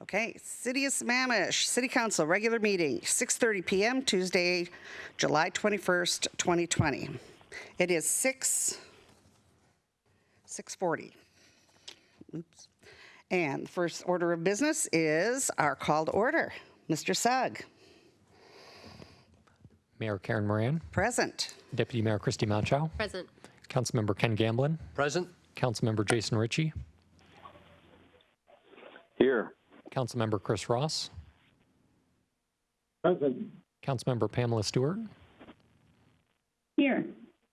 Okay, City of Sammamish, City Council, regular meeting, 6:30 p.m., Tuesday, July 21st, 2020. It is 6:40. Oops. And the first order of business is our call to order. Mr. Sugg. Mayor Karen Moran. Present. Deputy Mayor Christy Malchow. Present. Councilmember Ken Gamblin. Present. Councilmember Jason Ritchie. Here. Councilmember Chris Ross. Present. Councilmember Pamela Stewart. Here.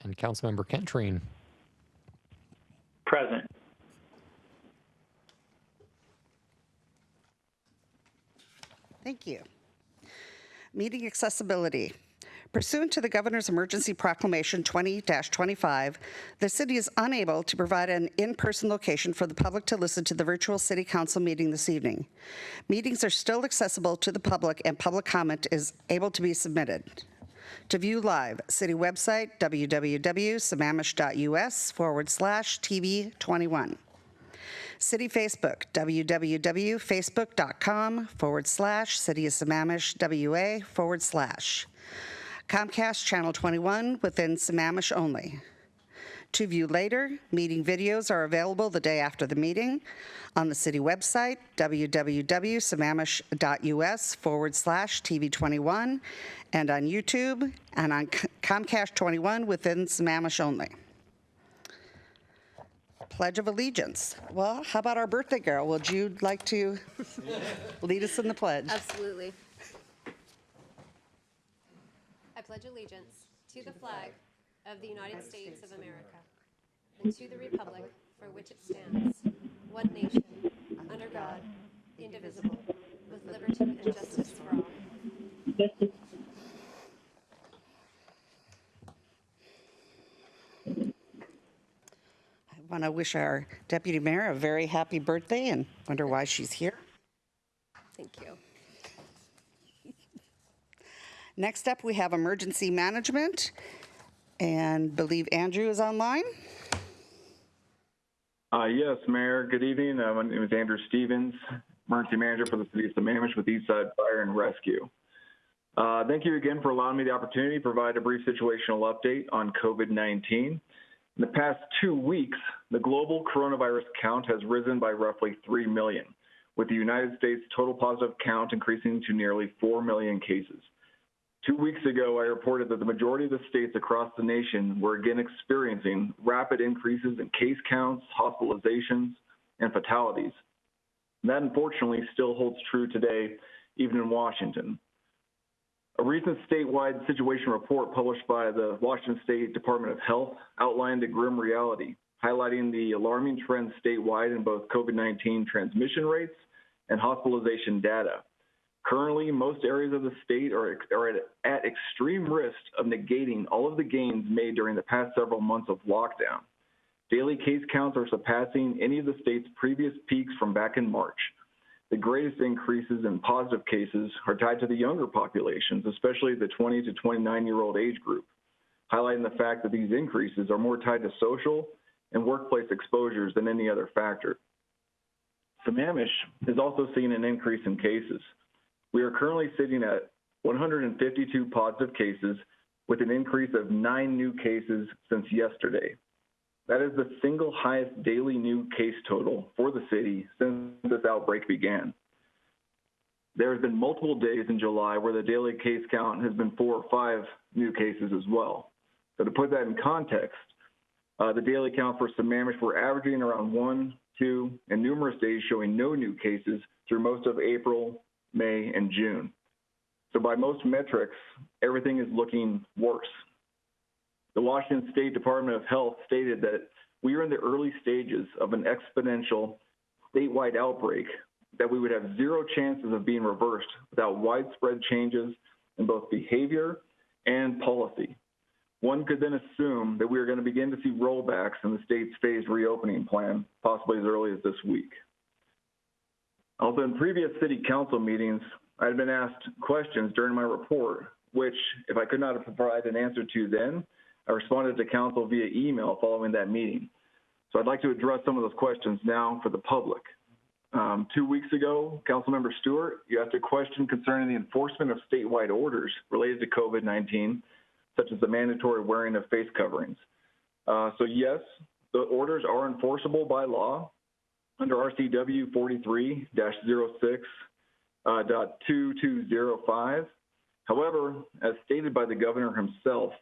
And Councilmember Kent Treen. Present. Thank you. Meeting accessibility. Pursuant to the Governor's Emergency Proclamation 20-25, the city is unable to provide an in-person location for the public to listen to the virtual city council meeting this evening. Meetings are still accessible to the public and public comment is able to be submitted. To view live, city website, www.sammamish.us/TV21. City Facebook, www.facebook.com/City of Sammamish WA/. Comcast Channel 21 within Sammamish only. To view later, meeting videos are available the day after the meeting on the city website, www.sammamish.us/TV21, and on YouTube and on Comcast 21 within Sammamish only. Pledge of Allegiance. Well, how about our birthday girl? Would you like to lead us in the pledge? Absolutely. I pledge allegiance to the flag of the United States of America and to the republic for which it stands, one nation, under God, indivisible, with liberty and justice for all. I want to wish our Deputy Mayor a very happy birthday and wonder why she's here. Thank you. Next up, we have emergency management, and believe Andrew is online. Yes, Mayor. Good evening. My name is Andrew Stevens, Emergency Manager for the City of Sammamish with Eastside Fire and Rescue. Thank you again for allowing me the opportunity to provide a brief situational update on COVID-19. In the past 2 weeks, the global coronavirus count has risen by roughly 3 million, with the United States total positive count increasing to nearly 4 million cases. 2 weeks ago, I reported that the majority of the states across the nation were again experiencing rapid increases in case counts, hospitalizations, and fatalities. And that unfortunately still holds true today, even in Washington. A recent statewide situation report published by the Washington State Department of Health outlined a grim reality, highlighting the alarming trends statewide in both COVID-19 transmission rates and hospitalization data. Currently, most areas of the state are at extreme risk of negating all of the gains made during the past several months of lockdown. Daily case counts are surpassing any of the state's previous peaks from back in March. The greatest increases in positive cases are tied to the younger populations, especially the 20 to 29-year-old age group, highlighting the fact that these increases are more tied to social and workplace exposures than any other factor. Sammamish is also seeing an increase in cases. We are currently sitting at 152 positive cases with an increase of 9 new cases since yesterday. That is the single highest daily new case total for the city since this outbreak began. There have been multiple days in July where the daily case count has been 4 or 5 new cases as well. So to put that in context, the daily count for Sammamish were averaging around 1, 2, and numerous days showing no new cases through most of April, May, and June. So by most metrics, everything is looking worse. The Washington State Department of Health stated that we are in the early stages of an exponential statewide outbreak that we would have zero chances of being reversed without widespread changes in both behavior and policy. One could then assume that we are going to begin to see rollbacks in the state's phased reopening plan, possibly as early as this week. Also, in previous city council meetings, I had been asked questions during my report, which, if I could not have provided an answer to then, I responded to council via email following that meeting. So I'd like to address some of those questions now for the public. 2 weeks ago, Councilmember Stewart, you asked a question concerning the enforcement of statewide orders related to COVID-19, such as the mandatory wearing of face coverings. So yes, the orders are enforceable by law under RCW 43-06.2205. However, as stated by the governor himself,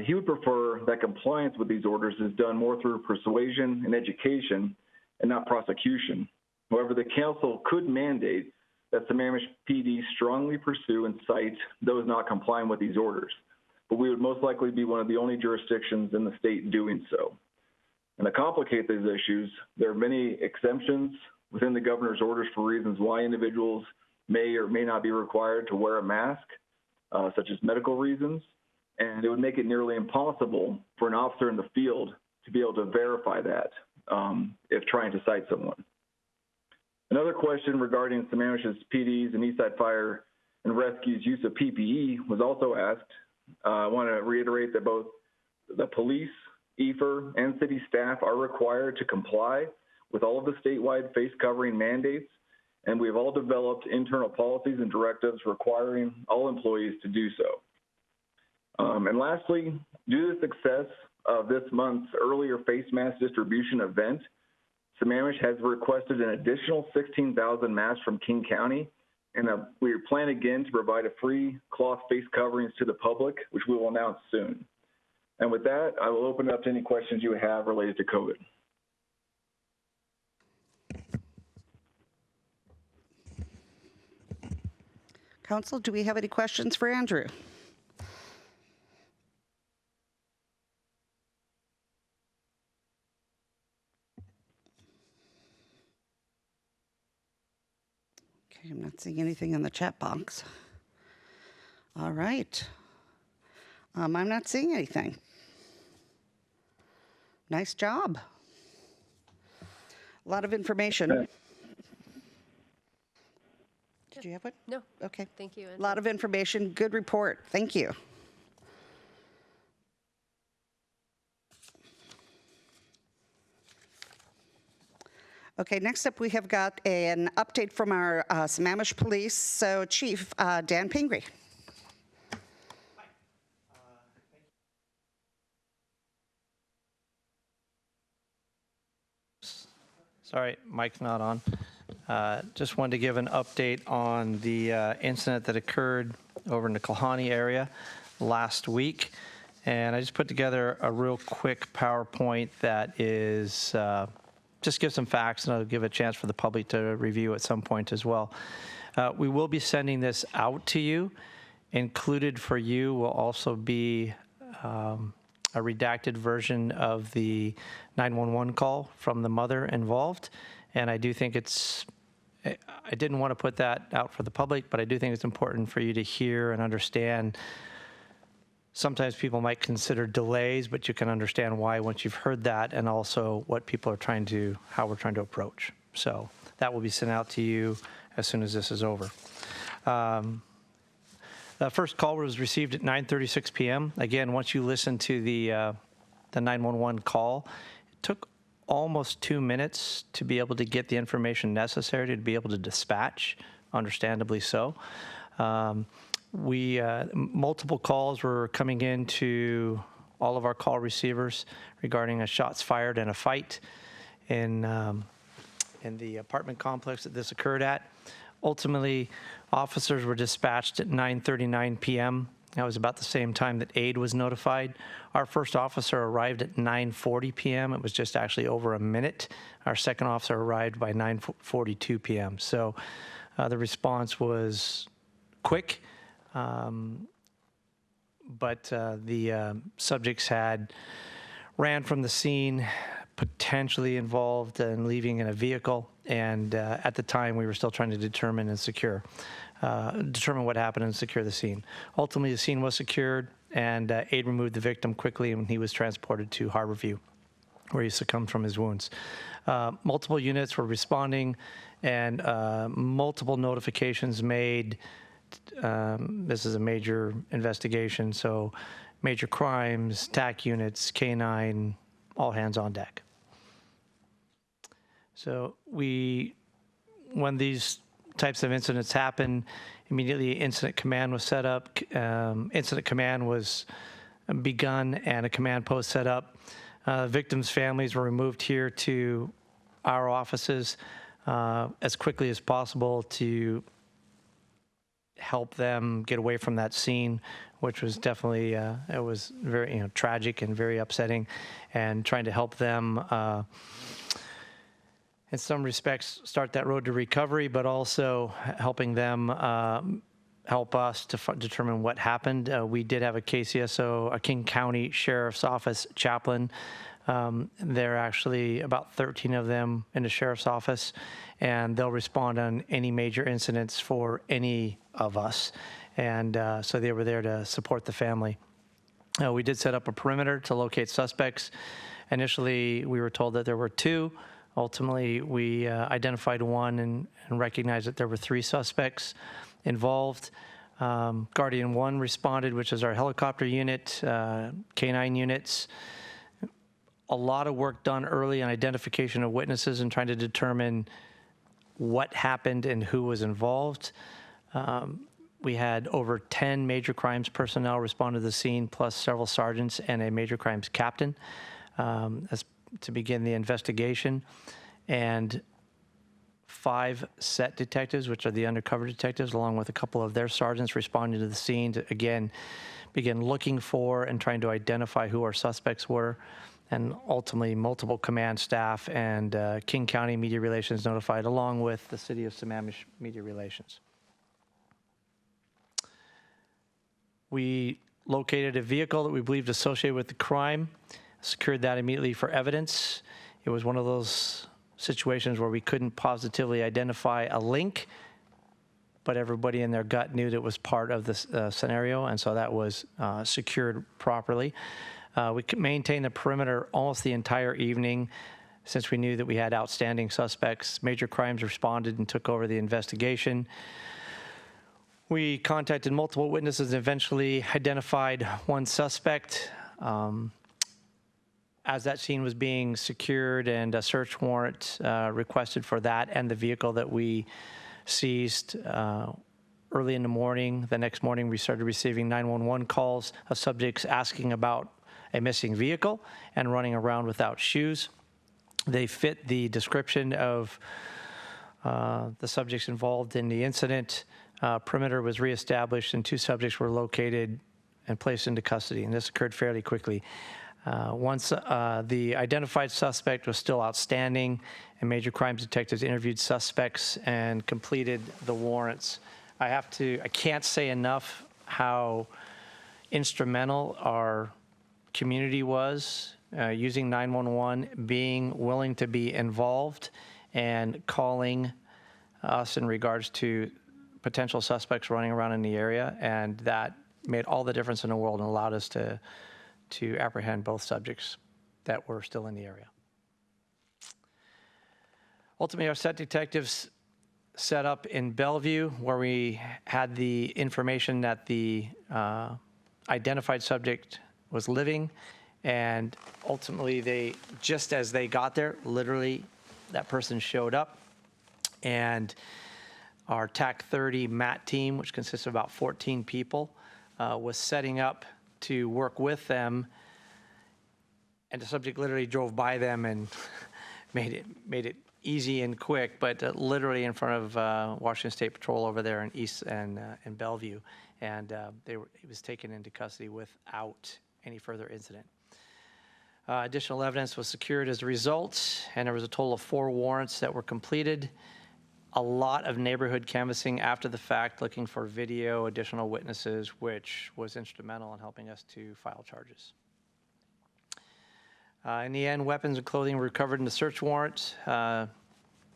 he would prefer that compliance with these orders is done more through persuasion and education and not prosecution. However, the council could mandate that Sammamish PD strongly pursue and cite those not complying with these orders, but we would most likely be one of the only jurisdictions in the state doing so. And to complicate these issues, there are many exemptions within the governor's orders for reasons why individuals may or may not be required to wear a mask, such as medical reasons, and it would make it nearly impossible for an officer in the field to be able to verify that if trying to cite someone. Another question regarding Sammamish's PD's and Eastside Fire and Rescue's use of PPE was also asked. I want to reiterate that both the police, EFR, and city staff are required to comply with all of the statewide face covering mandates, and we have all developed internal policies and directives requiring all employees to do so. And lastly, due to the success of this month's earlier face mask distribution event, Sammamish has requested an additional 16,000 masks from King County, and we plan again to provide a free cloth face coverings to the public, which we will announce soon. And with that, I will open it up to any questions you have related to COVID. Council, do we have any questions for Andrew? Okay, I'm not seeing anything in the chat box. All right. I'm not seeing anything. Nice job. A lot of information. Did you have one? No. Okay. Thank you. A lot of information. Good report. Thank you. Okay, next up we have got an update from our Sammamish Police. So Chief Dan Pingree. Sorry, mic's not on. Just wanted to give an update on the incident that occurred over in the Kalahani area last week. And I just put together a real quick PowerPoint that is, just give some facts, and I'll give a chance for the public to review at some point as well. We will be sending this out to you. Included for you will also be a redacted version of the 911 call from the mother involved. And I do think I didn't want to put that out for the public, but I do think it's important for you to hear and understand. Sometimes people might consider delays, but you can understand why once you've heard that, and also what people are how we're trying to approach. So that will be sent out to you as soon as this is over. The first call was received at 9:36 p.m. Again, once you listen to the 911 call, it took almost 2 minutes to be able to get the information necessary to be able to dispatch, understandably so. Multiple calls were coming in to all of our call receivers regarding a shots fired and a fight in the apartment complex that this occurred at. Ultimately, officers were dispatched at 9:39 p.m. That was about the same time that aid was notified. Our first officer arrived at 9:40 p.m. It was just actually over a minute. Our second officer arrived by 9:42 p.m. So the response was quick, but the subjects ran from the scene, potentially involved in leaving in a vehicle, and at the time we were still trying to determine what happened and secure the scene. Ultimately, the scene was secured, and aid removed the victim quickly, and he was transported to Harborview, where he succumbed from his wounds. Multiple units were responding, and multiple notifications made. This is a major investigation, so major crimes, TAC units, K9, all hands on deck. So we when these types of incidents happen, immediately incident command was set up. Incident command was begun and a command post set up. Victims' families were removed here to our offices as quickly as possible to help them get away from that scene, which was definitely, it was very tragic and very upsetting, and trying to help them in some respects start that road to recovery, but also helping them help us to determine what happened. We did have a KCSO, a King County Sheriff's Office chaplain. There are actually about 13 of them in the Sheriff's Office, and they'll respond on any major incidents for any of us. And so they were there to support the family. We did set up a perimeter to locate suspects. Initially, we were told that there were 2. Ultimately, we identified 1 and recognized that there were 3 suspects involved. Guardian 1 responded, which is our helicopter unit, K9 units. A lot of work done early on identification of witnesses and trying to determine what happened and who was involved. We had over 10 major crimes personnel respond to the scene, plus several sergeants and a major crimes captain to begin the investigation. And 5 set detectives, which are the undercover detectives, along with a couple of their sergeants responding to the scene to, again, begin looking for and trying to identify who our suspects were. And ultimately, multiple command staff and King County Media Relations notified, along with the City of Sammamish Media Relations. We located a vehicle that we believed associated with the crime, secured that immediately for evidence. It was one of those situations where we couldn't positively identify a link, but everybody in their gut knew that it was part of this scenario, and so that was secured properly. We maintained the perimeter almost the entire evening since we knew that we had outstanding suspects. Major crimes responded and took over the investigation. We contacted multiple witnesses and eventually identified 1 suspect. As that scene was being secured and a search warrant requested for that and the vehicle that we seized early in the morning. The next morning, we started receiving 911 calls of subjects asking about a missing vehicle and running around without shoes. They fit the description of the subjects involved in the incident. Perimeter was reestablished and 2 subjects were located and placed into custody, and this occurred fairly quickly. Once the identified suspect was still outstanding, and major crimes detectives interviewed suspects and completed the warrants. I can't say enough how instrumental our community was, using 911, being willing to be involved and calling us in regards to potential suspects running around in the area, and that made all the difference in the world and allowed us to apprehend both subjects that were still in the area. Ultimately, our set detectives set up in Bellevue, where we had the information that the identified subject was living, and ultimately just as they got there, literally that person showed up, and our TAC 30 MAT team, which consists of about 14 people, was setting up to work with them, and the subject literally drove by them and made it easy and quick, but literally in front of Washington State Patrol over there in East and in Bellevue, and he was taken into custody without any further incident. Additional evidence was secured as a result, and there was a total of 4 warrants that were completed. A lot of neighborhood canvassing after the fact, looking for video, additional witnesses, which was instrumental in helping us to file charges. In the end, weapons and clothing were recovered in the search warrant.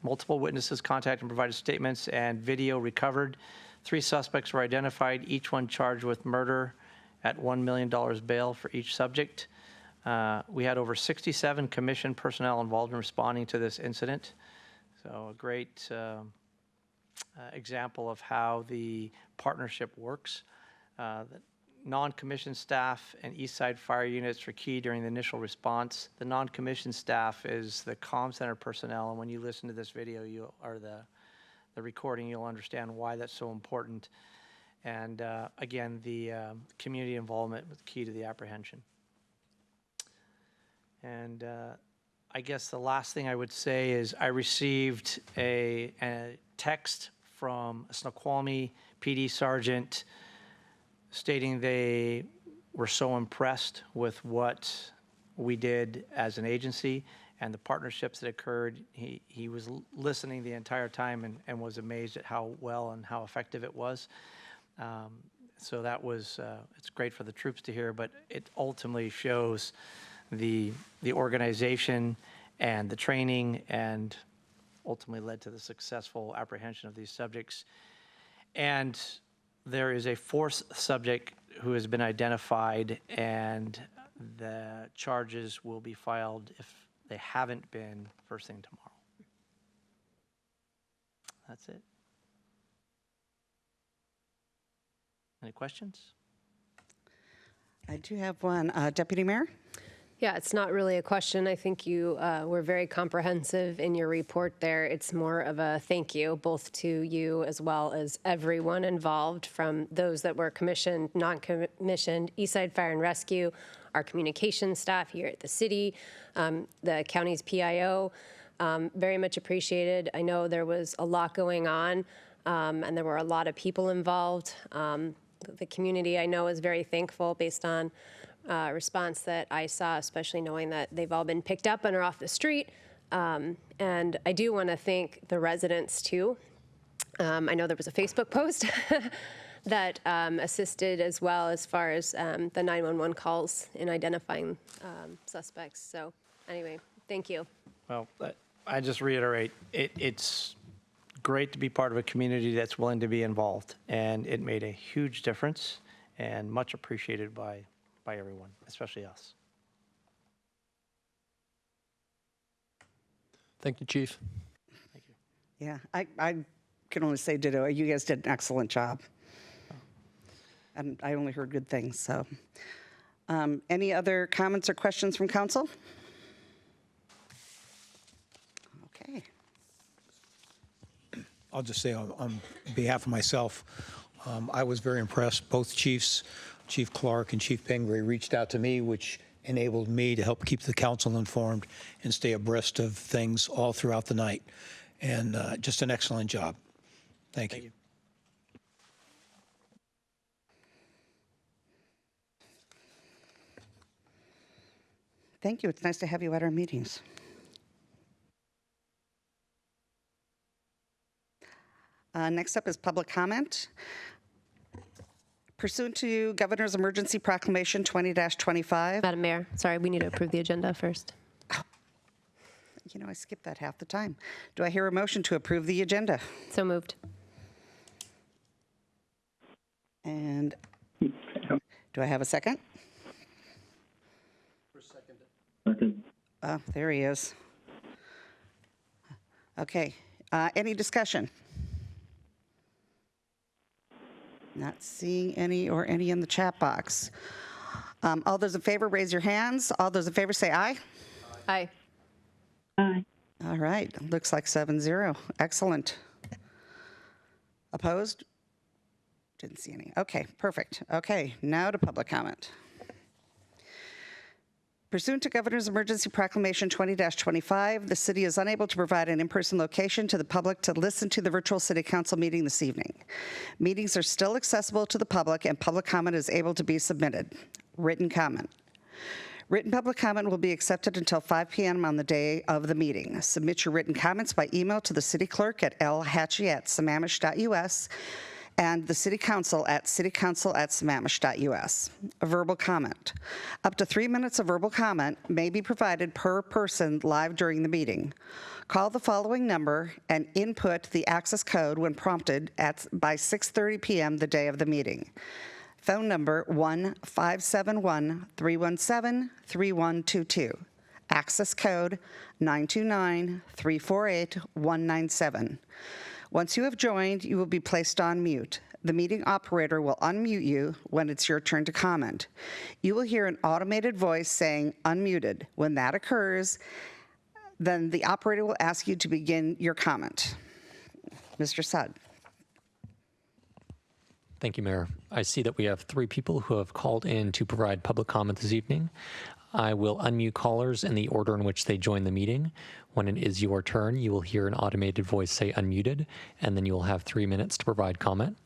Multiple witnesses contacted and provided statements, and video recovered. 3 suspects were identified, each one charged with murder at $1 million bail for each subject. We had over 67 commission personnel involved in responding to this incident. So a great example of how the partnership works. The non-commissioned staff and East Side fire units were key during the initial response. The non-commissioned staff is the comm center personnel, and when you listen to this video, the recording, you'll understand why that's so important. And again, the community involvement was key to the apprehension. And I guess the last thing I would say is I received a text from a Snoqualmie PD sergeant stating they were so impressed with what we did as an agency and the partnerships that occurred. He was listening the entire time and was amazed at how well and how effective it was. So that was, it's great for the troops to hear, but it ultimately shows the organization and the training, and ultimately led to the successful apprehension of these subjects. And there is a fourth subject who has been identified, and the charges will be filed, if they haven't been, first thing tomorrow. That's it. Any questions? I do have one. Deputy Mayor? Yeah, it's not really a question. I think you were very comprehensive in your report there. It's more of a thank you, both to you as well as everyone involved, from those that were commissioned, non-commissioned, Eastside Fire and Rescue, our communications staff here at the city, the county's PIO. Very much appreciated. I know there was a lot going on, and there were a lot of people involved. The community, I know, is very thankful based on response that I saw, especially knowing that they've all been picked up and are off the street. And I do want to thank the residents too. I know there was a Facebook post that assisted as well, as far as the 911 calls in identifying suspects. So anyway, thank you. Well, I just reiterate, it's great to be part of a community that's willing to be involved, and it made a huge difference and much appreciated by everyone, especially us. Thank you, Chief. Thank you. Yeah, I can only say ditto. You guys did an excellent job. And I only heard good things, so. Any other comments or questions from council? Okay. I'll just say on behalf of myself, I was very impressed. Both chiefs, Chief Clark and Chief Pingree, reached out to me, which enabled me to help keep the council informed and stay abreast of things all throughout the night. And just an excellent job. Thank you. Thank you. It's nice to have you at our meetings. Next up is public comment. Pursuant to Governor's Emergency Proclamation 20-25. Madam Mayor, sorry, we need to approve the agenda first. You know, I skip that half the time. Do I hear a motion to approve the agenda? So moved. And do I have a second? Second. Oh, there he is. Okay. Any discussion? Not seeing any or any in the chat box. All those in favor, raise your hands. All those in favor say aye. Aye. Aye. All right. Looks like 7-0. Excellent. Opposed? Didn't see any. Okay, perfect. Okay, now to public comment. Pursuant to Governor's Emergency Proclamation 20-25, the city is unable to provide an in-person location to the public to listen to the virtual city council meeting this evening. Meetings are still accessible to the public, and public comment is able to be submitted. Written comment. Written public comment will be accepted until 5 p.m. on the day of the meeting. Submit your written comments by email to the city clerk at lhatchie@sammamish.us and the City Council at citycouncil@sammamish.us. A verbal comment. Up to 3 minutes of verbal comment may be provided per person live during the meeting. Call the following number and input the access code when prompted by 6:30 p.m. the day of the meeting. Phone number 1-571-317-3122. Access code 929-348-197. Once you have joined, you will be placed on mute. The meeting operator will unmute you when it's your turn to comment. You will hear an automated voice saying unmuted. When that occurs, then the operator will ask you to begin your comment. Mr. Sugg. Thank you, Mayor. I see that we have 3 people who have called in to provide public comment this evening. I will unmute callers in the order in which they join the meeting. When it is your turn, you will hear an automated voice say unmuted, and then you will have 3 minutes to provide comment.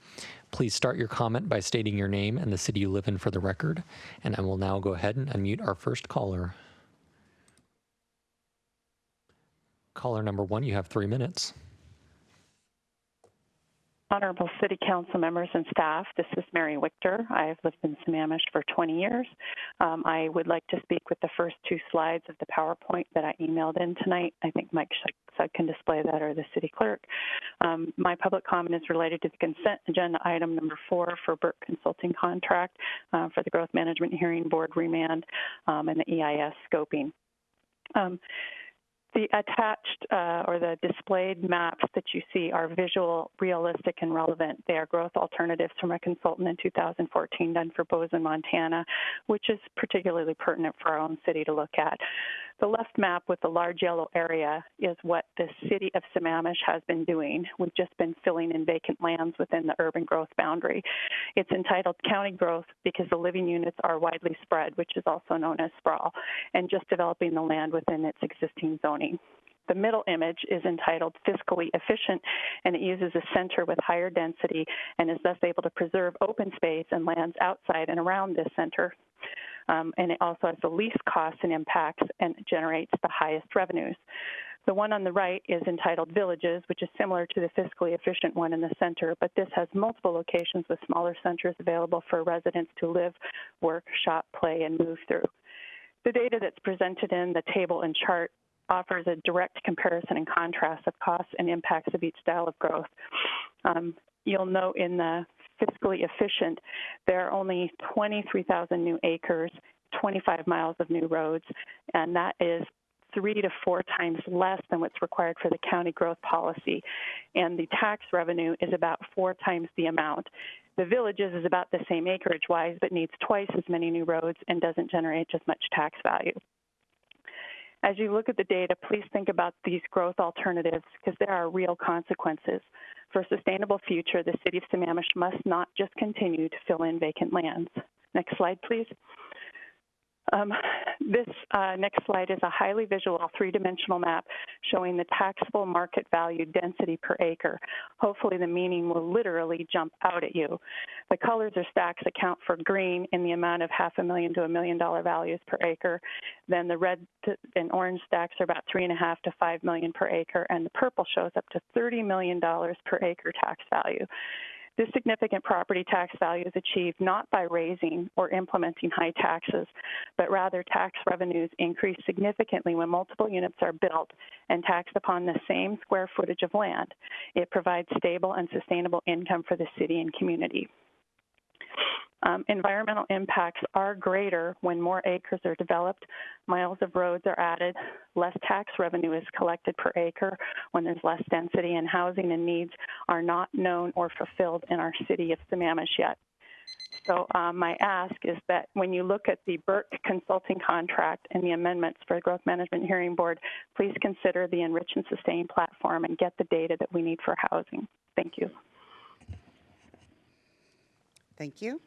Please start your comment by stating your name and the city you live in for the record. And I will now go ahead and unmute our first caller. Caller number 1, you have 3 minutes. Honorable City Council members and staff, this is Mary Wichter. I've lived in Sammamish for 20 years. I would like to speak with the first 2 slides of the PowerPoint that I emailed in tonight. I think Mike Sugg can display that, or the city clerk. My public comment is related to the consent agenda item number 4 for Burke Consulting Contract for the Growth Management Hearing Board remand and the EIS scoping. The attached or the displayed maps that you see are visual, realistic, and relevant. They are growth alternatives from a consultant in 2014 done for Bozeman, Montana, which is particularly pertinent for our own city to look at. The left map with the large yellow area is what the city of Sammamish has been doing. We've just been filling in vacant lands within the urban growth boundary. It's entitled County Growth because the living units are widely spread, which is also known as sprawl, and just developing the land within its existing zoning. The middle image is entitled Fiscally Efficient, and it uses a center with higher density and is thus able to preserve open space and lands outside and around this center. And it also has the least costs and impacts and generates the highest revenues. The one on the right is entitled Villages, which is similar to the fiscally efficient one in the center, but this has multiple locations with smaller centers available for residents to live, work, shop, play, and move through. The data that's presented in the table and chart offers a direct comparison and contrast of costs and impacts of each style of growth. You'll note in the fiscally efficient, there are only 23,000 new acres, 25 miles of new roads, and that is 3 to 4 times less than what's required for the county growth policy. And the tax revenue is about 4 times the amount. The Villages is about the same acreage-wise, but needs twice as many new roads and doesn't generate as much tax value. As you look at the data, please think about these growth alternatives because there are real consequences. For a sustainable future, the city of Sammamish must not just continue to fill in vacant lands. Next slide, please. This next slide is a highly visual 3-dimensional map showing the taxable market value density per acre. Hopefully the meaning will literally jump out at you. The colors or stacks account for green in the amount of $500,000 to $1 million values per acre. Then the red and orange stacks are about $3.5 to $5 million per acre, and the purple shows up to $30 million per acre tax value. This significant property tax value is achieved not by raising or implementing high taxes, but rather tax revenues increase significantly when multiple units are built and taxed upon the same square footage of land. It provides stable and sustainable income for the city and community. Environmental impacts are greater when more acres are developed, miles of roads are added, less tax revenue is collected per acre when there's less density, and housing and needs are not known or fulfilled in our city of Sammamish yet. So my ask is that when you look at the Burke Consulting Contract and the amendments for the Growth Management Hearing Board, please consider the Enrich and Sustain platform and get the data that we need for housing. Thank you. Thank you.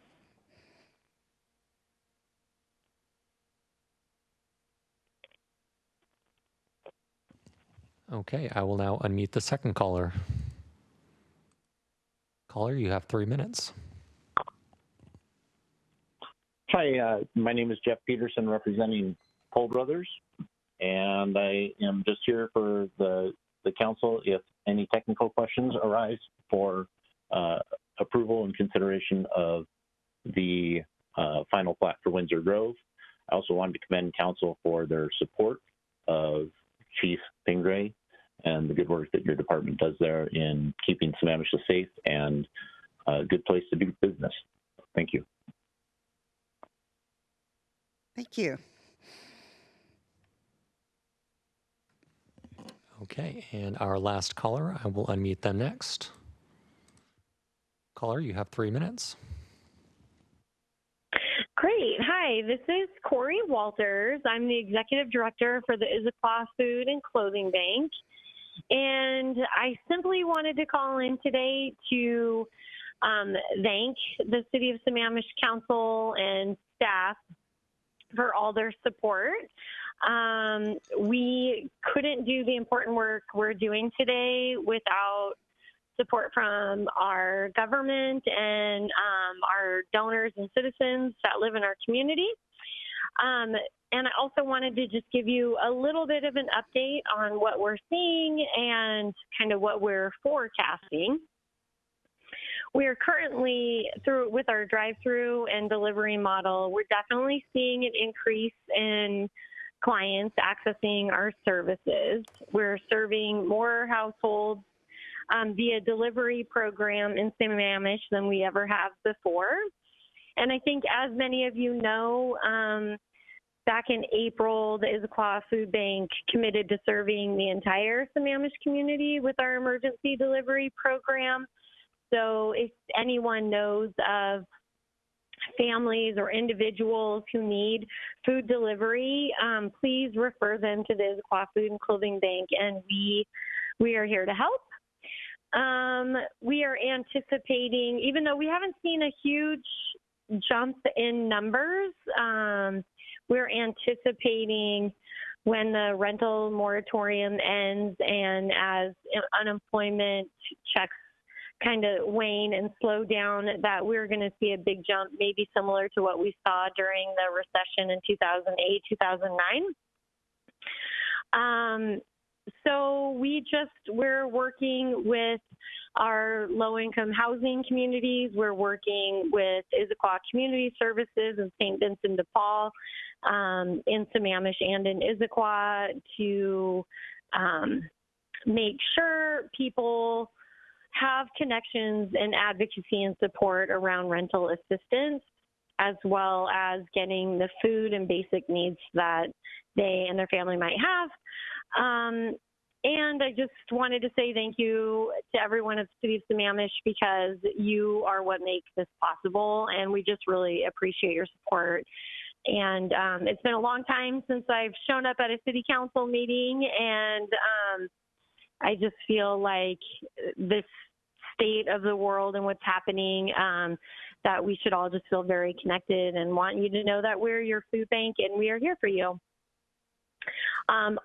Okay, I will now unmute the second caller. Caller, you have 3 minutes. Hi, my name is Jeff Peterson representing Toll Brothers, and I am just here for the council if any technical questions arise for approval and consideration of the final plat for Windsor Grove. I also wanted to commend council for their support of Chief Pingree and the good work that your department does there in keeping Sammamish a safe and a good place to do business. Thank you. Thank you. Okay, and our last caller, I will unmute them next. Caller, you have 3 minutes. Great. Hi, this is Corey Walters. I'm the executive director for the Issaquah Food and Clothing Bank. And I simply wanted to call in today to thank the City of Sammamish Council and staff for all their support. We couldn't do the important work we're doing today without support from our government and our donors and citizens that live in our community. And I also wanted to just give you a little bit of an update on what we're seeing and kind of what we're forecasting. We are currently with our drive-through and delivery model, we're definitely seeing an increase in clients accessing our services. We're serving more households via delivery program in Sammamish than we ever have before. And I think, as many of you know, back in April, the Issaquah Food Bank committed to serving the entire Sammamish community with our emergency delivery program. So if anyone knows of families or individuals who need food delivery, please refer them to the Issaquah Food and Clothing Bank, and we are here to help. We are anticipating, even though we haven't seen a huge jump in numbers, we're anticipating when the rental moratorium ends and as unemployment checks kind of wane and slow down, that we're going to see a big jump, maybe similar to what we saw during the recession in 2008, 2009. So we're working with our low-income housing communities. We're working with Issaquah Community Services and St. Vincent de Paul in Sammamish and in Issaquah to make sure people have connections and advocacy and support around rental assistance, as well as getting the food and basic needs that they and their family might have. And I just wanted to say thank you to everyone at the City of Sammamish, because you are what makes this possible, and we just really appreciate your support. And it's been a long time since I've shown up at a city council meeting, and I just feel like this state of the world and what's happening, that we should all just feel very connected and want you to know that we're your food bank and we are here for you.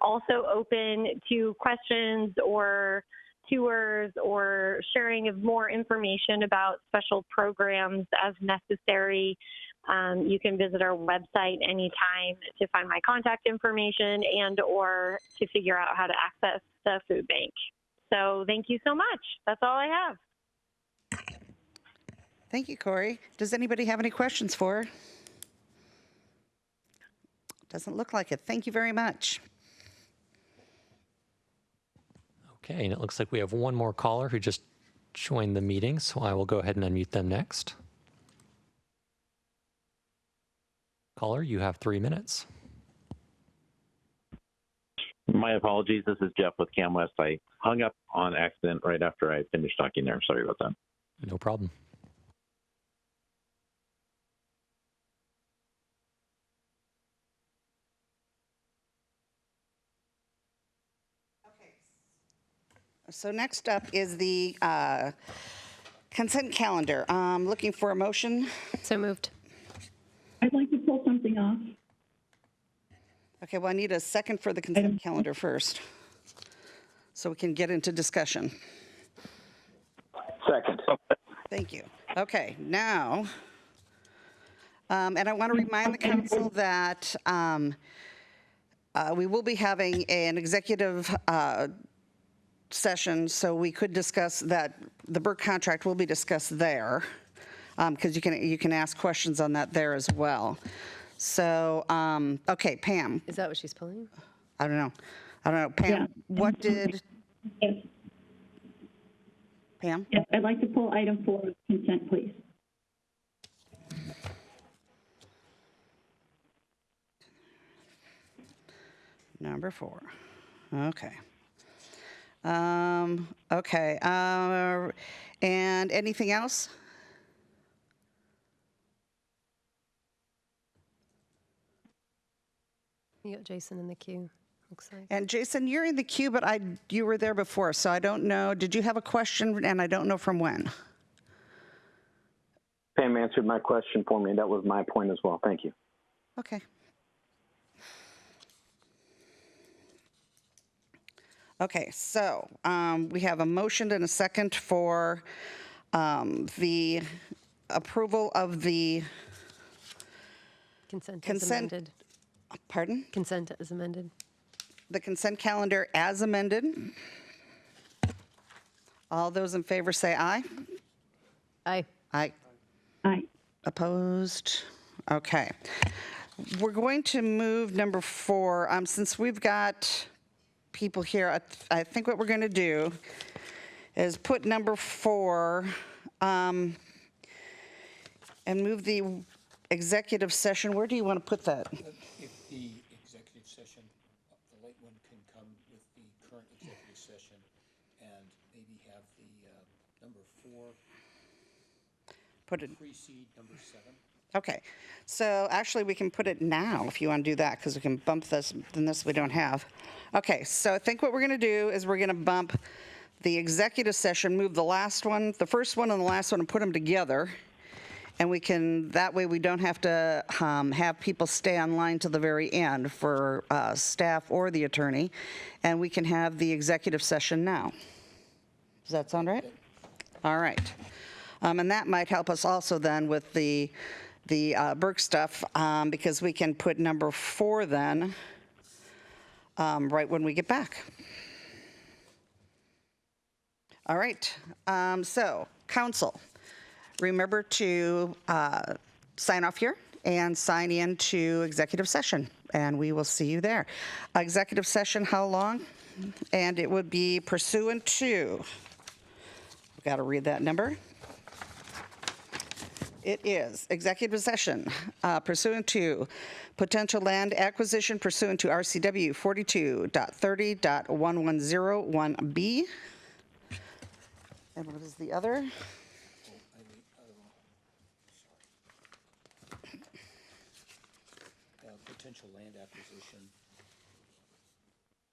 Also open to questions or tours or sharing of more information about special programs as necessary. You can visit our website anytime to find my contact information and or to figure out how to access the food bank. So thank you so much. That's all I have. Thank you, Corey. Does anybody have any questions for her? Doesn't look like it. Thank you very much. Okay, and it looks like we have one more caller who just joined the meeting, so I will go ahead and unmute them next. Caller, you have 3 minutes. My apologies. This is Jeff with CamWest. I hung up on accident right after I finished talking there. Sorry about that. No problem. So next up is the consent calendar. Looking for a motion. So moved. I'd like to pull something off. Okay, well, I need a second for the consent calendar first, so we can get into discussion. Second. Thank you. Okay, now, and I want to remind the council that we will be having an executive session, so we could discuss that. The Burke contract will be discussed there, because you can ask questions on that there as well. So, okay, Pam. Is that what she's pulling? I don't know. Pam, Yeah. what did, Yes, Pam? yes, I'd like to pull item 4 consent, please. Number 4. Okay. Okay. And anything else? You got Jason in the queue. looks like. And Jason, you're in the queue, but you were there before, so I don't know. Did you have a question? And I don't know from when. Pam answered my question for me. That was my point as well. Thank you. Okay. Okay, so we have a motion and a second for the approval of the Consent as consent. amended. Pardon? Consent as amended. The consent calendar as amended. All those in favor say aye. Aye. Aye. Aye. Opposed? Okay. We're going to move number 4. Since we've got people here, I think what we're going to do is put number 4 and move the executive session. Where do you want to put that? If the executive session, the late one can come with the current executive session and maybe have the number 4 Put it. precede number 7. Okay. So actually, we can put it now if you want to do that, because we can bump this, then this we don't have. Okay. So I think what we're going to do is we're going to bump the executive session, move the last one, the first one and the last one, and put them together. And we can, that way we don't have to have people stay online till the very end for staff or the attorney. And we can have the executive session now. Does that sound right? All right. And that might help us also then with the Burke stuff, because we can put number 4 then right when we get back. All right. So, council. Remember to sign off here and sign in to executive session, and we will see you there. Executive session, how long? And it would be pursuant to, we've got to read that number. It is executive session pursuant to potential land acquisition pursuant to RCW 42.30.1101B. And what is the other? Potential land acquisition.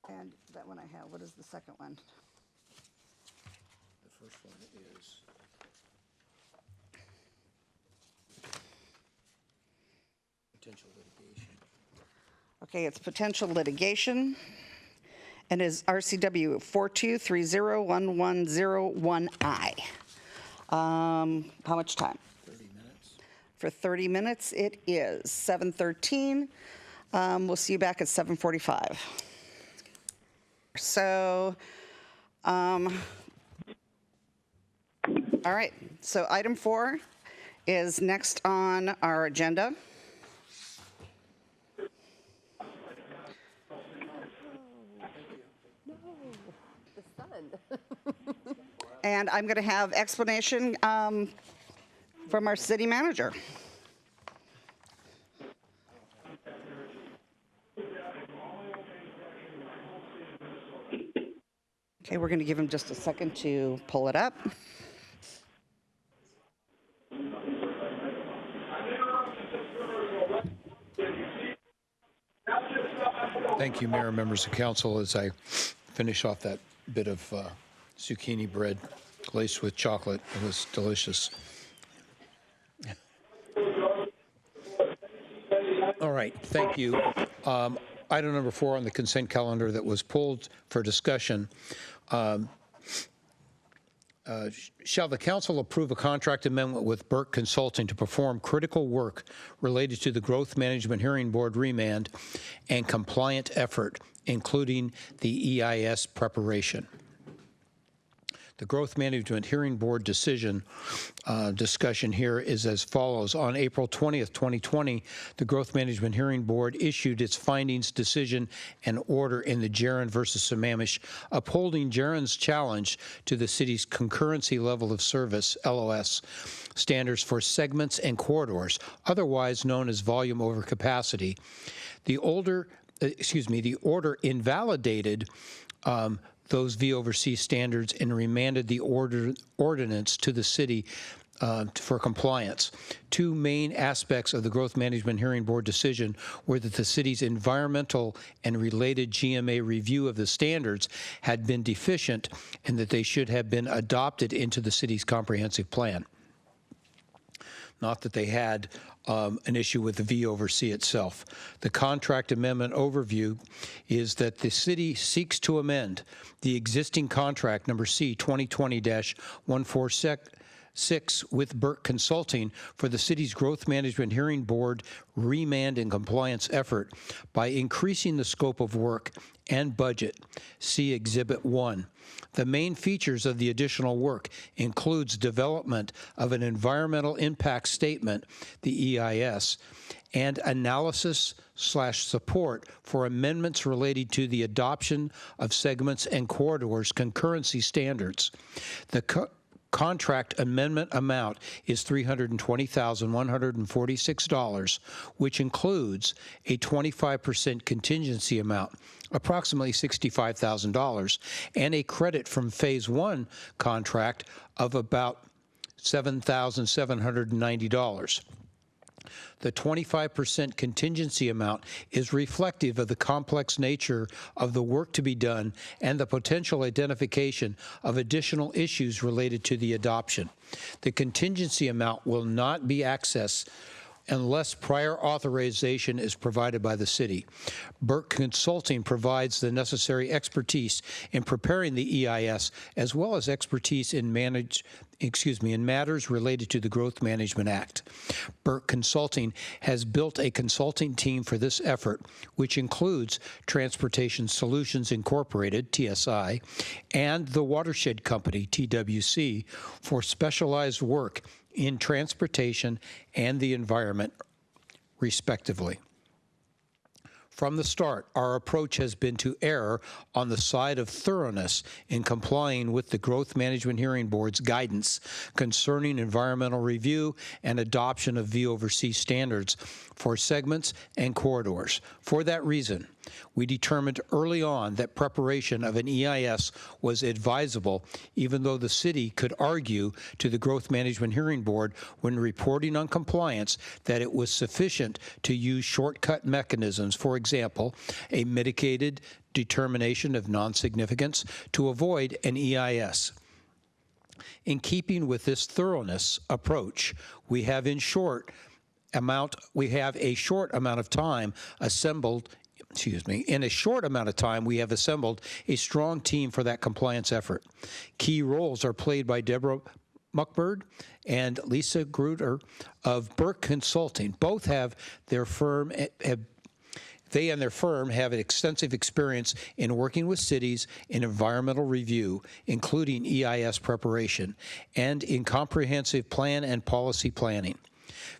And that one I have. What is the second one? The first one is potential litigation. Okay, it's potential litigation, and is RCW 42301101I. How much time? 30 minutes. For 30 minutes, it is 7:13. We'll see you back at 7:45. So, all right. So item 4 is next on our agenda. The sun. And I'm going to have explanation from our city manager. Okay, we're going to give him just a second to pull it up. Thank you, Mayor, members of council. As I finish off that bit of zucchini bread glazed with chocolate, it was delicious. All right, thank you. Item number 4 on the consent calendar that was pulled for discussion. Shall the council approve a contract amendment with Burke Consulting to perform critical work related to the Growth Management Hearing Board remand and compliant effort, including the EIS preparation? The Growth Management Hearing Board decision discussion here is as follows. On April 20th, 2020, the Growth Management Hearing Board issued its findings, decision, and order in the Jaron versus Sammamish, upholding Jaron's challenge to the city's concurrency level of service, LOS, standards for segments and corridors, otherwise known as volume over capacity. The order invalidated those V over C standards and remanded the ordinance to the city for compliance. Two main aspects of the Growth Management Hearing Board decision were that the city's environmental and related GMA review of the standards had been deficient and that they should have been adopted into the city's comprehensive plan. Not that they had an issue with the V over C itself. The contract amendment overview is that the city seeks to amend the existing contract number C 2020-146 with Burke Consulting for the city's Growth Management Hearing Board remand and compliance effort by increasing the scope of work and budget. See Exhibit 1. The main features of the additional work includes development of an environmental impact statement, the EIS, and analysis/support for amendments related to the adoption of segments and corridors concurrency standards. The contract amendment amount is $320,146, which includes a 25% contingency amount, approximately $65,000, and a credit from Phase 1 contract of about $7,790. The 25% contingency amount is reflective of the complex nature of the work to be done and the potential identification of additional issues related to the adoption. The contingency amount will not be accessed unless prior authorization is provided by the city. Burke Consulting provides the necessary expertise in preparing the EIS, as well as expertise in matters related to the Growth Management Act. Burke Consulting has built a consulting team for this effort, which includes Transportation Solutions Incorporated, TSI, and the Watershed Company, TWC, for specialized work in transportation and the environment, respectively. From the start, our approach has been to err on the side of thoroughness in complying with the Growth Management Hearing Board's guidance concerning environmental review and adoption of V over C standards for segments and corridors. For that reason, we determined early on that preparation of an EIS was advisable, even though the city could argue to the Growth Management Hearing Board when reporting on compliance that it was sufficient to use shortcut mechanisms, for example, a mitigated determination of non-significance to avoid an EIS. In keeping with this thoroughness approach, we have a short amount of time assembled. In a short amount of time, we have assembled a strong team for that compliance effort. Key roles are played by Deborah Muckbird and Lisa Gruder of Burke Consulting. Both have their firm They and their firm have an extensive experience in working with cities in environmental review, including EIS preparation, and in comprehensive plan and policy planning.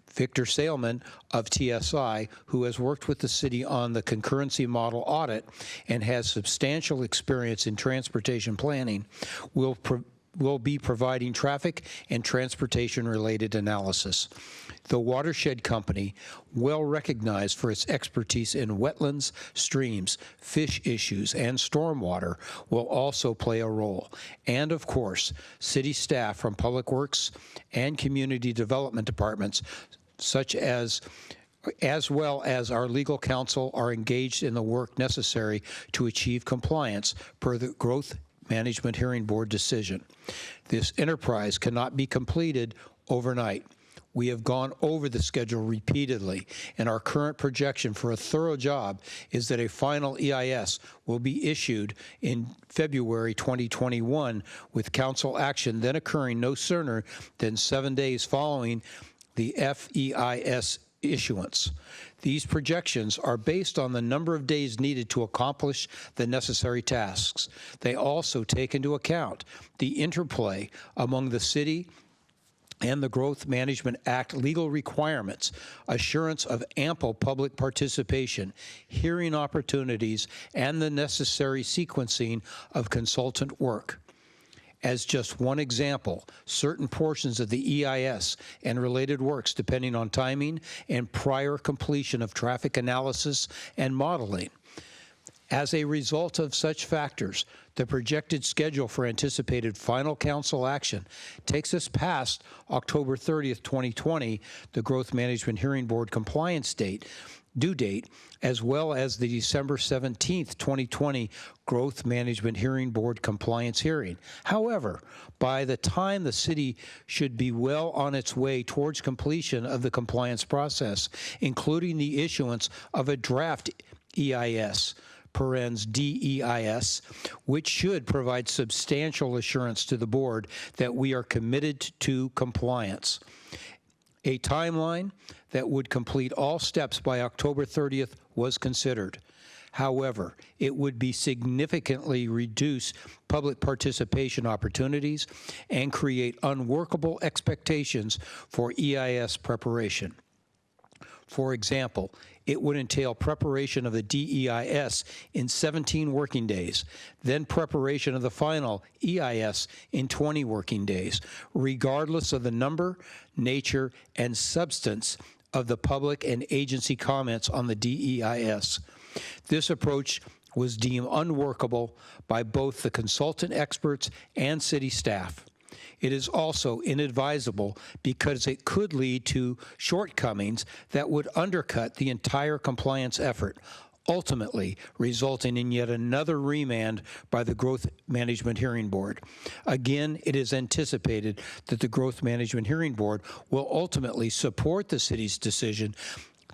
Victor Salman of TSI, who has worked with the city on the concurrency model audit and has substantial experience in transportation planning, will be providing traffic and transportation-related analysis. The Watershed Company, well recognized for its expertise in wetlands, streams, fish issues, and stormwater, will also play a role. And of course, city staff from Public Works and Community Development departments, such as well as our legal counsel, are engaged in the work necessary to achieve compliance per the Growth Management Hearing Board decision. This enterprise cannot be completed overnight. We have gone over the schedule repeatedly, and our current projection for a thorough job is that a final EIS will be issued in February 2021, with council action then occurring no sooner than 7 days following the FEIS issuance. These projections are based on the number of days needed to accomplish the necessary tasks. They also take into account the interplay among the city and the Growth Management Act legal requirements, assurance of ample public participation, hearing opportunities, and the necessary sequencing of consultant work. As just one example, certain portions of the EIS and related works, depending on timing and prior completion of traffic analysis and modeling, As a result of such factors, the projected schedule for anticipated final council action takes us past October 30th, 2020, the Growth Management Hearing Board compliance due date, as well as the December 17th, 2020 Growth Management Hearing Board compliance hearing. However, by the time the city should be well on its way towards completion of the compliance process, including the issuance of a draft EIS, DEIS, which should provide substantial assurance to the board that we are committed to compliance. A timeline that would complete all steps by October 30th was considered. However, it would be significantly reduce public participation opportunities and create unworkable expectations for EIS preparation. For example, it would entail preparation of the DEIS in 17 working days, then preparation of the final EIS in 20 working days, regardless of the number, nature, and substance of the public and agency comments on the DEIS. This approach was deemed unworkable by both the consultant experts and city staff. It is also inadvisable because it could lead to shortcomings that would undercut the entire compliance effort, ultimately resulting in yet another remand by the Growth Management Hearing Board. Again, it is anticipated that the Growth Management Hearing Board will ultimately support the city's decision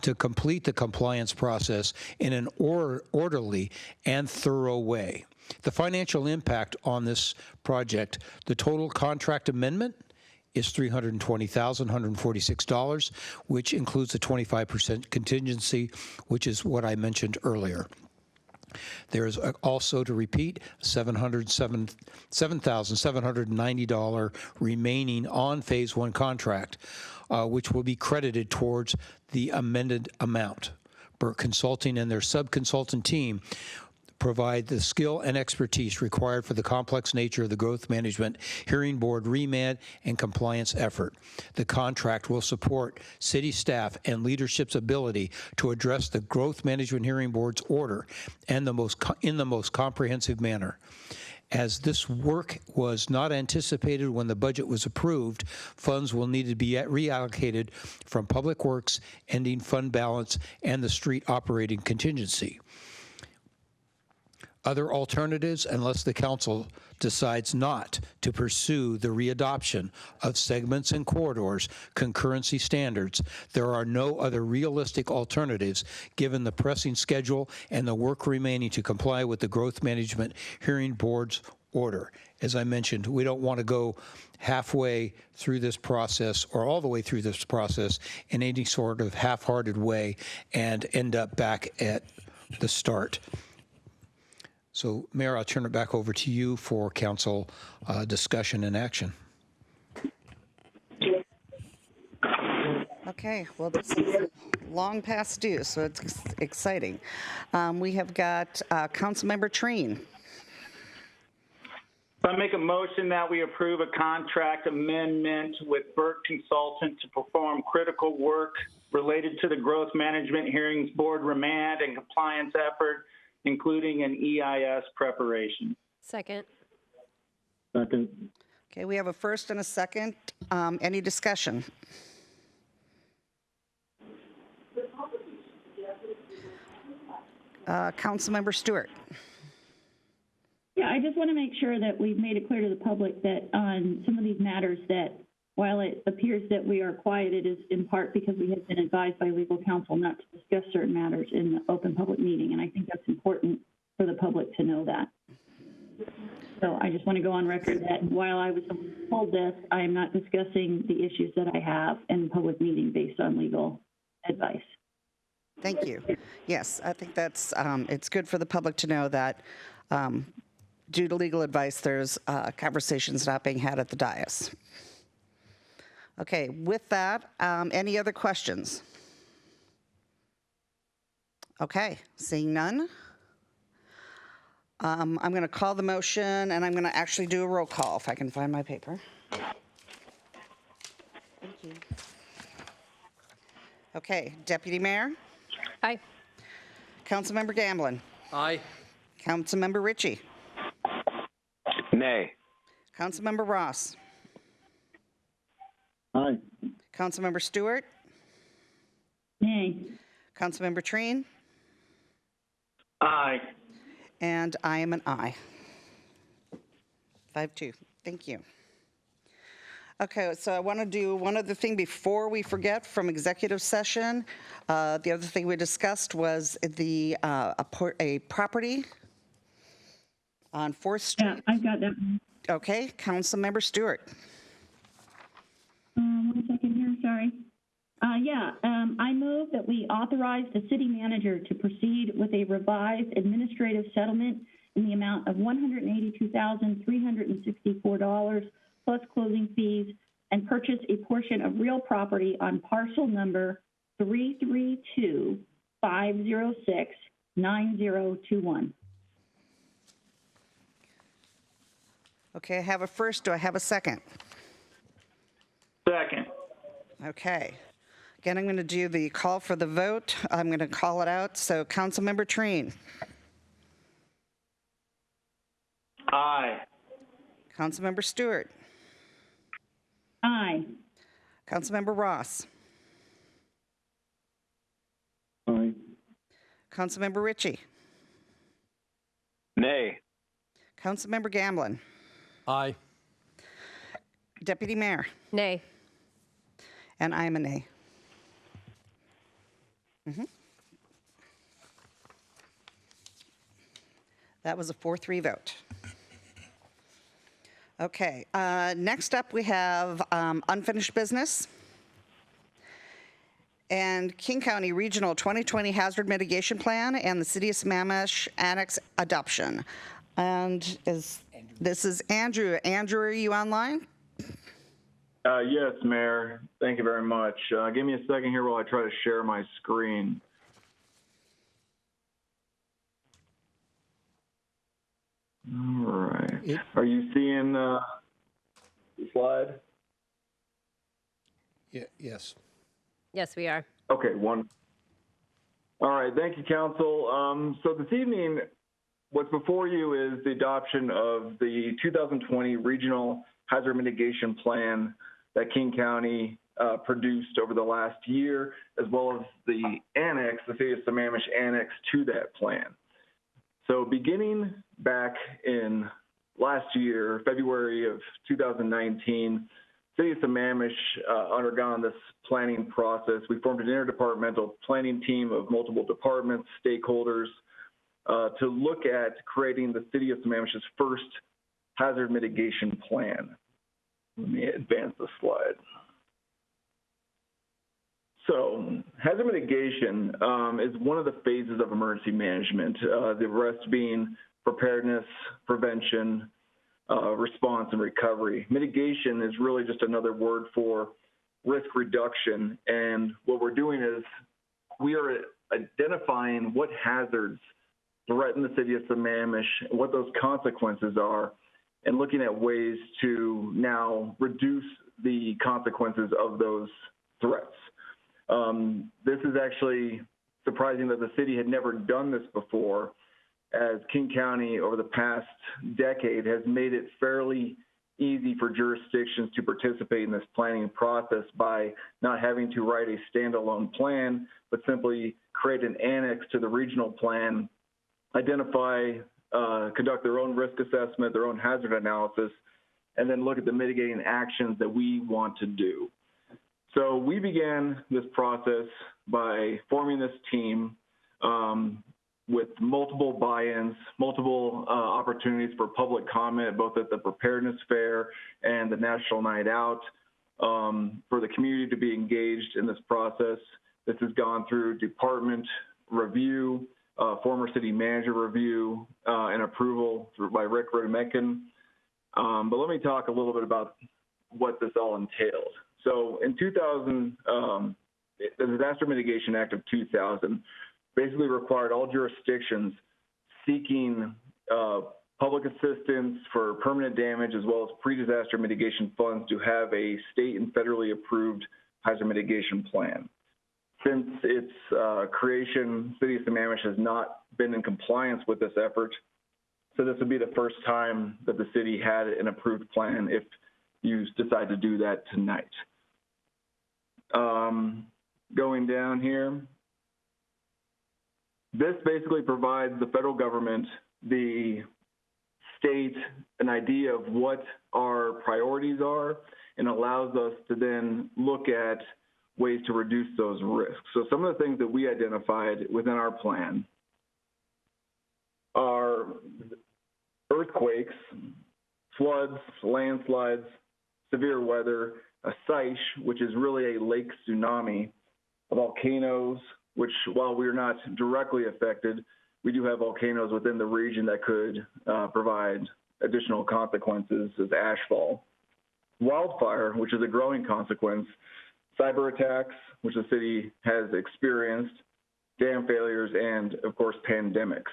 to complete the compliance process in an orderly and thorough way. The financial impact on this project, the total contract amendment is $320,146, which includes a 25% contingency, which is what I mentioned earlier. There is also, to repeat, $7,790 remaining on Phase 1 contract, which will be credited towards the amended amount. Burke Consulting and their sub-consultant team provide the skill and expertise required for the complex nature of the Growth Management Hearing Board remand and compliance effort. The contract will support city staff and leadership's ability to address the Growth Management Hearing Board's order and in the most comprehensive manner. As this work was not anticipated when the budget was approved, funds will need to be reallocated from Public Works, ending fund balance, and the street operating contingency. Other alternatives, unless the council decides not to pursue the readoption of segments and corridors concurrency standards, there are no other realistic alternatives given the pressing schedule and the work remaining to comply with the Growth Management Hearing Board's order. As I mentioned, we don't want to go halfway through this process or all the way through this process in any sort of half-hearted way and end up back at the start. So, Mayor, I'll turn it back over to you for council discussion and action. Okay, well, this is long past due, so it's exciting. We have got Councilmember Treen. I make a motion that we approve a contract amendment with Burke Consultant to perform critical work related to the Growth Management Hearings Board remand and compliance effort, including an EIS preparation. Second. Second. Okay, we have a first and a second. Any discussion? Councilmember Stewart. Yeah, I just want to make sure that we've made it clear to the public that on some of these matters that while it appears that we are quiet, it is in part because we have been advised by legal counsel not to discuss certain matters in the open public meeting, and I think that's important for the public to know that. So I just want to go on record that while I was told this, I am not discussing the issues that I have in public meeting based on legal advice. Thank you. Yes, I think that's, it's good for the public to know that due to legal advice, there's conversations not being had at the dais. Okay, with that, any other questions? Okay, seeing none. I'm going to call the motion, and I'm going to actually do a roll call if I can find my paper. Thank you. Okay, Deputy Mayor? Aye. Councilmember Gamblin? Aye. Councilmember Ritchie. Nay. Councilmember Ross. Aye. Councilmember Stewart. Nay. Councilmember Treen. Aye. And I am an aye. 5-2. Thank you. Okay, so I want to do one other thing before we forget from executive session. The other thing we discussed was a property on 4th Street. Yeah, I've got that one. Okay, Councilmember Stewart. 1 second here, sorry. I move that we authorize the city manager to proceed with a revised administrative settlement in the amount of $182,364 plus closing fees and purchase a portion of real property on parcel number 332-506-9021. Okay, I have a first. Do I have a second? Second. Okay. Again, I'm going to do the call for the vote. I'm going to call it out. So, Councilmember Treen. Aye. Councilmember Stewart. Aye. Councilmember Ross. Aye. Councilmember Ritchie. Nay. Councilmember Gamblin. Aye. Deputy Mayor. Nay. And I'm a nay. That was a 4-3 vote. Okay, next up we have unfinished business. And King County Regional 2020 Hazard Mitigation Plan and the City of Sammamish Annex Adoption. And this is Andrew. Andrew, are you online? Yes, Mayor. Thank you very much. Give me a second here while I try to share my screen. All right. Are you seeing the slide? Yes. Yes, we are. Okay, one. All right, thank you, Council. So this evening, what's before you is the adoption of the 2020 Regional Hazard Mitigation Plan that King County produced over the last year, as well as the annex, the City of Sammamish annex to that plan. So beginning back in last year, February of 2019, City of Sammamish undergone this planning process. We formed an interdepartmental planning team of multiple departments, stakeholders, to look at creating the City of Sammamish's first hazard mitigation plan. Let me advance the slide. So hazard mitigation is one of the phases of emergency management, the rest being preparedness, prevention, response, and recovery. Mitigation is really just another word for risk reduction. And what we're doing is we are identifying what hazards threaten the City of Sammamish, and what those consequences are, and looking at ways to now reduce the consequences of those threats. This is actually surprising that the city had never done this before, as King County over the past decade has made it fairly easy for jurisdictions to participate in this planning process by not having to write a standalone plan, but simply create an annex to the regional plan, identify, conduct their own risk assessment, their own hazard analysis, and then look at the mitigating actions that we want to do. So we began this process by forming this team with multiple buy-ins, multiple opportunities for public comment, both at the Preparedness Fair and the National Night Out, for the community to be engaged in this process. This has gone through department review, former city manager review, and approval by Rick Rudemecken. But let me talk a little bit about what this all entailed. So in 2000, the Disaster Mitigation Act of 2000 basically required all jurisdictions seeking public assistance for permanent damage as well as pre-disaster mitigation funds to have a state and federally approved hazard mitigation plan. Since its creation, City of Sammamish has not been in compliance with this effort, So this would be the first time that the city had an approved plan if you decide to do that tonight. Going down here, this basically provides the federal government, the state, an idea of what our priorities are and allows us to then look at ways to reduce those risks. So some of the things that we identified within our plan are earthquakes, floods, landslides, severe weather, a SICE, which is really a lake tsunami, volcanoes, which while we're not directly affected, we do have volcanoes within the region that could provide additional consequences as ashfall. Wildfire, which is a growing consequence, cyber attacks, which the city has experienced, dam failures, and of course, pandemics.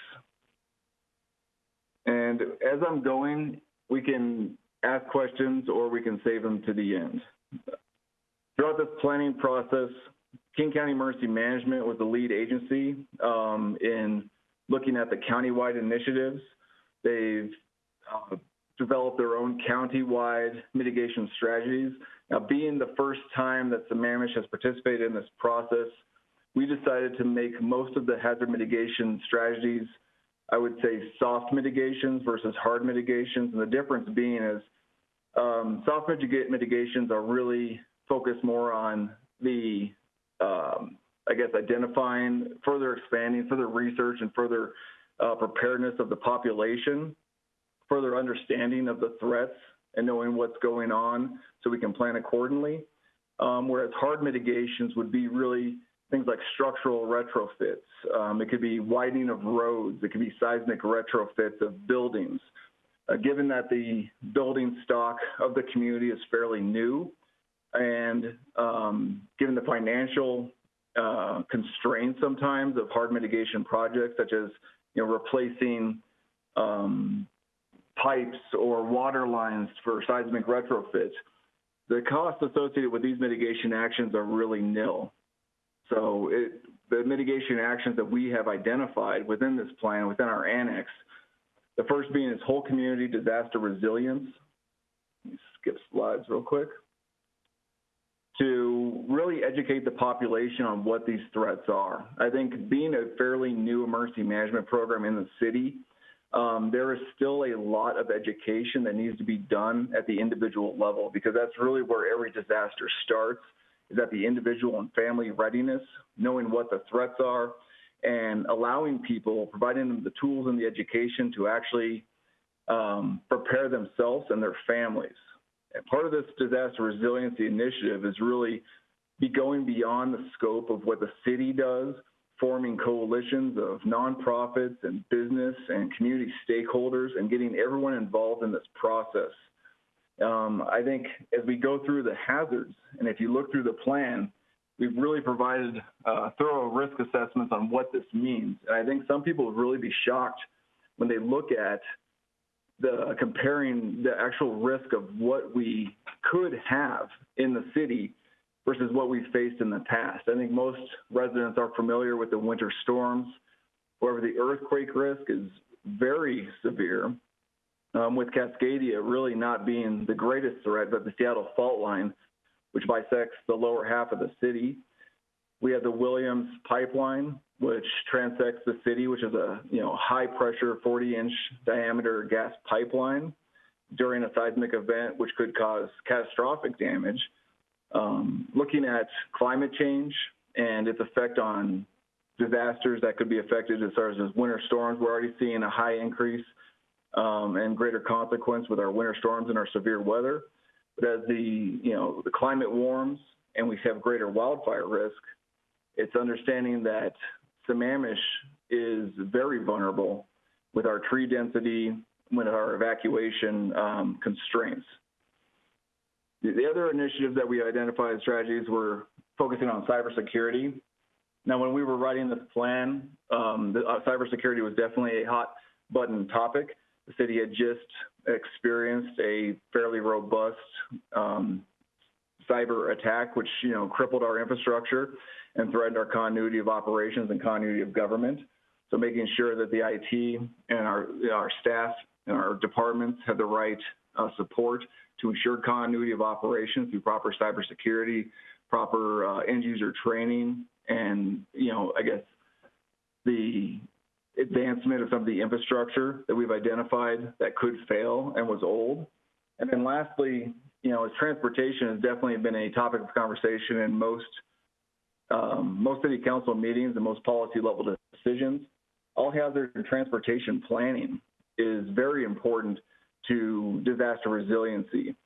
And as I'm going, we can ask questions or we can save them to the end. Throughout this planning process, King County Emergency Management was the lead agency in looking at the countywide initiatives. They've developed their own countywide mitigation strategies. Now, being the first time that Sammamish has participated in this process, we decided to make most of the hazard mitigation strategies, I would say, soft mitigations versus hard mitigations. And the difference being is soft mitigations are really focused more on the I guess, identifying, further expanding, further research, and further preparedness of the population, further understanding of the threats and knowing what's going on so we can plan accordingly. Whereas hard mitigations would be really things like structural retrofits. It could be widening of roads. It could be seismic retrofits of buildings. Given that the building stock of the community is fairly new, and given the financial constraints sometimes of hard mitigation projects, such as replacing pipes or water lines for seismic retrofits, the costs associated with these mitigation actions are really nil. So the mitigation actions that we have identified within this plan, within our annex, the first being is whole community disaster resilience. Let me skip slides real quick. To really educate the population on what these threats are. I think being a fairly new emergency management program in the city, there is still a lot of education that needs to be done at the individual level, because that's really where every disaster starts, is at the individual and family readiness, knowing what the threats are, and allowing people, providing them the tools and the education to actually prepare themselves and their families. And part of this disaster resiliency initiative is really going beyond the scope of what the city does, forming coalitions of nonprofits and business and community stakeholders and getting everyone involved in this process. I think as we go through the hazards, and if you look through the plan, we've really provided thorough risk assessments on what this means. And I think some people will really be shocked when they look at comparing the actual risk of what we could have in the city versus what we've faced in the past. I think most residents are familiar with the winter storms. However, the earthquake risk is very severe, with Cascadia really not being the greatest threat, but the Seattle fault line, which bisects the lower half of the city. We have the Williams pipeline, which transects the city, which is a high pressure 40-inch diameter gas pipeline during a seismic event, which could cause catastrophic damage. Looking at climate change and its effect on disasters that could be affected as far as winter storms, we're already seeing a high increase and greater consequence with our winter storms and our severe weather. But as the climate warms and we have greater wildfire risk, it's understanding that Sammamish is very vulnerable with our tree density, with our evacuation constraints. The other initiatives that we identified as strategies were focusing on cybersecurity. Now, when we were writing this plan, cybersecurity was definitely a hot button topic. The city had just experienced a fairly robust cyber attack, which crippled our infrastructure and threatened our continuity of operations and continuity of government. So making sure that the IT and our staff and our departments have the right support to ensure continuity of operations through proper cybersecurity, proper end user training, and, I guess the advancement of some of the infrastructure that we've identified that could fail and was old. And then lastly, as transportation has definitely been a topic of conversation in most city council meetings and most policy level decisions, all hazard and transportation planning is very important to disaster resiliency.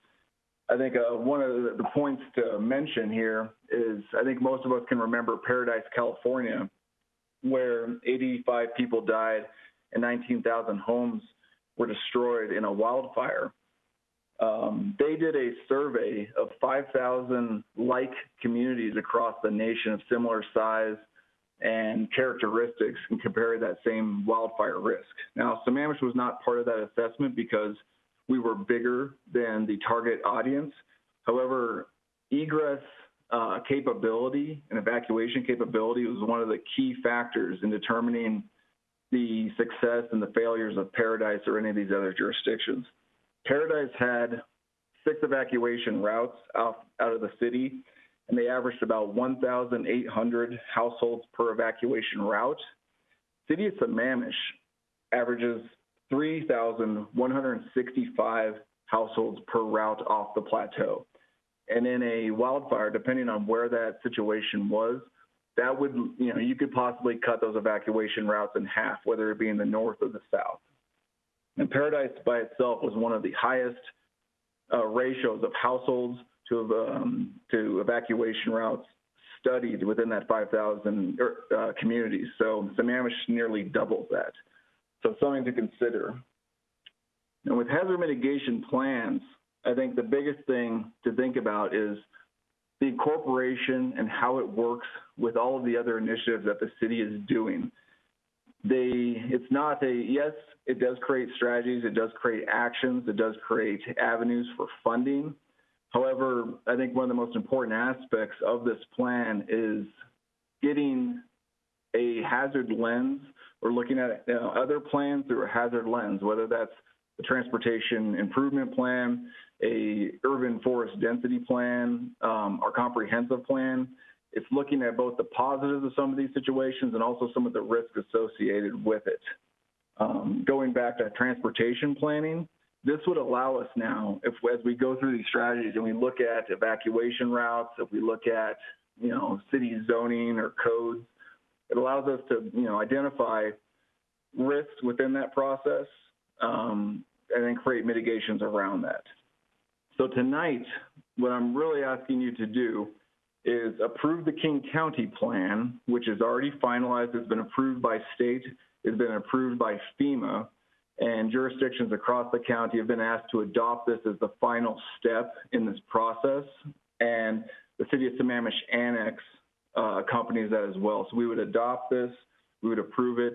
I think one of the points to mention here is I think most of us can remember Paradise, California, where 85 people died and 19,000 homes were destroyed in a wildfire. They did a survey of 5,000 like communities across the nation of similar size and characteristics and compared that same wildfire risk. Now, Sammamish was not part of that assessment because we were bigger than the target audience. However, egress capability and evacuation capability was one of the key factors in determining the success and the failures of Paradise or any of these other jurisdictions. Paradise had 6 evacuation routes out of the city, and they averaged about 1,800 households per evacuation route. City of Sammamish averages 3,165 households per route off the plateau. And in a wildfire, depending on where that situation was, that would, you could possibly cut those evacuation routes in half, whether it be in the north or the south. And Paradise by itself was one of the highest ratios of households to evacuation routes studied within that 5,000 communities. So Sammamish nearly doubles that. So something to consider. And with hazard mitigation plans, I think the biggest thing to think about is the incorporation and how it works with all of the other initiatives that the city is doing. It's not yes, it does create strategies, it does create actions, it does create avenues for funding. However, I think one of the most important aspects of this plan is getting a hazard lens or looking at other plans through a hazard lens, whether that's the transportation improvement plan, a urban forest density plan, our comprehensive plan. It's looking at both the positives of some of these situations and also some of the risks associated with it. Going back to transportation planning, this would allow us now, as we go through these strategies and we look at evacuation routes, if we look at, city zoning or codes, it allows us to, identify risks within that process and then create mitigations around that. So tonight, what I'm really asking you to do is approve the King County plan, which is already finalized, has been approved by state, has been approved by FEMA, and jurisdictions across the county have been asked to adopt this as the final step in this process. And the City of Sammamish Annex accompanies that as well. So we would adopt this, we would approve it,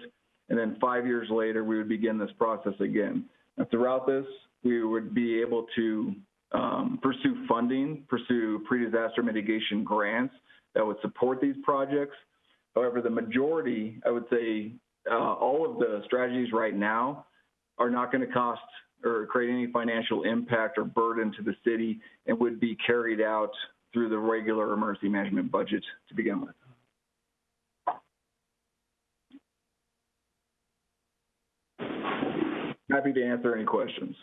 and then 5 years later, we would begin this process again. Now, throughout this, we would be able to pursue funding, pursue pre-disaster mitigation grants that would support these projects. However, the majority, I would say, all of the strategies right now are not going to cost or create any financial impact or burden to the city and would be carried out through the regular emergency management budget to begin with. Happy to answer any questions.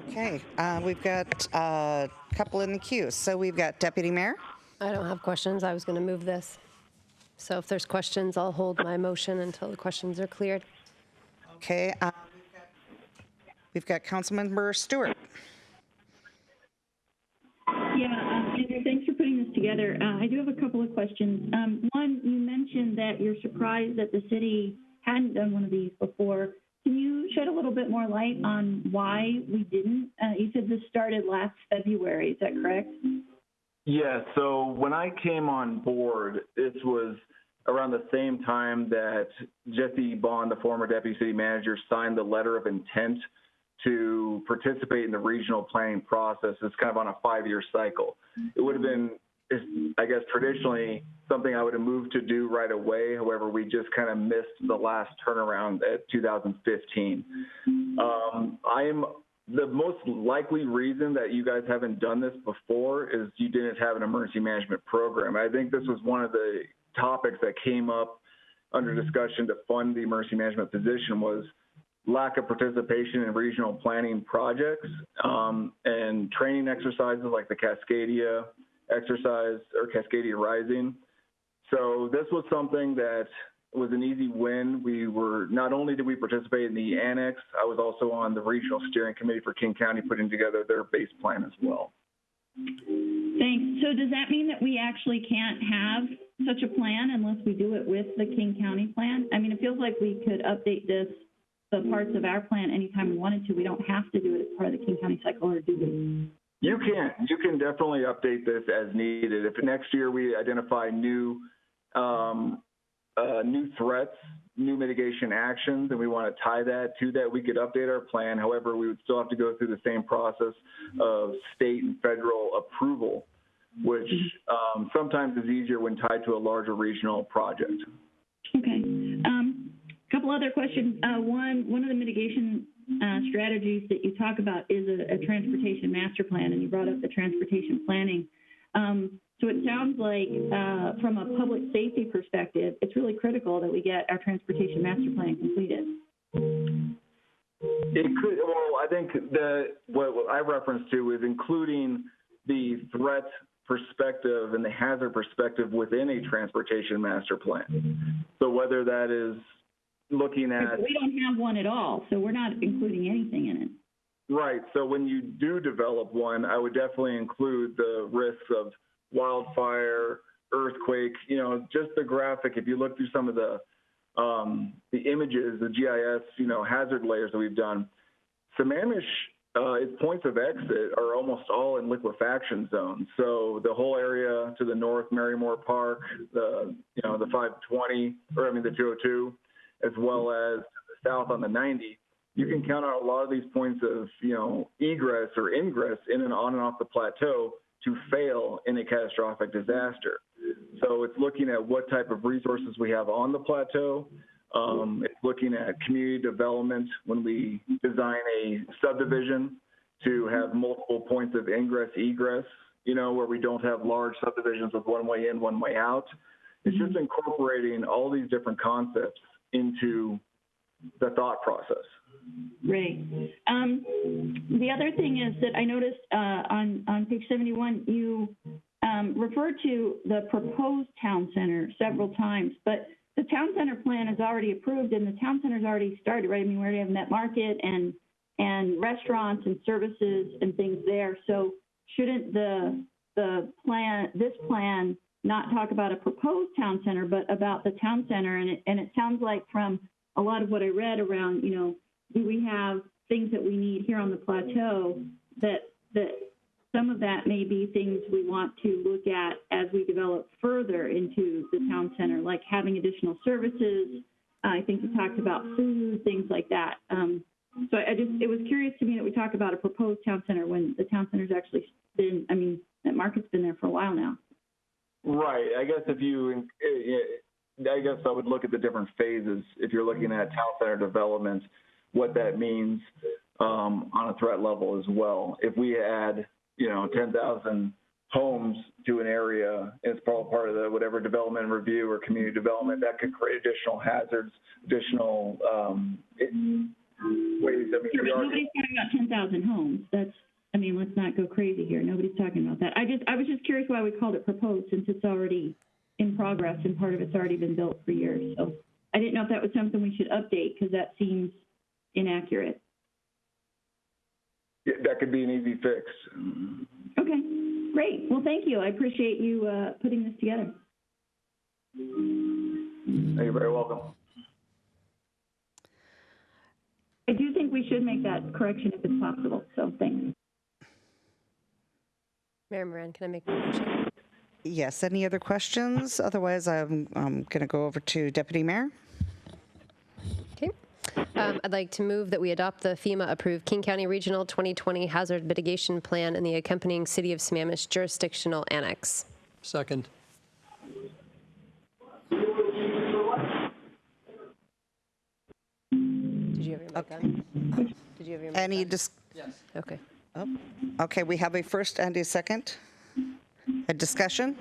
Okay, we've got a couple in the queue. So we've got Deputy Mayor. I don't have questions. I was going to move this. So if there's questions, I'll hold my motion until the questions are cleared. Okay, we've got Councilmember Stewart. Yeah, Andrew, thanks for putting this together. I do have a couple of questions. One, you mentioned that you're surprised that the city hadn't done one of these before. Can you shed a little bit more light on why we didn't? You said this started last February, is that correct? Yeah, so when I came on board, this was around the same time that Jesse Bond, the former deputy city manager, signed the letter of intent to participate in the regional planning process is kind of on a 5-year cycle. It would have been, I guess, traditionally something I would have moved to do right away. However, we just kind of missed the last turnaround at 2015. The most likely reason that you guys haven't done this before is you didn't have an emergency management program. I think this was one of the topics that came up under discussion to fund the emergency management position was lack of participation in regional planning projects and training exercises like the Cascadia exercise or Cascadia Rising. So this was something that was an easy win. We were, not only did we participate in the annex, I was also on the regional steering committee for King County putting together their base plan as well. Thanks. So does that mean that we actually can't have such a plan unless we do it with the King County plan? I mean, it feels like we could update the parts of our plan anytime we wanted to. We don't have to do it as part of the King County cycle, or do we? You can definitely update this as needed. If next year we identify new threats, new mitigation actions, and we want to tie that to that, we could update our plan. However, we would still have to go through the same process of state and federal approval, which sometimes is easier when tied to a larger regional project. Okay. Couple other questions. One of the mitigation strategies that you talk about is a transportation master plan, and you brought up the transportation planning. So it sounds like from a public safety perspective, it's really critical that we get our transportation master plan completed. It could, well, I think what I referenced to is including the threat perspective and the hazard perspective within a transportation master plan. So whether that is looking at... We don't have one at all, so we're not including anything in it. Right. So when you do develop one, I would definitely include the risks of wildfire, earthquake, just the graphic. If you look through some of the images, the GIS, hazard layers that we've done, Sammamish, its points of exit are almost all in liquefaction zones. So the whole area to the north, Marymore Park, the 520, the 202, as well as the south on the 90, you can count on a lot of these points of, egress or ingress in and on and off the plateau to fail in a catastrophic disaster. So it's looking at what type of resources we have on the plateau. It's looking at community development when we design a subdivision to have multiple points of ingress, egress, where we don't have large subdivisions with one way in, one way out. It's just incorporating all these different concepts into the thought process. Right. The other thing is that I noticed on page 71, you refer to the proposed town center several times, but the town center plan is already approved and the town center's already started, right? I mean, we already have Met Market and restaurants and services and things there. So shouldn't this plan not talk about a proposed town center, but about the town center? And it sounds like from a lot of what I read around, do we have things that we need here on the plateau that some of that may be things we want to look at as we develop further into the town center, like having additional services. I think you talked about food, things like that. So it was curious to me that we talk about a proposed town center when the town center's actually been, that market's been there for a while now. Right. I guess I would look at the different phases if you're looking at town center development, what that means on a threat level as well. If we add, 10,000 homes to an area, it's probably part of the whatever development review or community development, that could create additional hazards, additional ways. Sure, but nobody's talking about 10,000 homes. Let's not go crazy here. Nobody's talking about that. I was just curious why we called it proposed, since it's already in progress and part of it's already been built for years. So I didn't know if that was something we should update, because that seems inaccurate. Yeah, that could be an easy fix. Okay, great. Well, thank you. I appreciate you putting this together. You're very welcome. I do think we should make that correction if it's possible, so thanks. Mayor Moran, can I make a motion? Yes. Any other questions? Otherwise, I'm going to go over to Deputy Mayor. Okay. I'd like to move that we adopt the FEMA-approved King County Regional 2020 Hazard Mitigation Plan and the accompanying City of Sammamish jurisdictional annex. Second. Did you have your mic on? Did you have your mic Any on? dis- Yes. Okay. oh, okay, we have a first and a second. A discussion?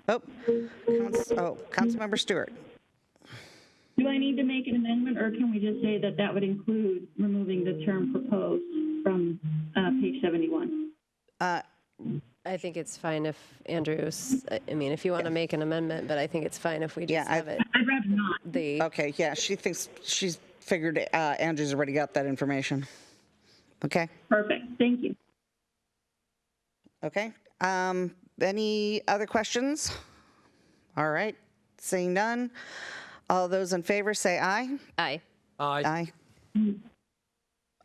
Councilmember Stewart. Do I need to make an amendment, or can we just say that that would include removing the term proposed from page 71? I think it's fine if Andrew's, I mean, if you want to make an amendment, but I think it's fine if we just have it. I'd rather not. Okay, yeah, she thinks she's figured Andrew's already got that information. Okay, Perfect. Thank you. okay. Any other questions? All right, seeing none. All those in favor say aye. Aye. Aye. Aye.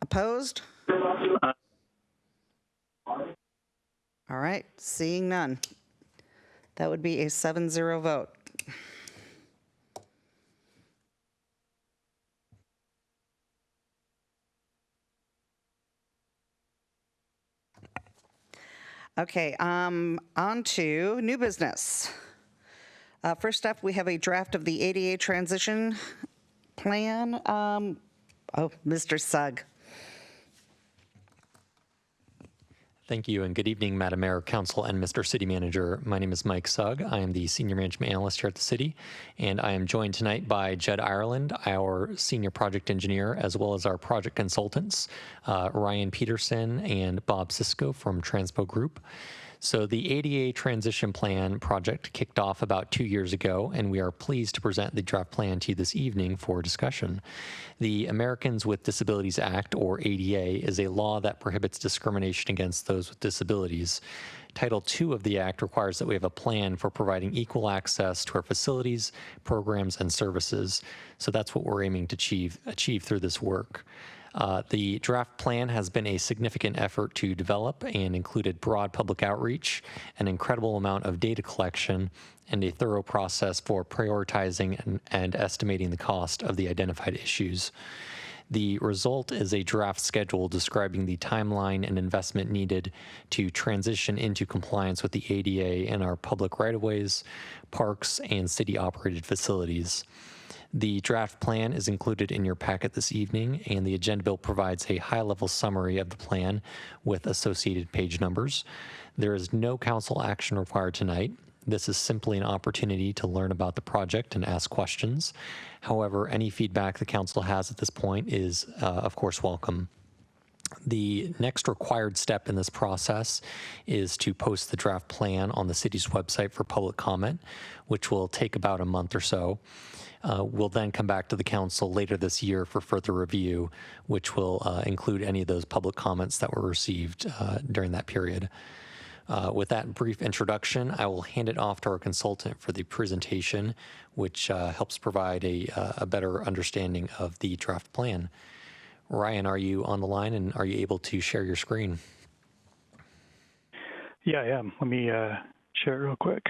Opposed? All right, seeing none. That would be a 7-0 vote. Okay, on to new business. First up, we have a draft of the ADA transition plan. Mr. Sugg. Thank you, and good evening, Madam Mayor, Council, and Mr. City Manager. My name is Mike Sugg. I am the Senior Management Analyst here at the City, and I am joined tonight by Jed Ireland, our Senior Project Engineer, as well as our project consultants, Ryan Peterson and Bob Sisko from Transpo Group. So the ADA Transition Plan project kicked off about 2 years ago, and we are pleased to present the draft plan to you this evening for discussion. The Americans with Disabilities Act, or ADA, is a law that prohibits discrimination against those with disabilities. Title II of the Act requires that we have a plan for providing equal access to our facilities, programs, and services. So that's what we're aiming to achieve through this work. The draft plan has been a significant effort to develop and included broad public outreach, an incredible amount of data collection, and a thorough process for prioritizing and estimating the cost of the identified issues. The result is a draft schedule describing the timeline and investment needed to transition into compliance with the ADA in our public right-of-ways, parks, and city-operated facilities. The draft plan is included in your packet this evening, and the agenda bill provides a high-level summary of the plan with associated page numbers. There is no council action required tonight. This is simply an opportunity to learn about the project and ask questions. However, any feedback the council has at this point is, of course, welcome. The next required step in this process is to post the draft plan on the city's website for public comment, which will take about a month or so. We'll then come back to the council later this year for further review, which will include any of those public comments that were received during that period. With that brief introduction, I will hand it off to our consultant for the presentation, which helps provide a better understanding of the draft plan. Ryan, are you on the line, and are you able to share your screen? Yeah, I am. Let me share it real quick.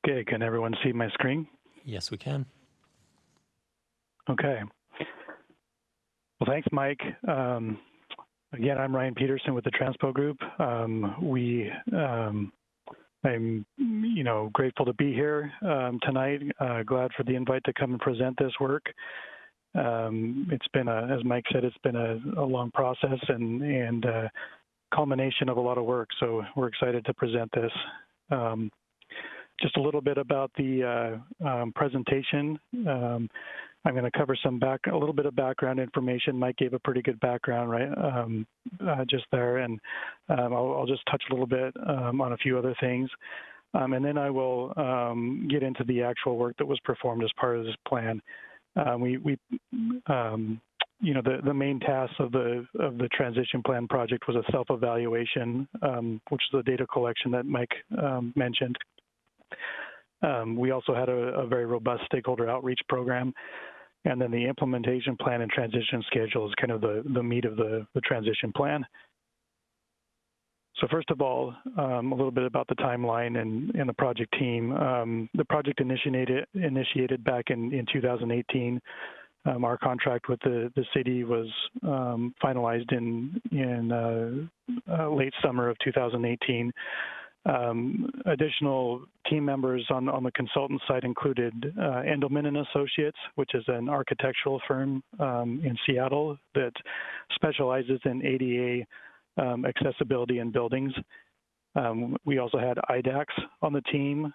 Okay, can everyone see my screen? Yes, we can. Okay. Well, thanks, Mike. Again, I'm Ryan Peterson with the Transpo Group. I'm, grateful to be here tonight. Glad for the invite to come and present this work. It's been, as Mike said, it's been a long process and culmination of a lot of work. So we're excited to present this. Just a little bit about the presentation. I'm going to cover a little bit of background information. Mike gave a pretty good background, right, just there, and I'll just touch a little bit on a few other things, and then I will get into the actual work that was performed as part of this plan. The main task of the transition plan project was a self-evaluation, which is the data collection that Mike mentioned. We also had a very robust stakeholder outreach program. And then the implementation plan and transition schedule is kind of the meat of the transition plan. So first of all, a little bit about the timeline and the project team. The project initiated back in 2018. Our contract with the city was finalized in late summer of 2018. Additional team members on the consultant side included Endelman and Associates, which is an architectural firm in Seattle that specializes in ADA accessibility in buildings. We also had IDAX on the team,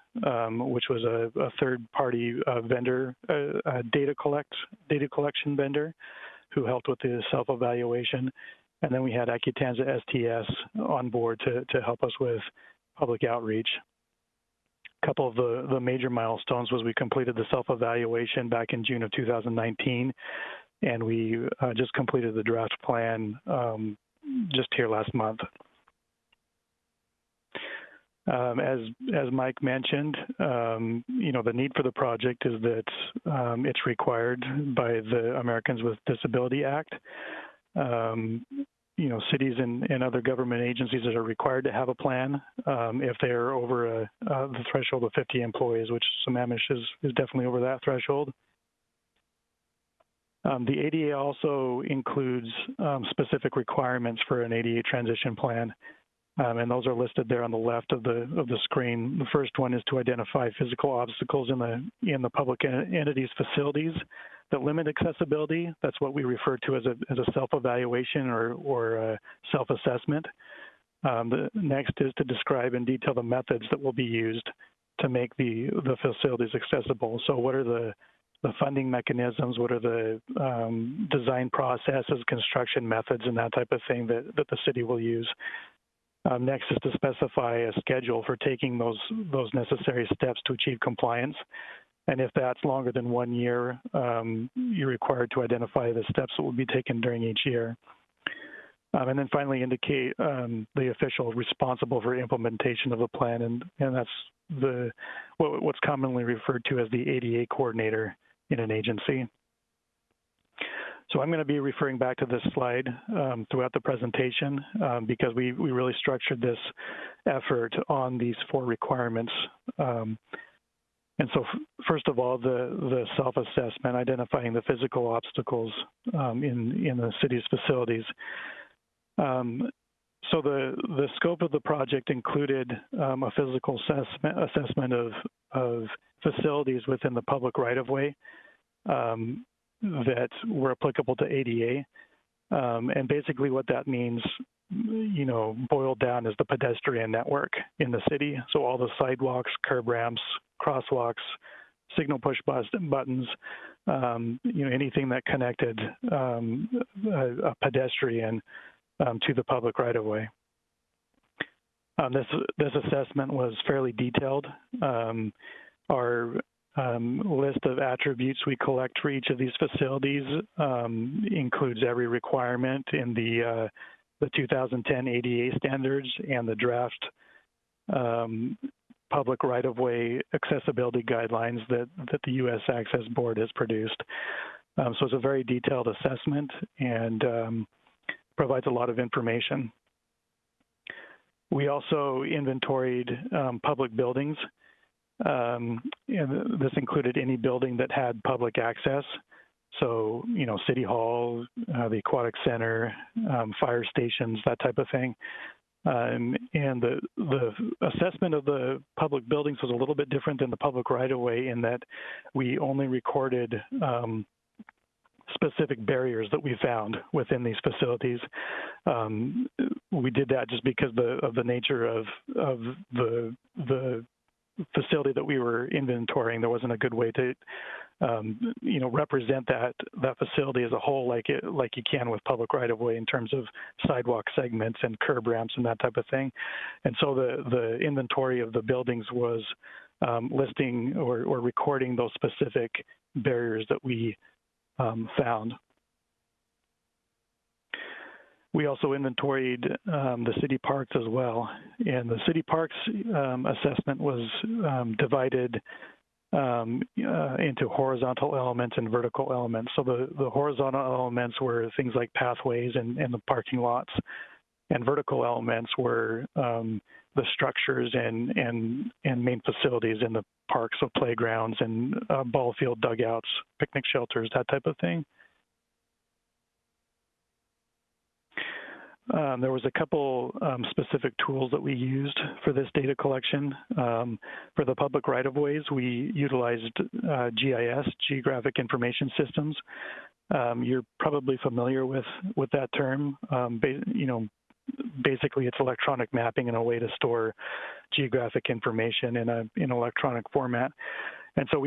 which was a third-party vendor, a data collection vendor, who helped with the self-evaluation. And then we had Accutanza STS on board to help us with public outreach. A couple of the major milestones was we completed the self-evaluation back in June of 2019, and we just completed the draft plan just here last month. As Mike mentioned, the need for the project is that it's required by the Americans with Disabilities Act. Cities and other government agencies are required to have a plan if they're over the threshold of 50 employees, which Sammamish is definitely over that threshold. The ADA also includes specific requirements for an ADA transition plan, and those are listed there on the left of the screen. The first one is to identify physical obstacles in the public entities' facilities that limit accessibility. That's what we refer to as a self-evaluation or a self-assessment. The next is to describe in detail the methods that will be used to make the facilities accessible. So what are the funding mechanisms, what are the design processes, construction methods, and that type of thing that the city will use. Next is to specify a schedule for taking those necessary steps to achieve compliance. And if that's longer than 1 year, you're required to identify the steps that will be taken during each year. And then finally indicate the official responsible for implementation of the plan, and that's what's commonly referred to as the ADA coordinator in an agency. So I'm going to be referring back to this slide throughout the presentation because we really structured this effort on these 4 requirements. And so first of all, the self-assessment, identifying the physical obstacles in the city's facilities. So the scope of the project included a physical assessment of facilities within the public right-of-way that were applicable to ADA. And basically what that means, boiled down is the pedestrian network in the city. So all the sidewalks, curb ramps, crosswalks, signal push buttons, anything that connected a pedestrian to the public right-of-way. This assessment was fairly detailed. Our list of attributes we collect for each of these facilities includes every requirement in the 2010 ADA standards and the draft public right-of-way accessibility guidelines that the U.S. Access Board has produced. So it's a very detailed assessment and provides a lot of information. We also inventoried public buildings. And this included any building that had public access. So, City Hall, the Aquatic Center, fire stations, that type of thing. And the assessment of the public buildings was a little bit different than the public right-of-way in that we only recorded specific barriers that we found within these facilities. We did that just because of the nature of the facility that we were inventorying. There wasn't a good way to represent that facility as a whole like you can with public right-of-way in terms of sidewalk segments and curb ramps and that type of thing. And so the inventory of the buildings was listing or recording those specific barriers that we found. We also inventoried the city parks as well. And the city parks assessment was divided into horizontal elements and vertical elements. So the horizontal elements were things like pathways and the parking lots, and vertical elements were the structures and main facilities in the parks, so playgrounds and ball field dugouts, picnic shelters, that type of thing. There was a couple specific tools that we used for this data collection. For the public right-of-ways, we utilized GIS, Geographic Information Systems. You're probably familiar with that term. Basically, it's electronic mapping and a way to store geographic information in an electronic format. And so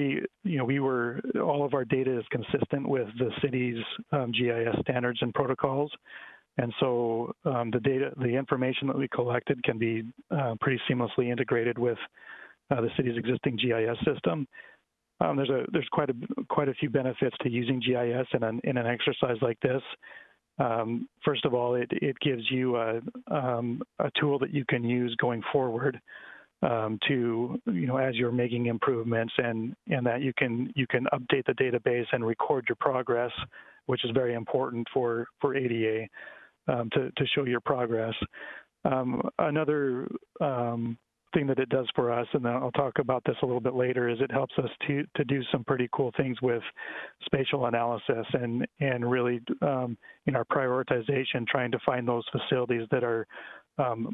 all of our data is consistent with the city's GIS standards and protocols. And so the information that we collected can be pretty seamlessly integrated with the city's existing GIS system. There's quite a few benefits to using GIS in an exercise like this. First of all, it gives you a tool that you can use going forward to, as you're making improvements, and that you can update the database and record your progress, which is very important for ADA to show your progress. Another thing that it does for us, and I'll talk about this a little bit later, is it helps us to do some pretty cool things with spatial analysis and really in our prioritization, trying to find those facilities that are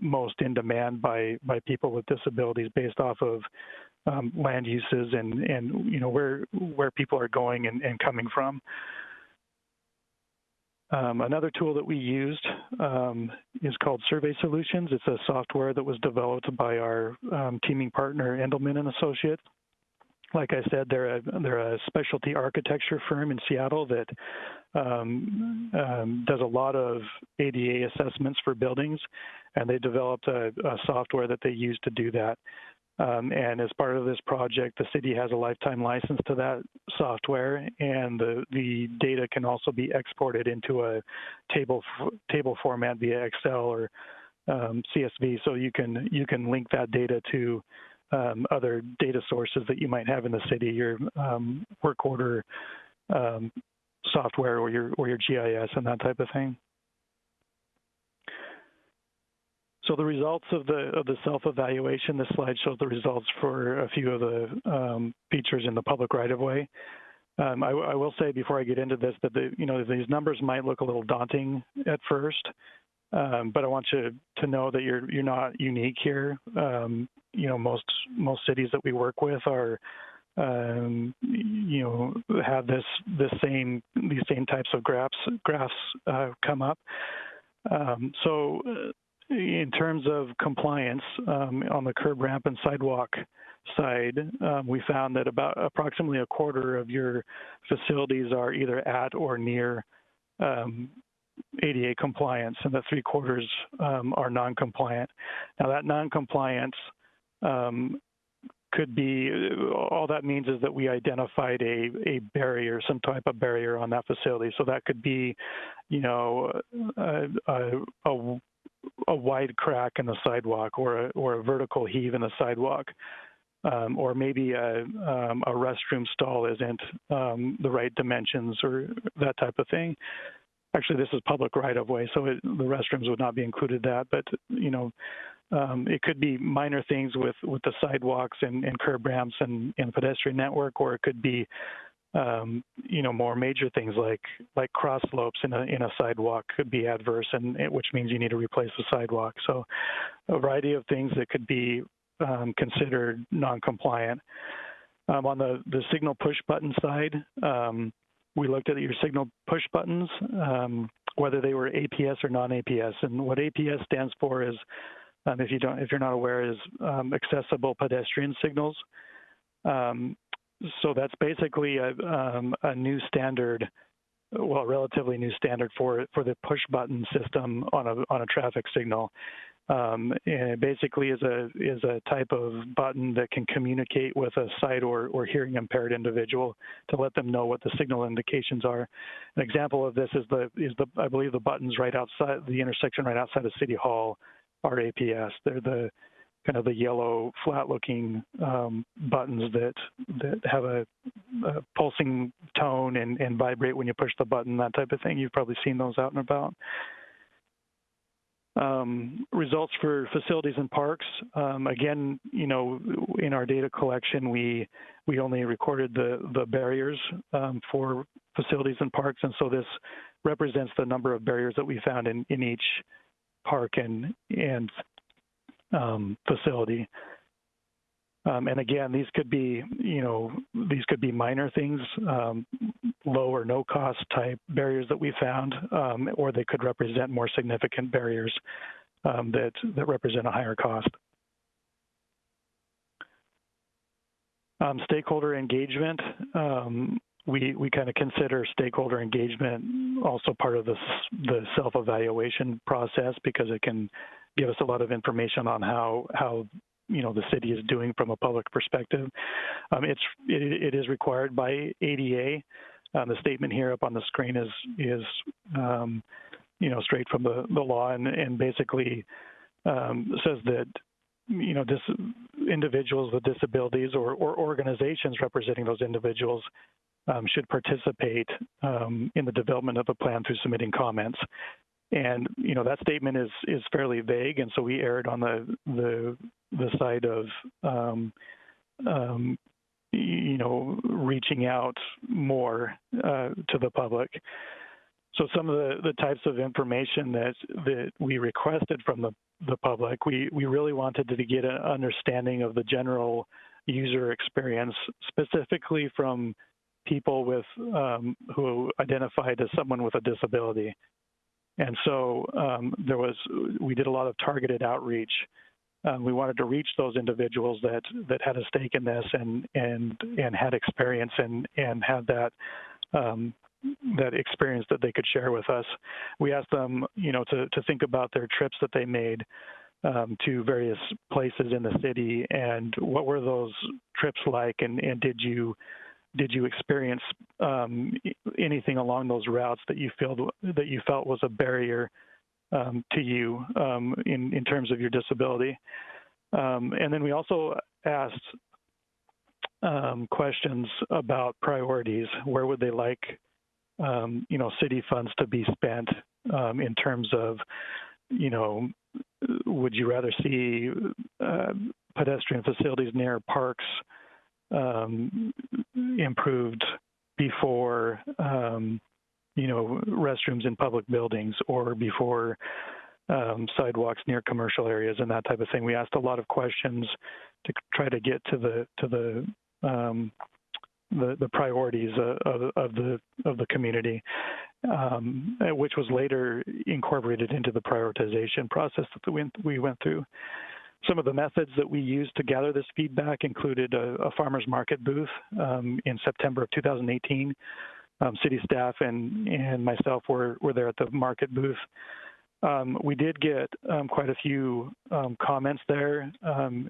most in demand by people with disabilities based off of land uses and where people are going and coming from. Another tool that we used is called Survey Solutions. It's a software that was developed by our teaming partner, Endelman and Associates. Like I said, they're a specialty architecture firm in Seattle that does a lot of ADA assessments for buildings, and they developed a software that they use to do that. And as part of this project, the city has a lifetime license to that software, and the data can also be exported into a table format via Excel or CSV. So you can link that data to other data sources that you might have in the city, your work order software or your GIS and that type of thing. So the results of the self-evaluation, this slide shows the results for a few of the features in the public right-of-way. I will say before I get into this that these numbers might look a little daunting at first, but I want you to know that you're not unique here. Most cities that we work with are have these same types of graphs come up. So in terms of compliance, on the curb, ramp, and sidewalk side, we found that about approximately a quarter of your facilities are either at or near ADA compliance, and the 3/4 are non-compliant. Now that non-compliance could be, all that means is that we identified a barrier, some type of barrier on that facility. So that could be, a wide crack in the sidewalk, or a vertical heave in the sidewalk, or maybe a restroom stall isn't the right dimensions, or that type of thing. Actually, this is public right-of-way, so the restrooms would not be included that, but it could be minor things with the sidewalks and curb ramps and pedestrian network, or it could be more major things like cross slopes in a sidewalk could be adverse, which means you need to replace the sidewalk. So a variety of things that could be considered non-compliant. On the signal push button side, we looked at your signal push buttons, whether they were APS or non-APS. And what APS stands for is, if you're not aware, is accessible pedestrian signals. So that's basically a new standard, well, relatively new standard for the push button system on a traffic signal. And it basically is a type of button that can communicate with a sight or hearing impaired individual to let them know what the signal indications are. An example of this is I believe the buttons right outside the intersection right outside of City Hall are APS. They're the kind of the yellow flat-looking buttons that have a pulsing tone and vibrate when you push the button, that type of thing. You've probably seen those out and about. Results for facilities and parks. Again, you know, in our data collection, we only recorded the barriers for facilities and parks, and so this represents the number of barriers that we found in each park and facility. And again, these could be, you know, these could be minor things, low or no cost type barriers that we found, or they could represent more significant barriers that represent a higher cost. Stakeholder engagement. We kind of consider stakeholder engagement also part of the self-evaluation process, because it can give us a lot of information on how you know the city is doing from a public perspective. It is required by ADA. The statement here up on the screen is you know, straight from the law, and basically says that, you know, individuals with disabilities or organizations representing those individuals should participate in the development of a plan through submitting comments. And, you know, that statement is fairly vague, and so we erred on the side of, you know, reaching out more to the public. So some of the types of information that we requested from the public, we really wanted to get an understanding of the general user experience, specifically from people with who identified as someone with a disability. And so we did a lot of targeted outreach. We wanted to reach those individuals that had a stake in this and had experience and had that experience that they could share with us. We asked them, you know, to think about their trips that they made to various places in the city, and what were those trips like, and did you experience anything along those routes that you felt was a barrier to you in terms of your disability? And then we also asked questions about priorities. Where would they like, you know, city funds to be spent in terms of, you know, would you rather see pedestrian facilities near parks improved before, you know, restrooms in public buildings, or before sidewalks near commercial areas and that type of thing? We asked a lot of questions to try to get to the priorities of the community, which was later incorporated into the prioritization process that we went through. Some of the methods that we used to gather this feedback included a farmer's market booth in September of 2018. City staff and myself were there at the market booth. We did get quite a few comments there.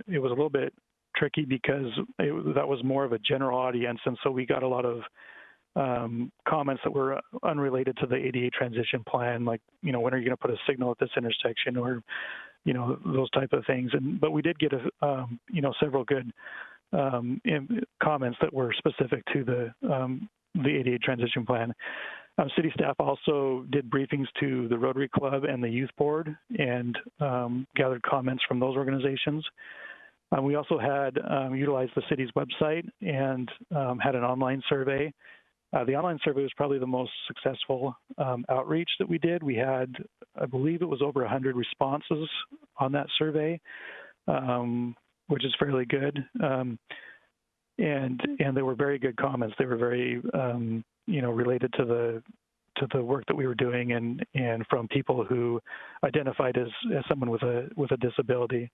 It was a little bit tricky because that was more of a general audience, and so we got a lot of comments that were unrelated to the ADA transition plan, like, you know, when are you going to put a signal at this intersection, or, you know, those type of things. But we did get you know, several good comments that were specific to the ADA transition plan. City staff also did briefings to the Rotary Club and the Youth Board and gathered comments from those organizations. We also had utilized the city's website and had an online survey. The online survey was probably the most successful outreach that we did. We had, I believe it was over 100 responses on that survey, which is fairly good. And they were very good comments. They were very, you know, related to the work that we were doing, and from people who identified as someone with a disability.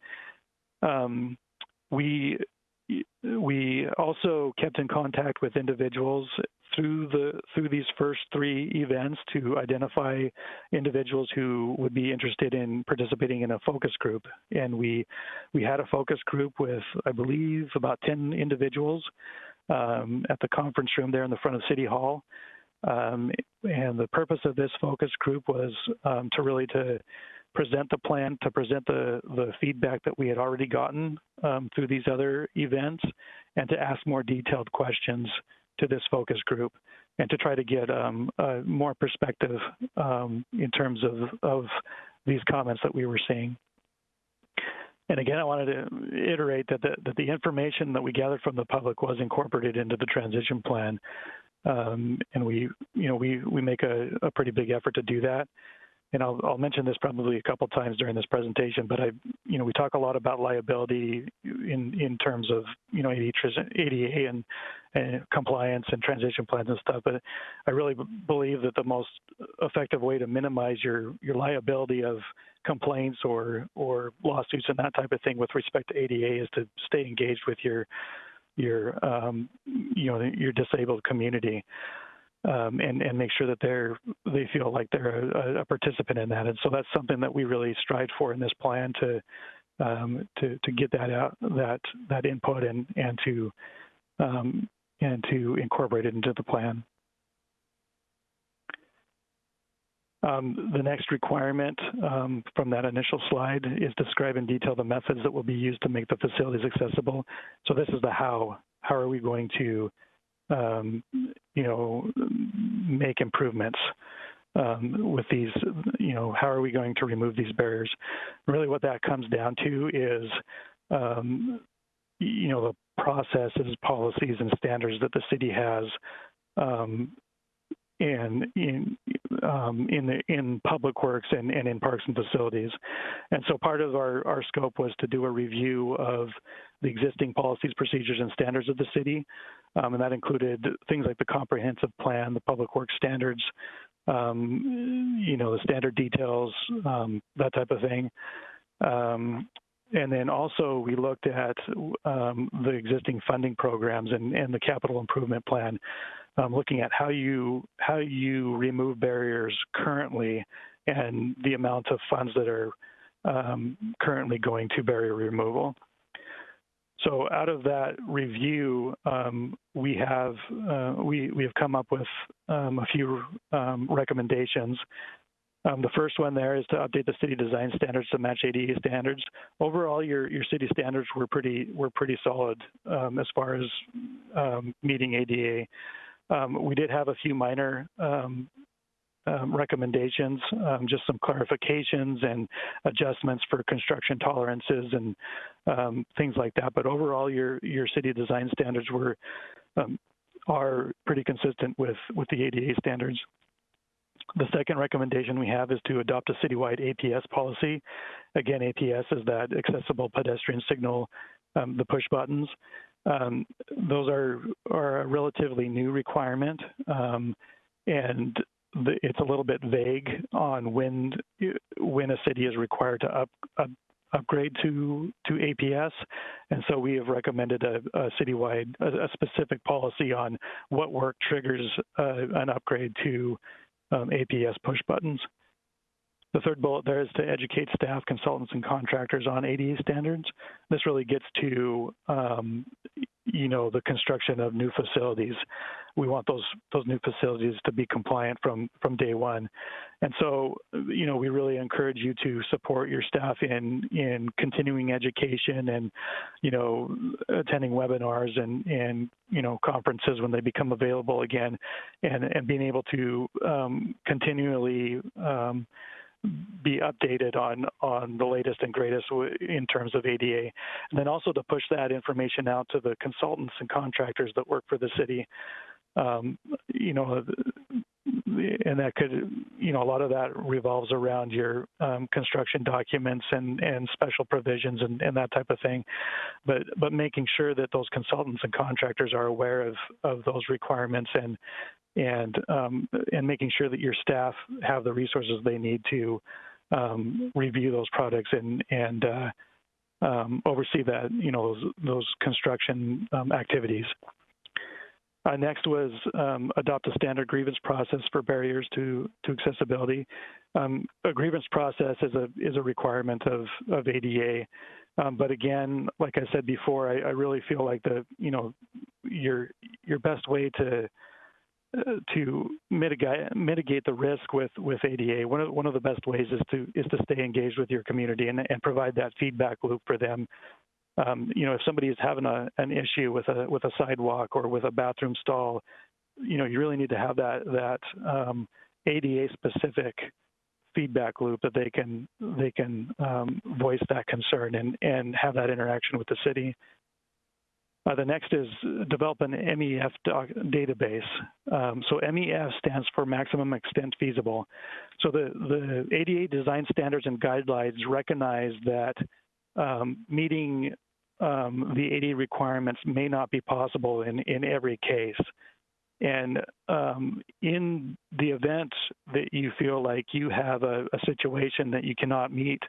We also kept in contact with individuals through these first three events to identify individuals who would be interested in participating in a focus group. And we had a focus group with, I believe, about 10 individuals at the conference room there in the front of City Hall. And the purpose of this focus group was to present the plan, to present the feedback that we had already gotten through these other events, and to ask more detailed questions to this focus group, and to try to get more perspective in terms of these comments that we were seeing. And again, I wanted to iterate that the information that we gathered from the public was incorporated into the transition plan, and we make a pretty big effort to do that. And I'll mention this probably a couple times during this presentation, but we talk a lot about liability in terms of ADA and compliance and transition plans and stuff. But I really believe that the most effective way to minimize your liability of complaints or lawsuits and that type of thing with respect to ADA is to stay engaged with your disabled community. And make sure that they feel like they're a participant in that, and so that's something that we really strive for in this plan to get that out, that input, and to incorporate it into the plan. The next requirement from that initial slide is describe in detail the methods that will be used to make the facilities accessible. So this is the how. How are we going to make improvements with these, how are we going to remove these barriers? Really what that comes down to is, the processes, policies, and standards that the city has in public works and in parks and facilities. And so part of our scope was to do a review of the existing policies, procedures, and standards of the city. And that included things like the comprehensive plan, the public works standards, the standard details, that type of thing. And then also we looked at the existing funding programs and the capital improvement plan, looking at how you remove barriers currently and the amount of funds that are currently going to barrier removal. So out of that review, we have come up with a few recommendations. The first one there is to update the city design standards to match ADA standards. Overall, your city standards were pretty solid as far as meeting ADA. We did have a few minor recommendations, just some clarifications and adjustments for construction tolerances and things like that. But overall, your city design standards are pretty consistent with the ADA standards. The second recommendation we have is to adopt a citywide APS policy. Again, APS is that accessible pedestrian signal, the push buttons. Those are a relatively new requirement, and it's a little bit vague on when a city is required to upgrade to APS, and so we have recommended a citywide, a specific policy on what work triggers an upgrade to APS push buttons. The third bullet there is to educate staff, consultants, and contractors on ADA standards. This really gets to, the construction of new facilities. We want those new facilities to be compliant from day one. And so, we really encourage you to support your staff in continuing education and, attending webinars and conferences when they become available again, and being able to continually be updated on the latest and greatest in terms of ADA. And then also to push that information out to the consultants and contractors that work for the city. And that could, a lot of that revolves around your construction documents and special provisions and that type of thing. But making sure that those consultants and contractors are aware of those requirements and making sure that your staff have the resources they need to review those products and oversee that, those construction activities. Next was adopt a standard grievance process for barriers to accessibility. A grievance process is a requirement of ADA. But again, like I said before, I really feel like your best way to mitigate the risk with ADA. One of the best ways is to stay engaged with your community and provide that feedback loop for them. If somebody is having an issue with a sidewalk or with a bathroom stall, you really need to have that ADA specific feedback loop that they can voice that concern and have that interaction with the city. The next is develop an MEF database. So MEF stands for Maximum Extent Feasible. So the ADA design standards and guidelines recognize that meeting the ADA requirements may not be possible in every case. And in the event that you feel like you have a situation that you cannot meet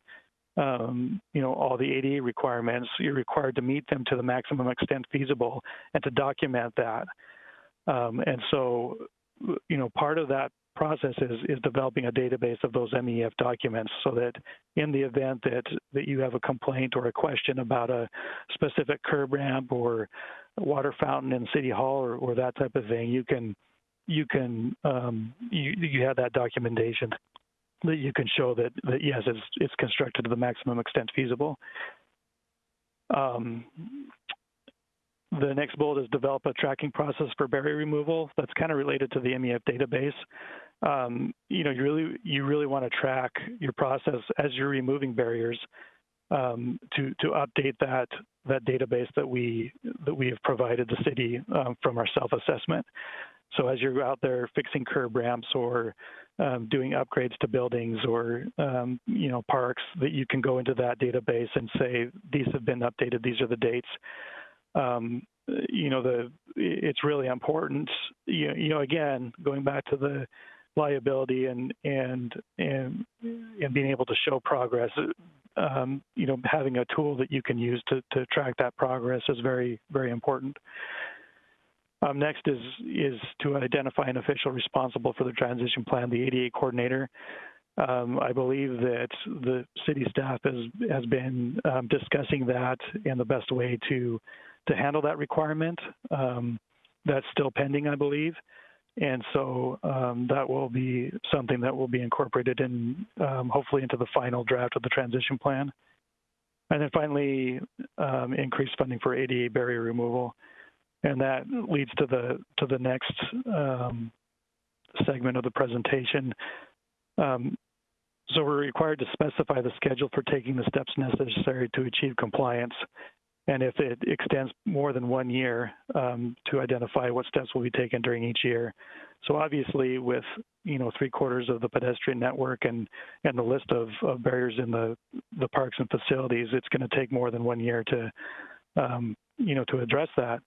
all the ADA requirements, you're required to meet them to the maximum extent feasible and to document that. And so, part of that process is developing a database of those MEF documents so that in the event that you have a complaint or a question about a specific curb ramp or a water fountain in City Hall or that type of thing, you have that documentation that you can show that yes, it's constructed to the maximum extent feasible. The next bullet is develop a tracking process for barrier removal. That's kind of related to the MEF database. You really want to track your process as you're removing barriers to update that database that we have provided the city from our self-assessment. So as you're out there fixing curb ramps or doing upgrades to buildings or parks, that you can go into that database and say these have been updated. These are the dates. It's really important. Again, going back to the liability and being able to show progress. Having a tool that you can use to track that progress is very, very important. Next is to identify an official responsible for the transition plan, the ADA coordinator. I believe that the city staff has been discussing that and the best way to handle that requirement. That's still pending, I believe. And so that will be something that will be incorporated in hopefully into the final draft of the transition plan. And then finally, increased funding for ADA barrier removal. And that leads to the next segment of the presentation. So we're required to specify the schedule for taking the steps necessary to achieve compliance. And if it extends more than 1 year, to identify what steps will be taken during each year. So obviously with, 3/4 of the pedestrian network and the list of barriers in the parks and facilities, it's going to take more than 1 year to address that.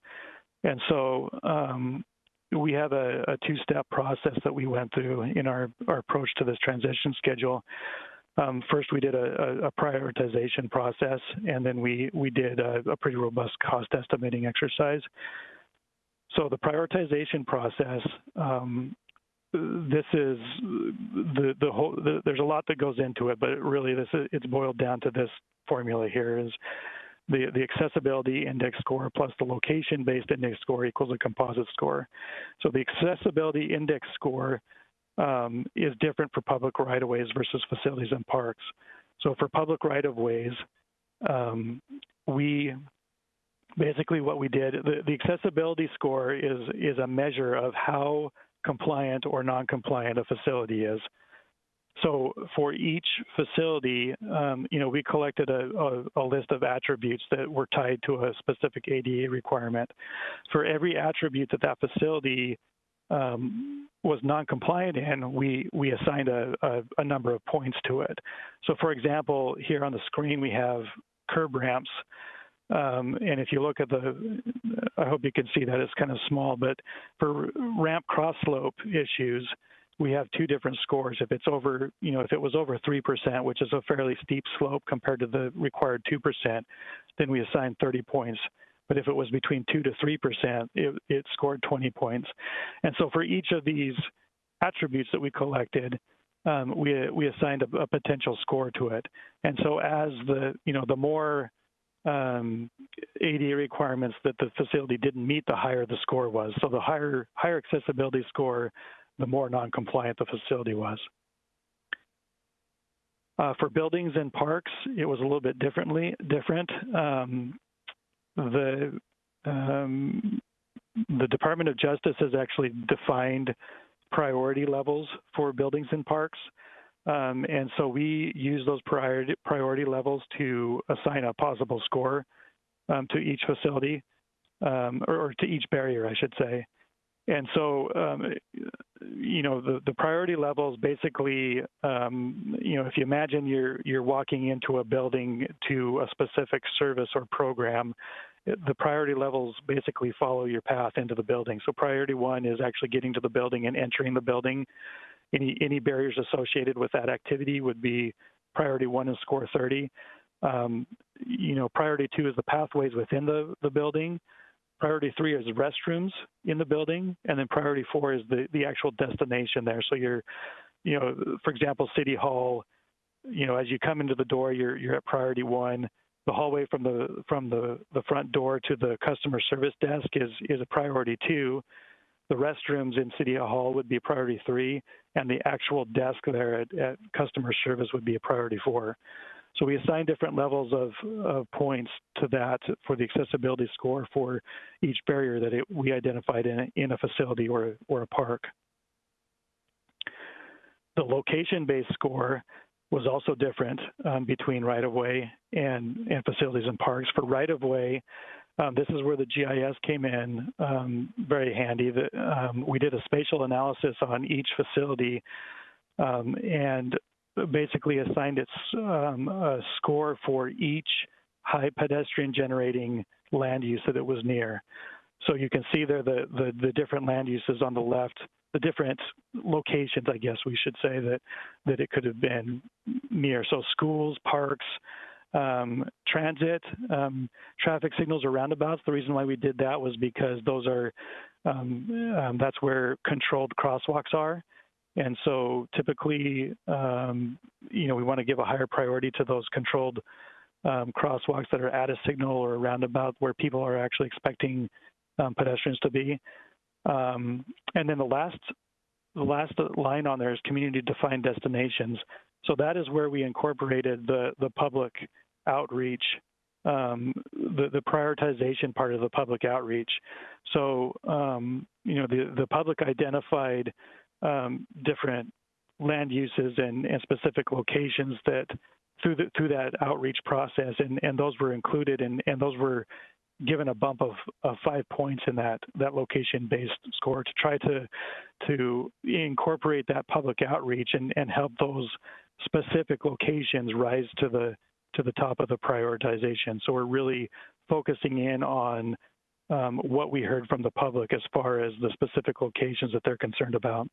And so we have a two-step process that we went through in our approach to this transition schedule. First, we did a prioritization process, and then we did a pretty robust cost estimating exercise. So the prioritization process, this is the whole. There's a lot that goes into it, but really it's boiled down to this formula here: is the accessibility index score plus the location-based index score equals a composite score. So the accessibility index score is different for public right-of-ways versus facilities and parks. So for public right-of-ways, we basically what we did, the accessibility score is a measure of how compliant or non-compliant a facility is. So for each facility, we collected a list of attributes that were tied to a specific ADA requirement. For every attribute that facility was non-compliant in, we assigned a number of points to it. So for example, here on the screen, we have curb ramps. And if you look at I hope you can see that it's kind of small, but for ramp cross slope issues, we have two different scores. If it's over, if it was over 3%, which is a fairly steep slope compared to the required 2%, then we assign 30 points. But if it was between 2 to 3%, it scored 20 points. And so for each of these attributes that we collected, we assigned a potential score to it. And so as the more ADA requirements that the facility didn't meet, the higher the score was. So the higher accessibility score, the more non-compliant the facility was. For buildings and parks, it was a little bit different. The Department of Justice has actually defined priority levels for buildings and parks. And so we use those priority levels to assign a possible score to each facility, or to each barrier, I should say. And so, the priority levels basically, if you imagine you're walking into a building to a specific service or program, the priority levels basically follow your path into the building. So priority 1 is actually getting to the building and entering the building. Any barriers associated with that activity would be priority 1 and score 30. Priority 2 is the pathways within the building. Priority 3 is restrooms in the building, and then priority 4 is the actual destination there. So you're, for example, City Hall, as you come into the door, you're at priority 1. The hallway from the front door to the customer service desk is a priority 2. The restrooms in City Hall would be priority 3, and the actual desk there at customer service would be a priority 4. So we assign different levels of points to that for the accessibility score for each barrier that we identified in a facility or a park. The location-based score was also different between right-of-way and facilities and parks. For right-of-way, this is where the GIS came in very handy. We did a spatial analysis on each facility and basically assigned its a score for each high pedestrian generating land use that it was near. So you can see there the different land uses on the left, the different locations, I guess we should say, that it could have been near. So schools, parks, transit, traffic signals or roundabouts. The reason why we did that was because those are, that's where controlled crosswalks are. And so typically, we want to give a higher priority to those controlled crosswalks that are at a signal or a roundabout where people are actually expecting pedestrians to be. And then the last line on there is community-defined destinations. So that is where we incorporated the public outreach, the prioritization part of the public outreach. So, the public identified different land uses and specific locations that through that outreach process, and those were included, and those were given a bump of 5 points in that location-based score to try to incorporate that public outreach and help those specific locations rise to the top of the prioritization. So we're really focusing in on what we heard from the public as far as the specific locations that they're concerned about.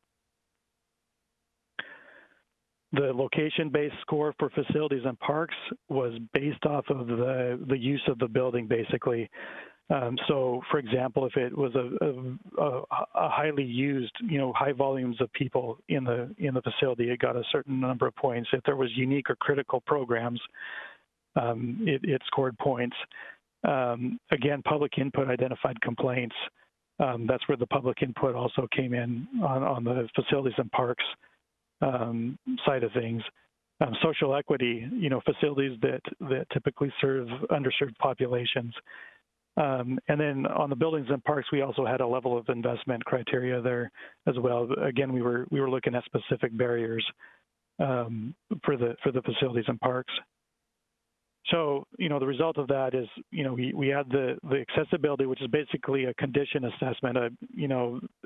The location-based score for facilities and parks was based off of the use of the building, basically. So, for example, if it was a highly used, high volumes of people in the facility, it got a certain number of points. If there was unique or critical programs, it scored points. Again, public input identified complaints. That's where the public input also came in on the facilities and parks side of things. Social equity, facilities that typically serve underserved populations. And then on the buildings and parks, we also had a level of investment criteria there as well. Again, we were looking at specific barriers for the facilities and parks. So, the result of that is, we add the accessibility, which is basically a condition assessment of,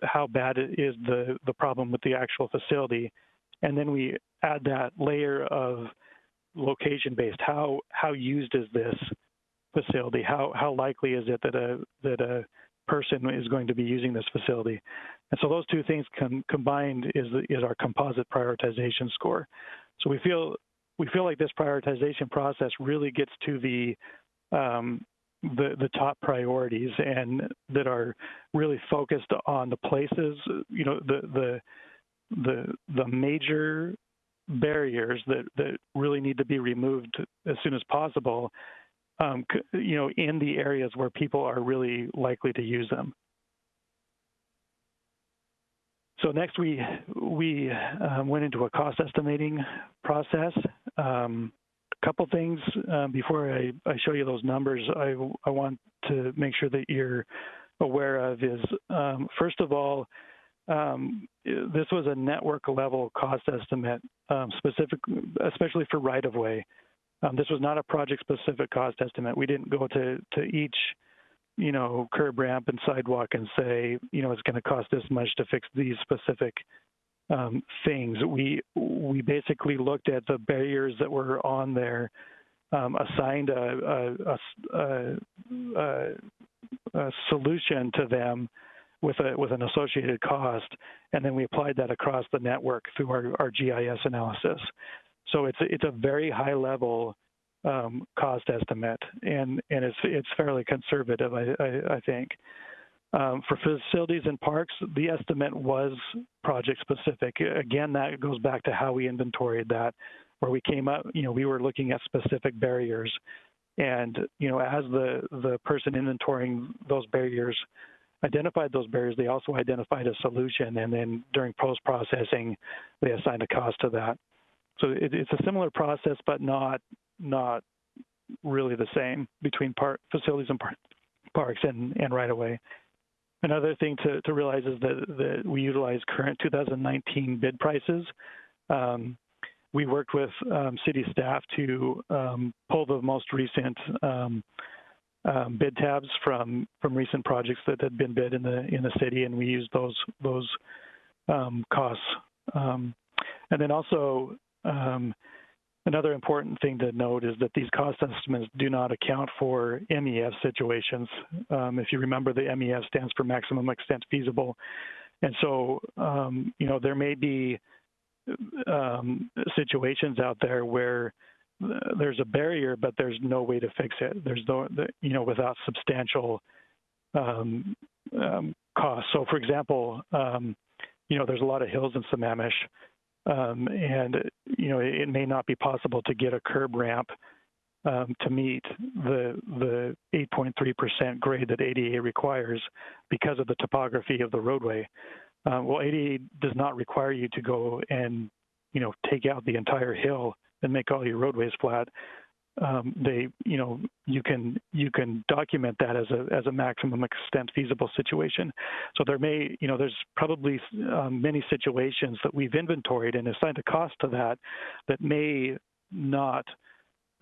how bad is the problem with the actual facility. And then we add that layer of location-based. How used is this facility? How likely is it that a person is going to be using this facility? And so those two things combined is our composite prioritization score. So we feel like this prioritization process really gets to the top priorities and that are really focused on the places, the major barriers that really need to be removed as soon as possible in the areas where people are really likely to use them. So next, we went into a cost estimating process. A couple things before I show you those numbers I want to make sure that you're aware of is, first of all, this was a network level cost estimate, especially for right-of-way. This was not a project-specific cost estimate. We didn't go to each, curb ramp and sidewalk and say, it's going to cost this much to fix these specific things. We basically looked at the barriers that were on there, assigned a solution to them with an associated cost, and then we applied that across the network through our GIS analysis. So it's a very high level cost estimate, and it's fairly conservative, I think. For facilities and parks, the estimate was project specific. Again, that goes back to how we inventoried that, where we came up, we were looking at specific barriers, and as the person inventorying those barriers identified those barriers, they also identified a solution, and then during post-processing, they assigned a cost to that. So it's a similar process, but not really the same between facilities and parks and right-of-way. Another thing to realize is that we utilize current 2019 bid prices. We worked with city staff to pull the most recent bid tabs from recent projects that had been bid in the city, and we used those costs. And then also, another important thing to note is that these cost estimates do not account for MEF situations. If you remember, the MEF stands for maximum extent feasible. And so, there may be situations out there where there's a barrier, but there's no way to fix it. There's without substantial costs. So, for example, there's a lot of hills in Sammamish. And it may not be possible to get a curb ramp to meet the 8.3% grade that ADA requires because of the topography of the roadway. Well, ADA does not require you to go and take out the entire hill and make all your roadways flat. You can document that as a maximum extent feasible situation. So there's probably many situations that we've inventoried and assigned a cost to that may not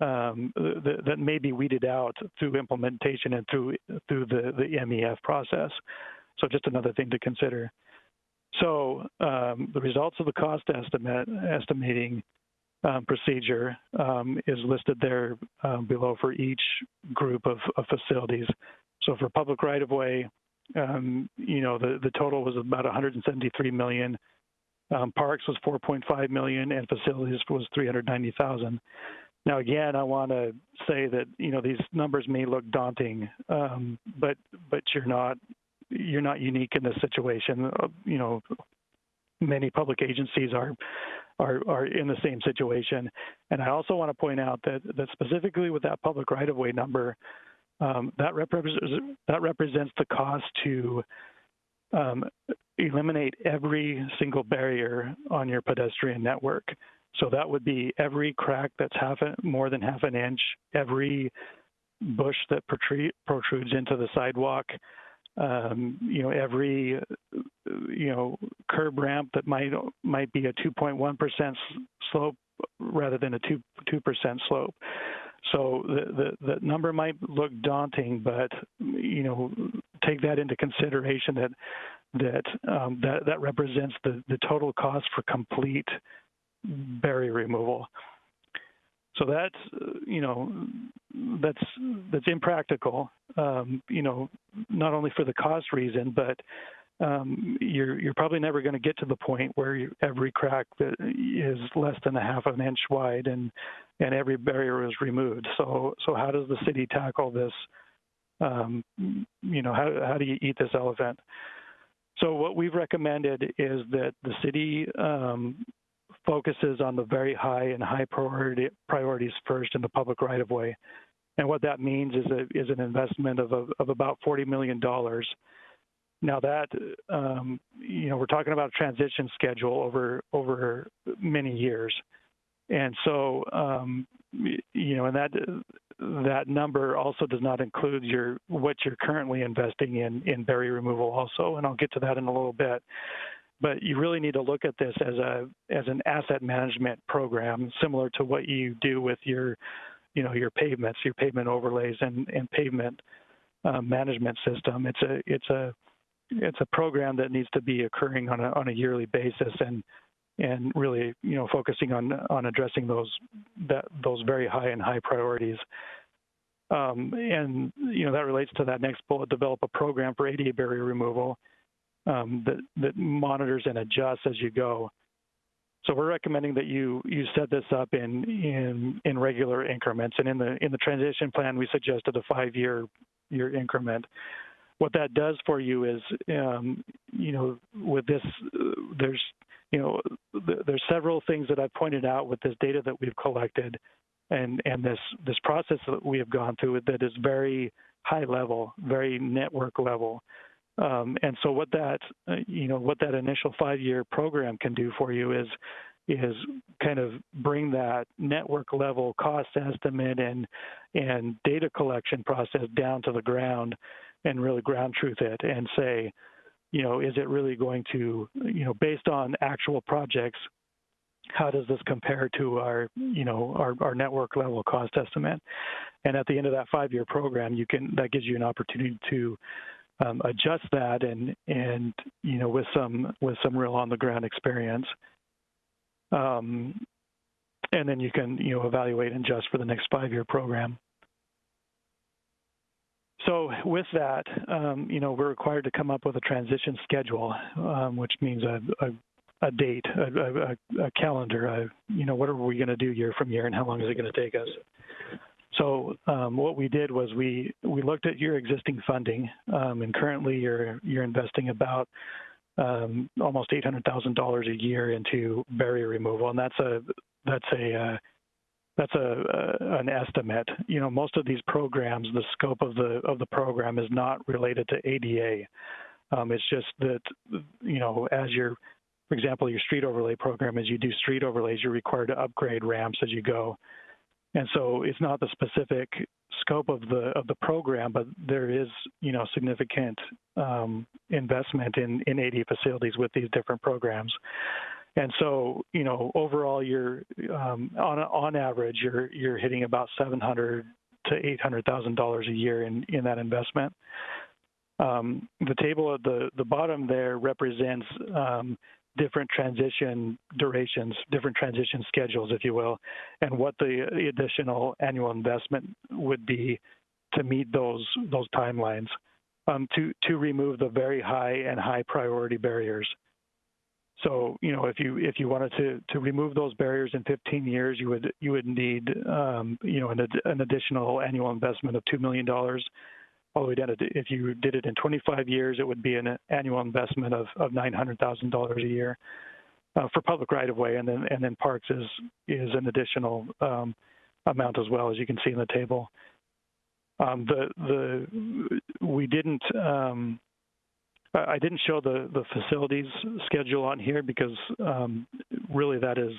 that may be weeded out through implementation and through the MEF process. So just another thing to consider. So the results of the cost estimating procedure is listed there below for each group of facilities. So for public right-of-way, the total was about $173 million. Parks was $4.5 million, and facilities was $390,000. Now, again, I want to say that these numbers may look daunting, but you're not unique in this situation. Many public agencies are in the same situation. And I also want to point out that specifically with that public right-of-way number, that represents the cost to eliminate every single barrier on your pedestrian network. So that would be every crack that's more than half an inch, every bush that protrudes into the sidewalk, every curb ramp that might be a 2.1% slope rather than a 2% slope. So the number might look daunting, but take that into consideration that represents the total cost for complete barrier removal. So that's that's impractical. Not only for the cost reason, but you're probably never going to get to the point where every crack that is less than a half an inch wide and every barrier is removed. So how does the city tackle this? How do you eat this elephant? So what we've recommended is that the city focuses on the very high priorities first in the public right-of-way. And what that means is an investment of about $40 million. Now that, we're talking about a transition schedule over many years. And so, and that number also does not include what you're currently investing in barrier removal also, and I'll get to that in a little bit. But you really need to look at this as an asset management program, similar to what you do with your pavements, your pavement overlays and pavement management system. It's a program that needs to be occurring on a yearly basis and really, focusing on addressing those very high priorities. And that relates to that next bullet: develop a program for ADA barrier removal that monitors and adjusts as you go. So we're recommending that you set this up in regular increments, and in the transition plan we suggested a 5-year increment. What that does for you is, with this, there's several things that I've pointed out with this data that we've collected, and this process that we have gone through that is very high level, very network level. And so what that initial 5-year program can do for you is kind of bring that network level cost estimate and data collection process down to the ground and really ground truth it and say, is it really going to, based on actual projects, how does this compare to our network level cost estimate? And at the end of that 5-year program, that gives you an opportunity to adjust that and with some real on the ground experience, and then you can evaluate and adjust for the next 5-year program. So with that, we're required to come up with a transition schedule, which means a date, a calendar. What are we going to do year from year, and how long is it going to take us? So what we did was we looked at your existing funding, and currently you're investing about almost $800,000 a year into barrier removal, and that's an estimate. Most of these programs, the scope of the program is not related to ADA. It's just that as for example, your street overlay program, as you do street overlays, you're required to upgrade ramps as you go. And so it's not the specific scope of the program, but there is significant investment in ADA facilities with these different programs. And so overall, you're on average you're hitting about $700,000 to $800,000 a year in that investment. The table at the bottom there represents different transition durations, different transition schedules, if you will, and what the additional annual investment would be to meet those timelines, to remove the very high and high priority barriers. So, if you wanted to remove those barriers in 15 years, you would need an additional annual investment of $2 million. All the way down to, if you did it in 25 years, it would be an annual investment of $900,000 a year for public right-of-way, and then parks is an additional amount as well, as you can see in the table. I didn't show the facilities schedule on here because really that is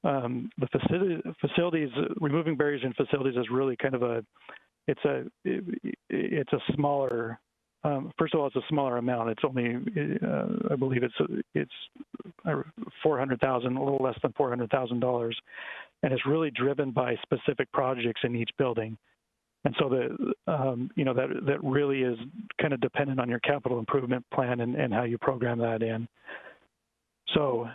the facilities, removing barriers in facilities is really kind of it's a smaller, first of all, it's a smaller amount. It's only, I believe it's $400,000, a little less than $400,000, and it's really driven by specific projects in each building. And so that really is kind of dependent on your capital improvement plan and how you program that in. So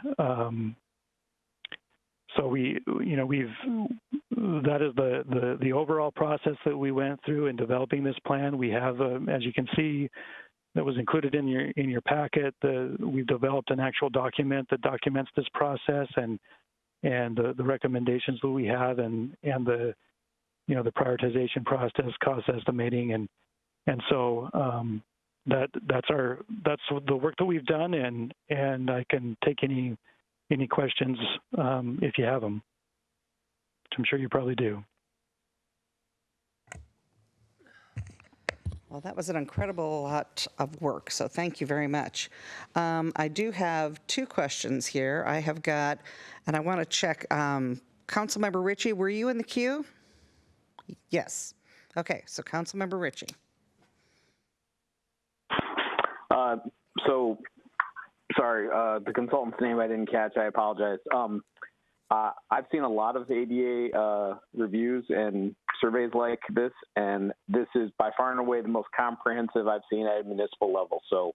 that is the overall process that we went through in developing this plan. We have, as you can see, that was included in your packet. We've developed an actual document that documents this process and the recommendations that we have and the prioritization process, cost estimating, and so that's the work that we've done, and I can take any questions if you have them, which I'm sure you probably do. Well, that was an incredible lot of work, so thank you very much. I do have two questions here. I have got, and I want to check, Councilmember Ritchie, were you in the queue? Yes. Okay, so Councilmember Ritchie. Sorry, the consultant's name I didn't catch. I apologize. I've seen a lot of ADA reviews and surveys like this, and this is by far and away the most comprehensive I've seen at a municipal level. So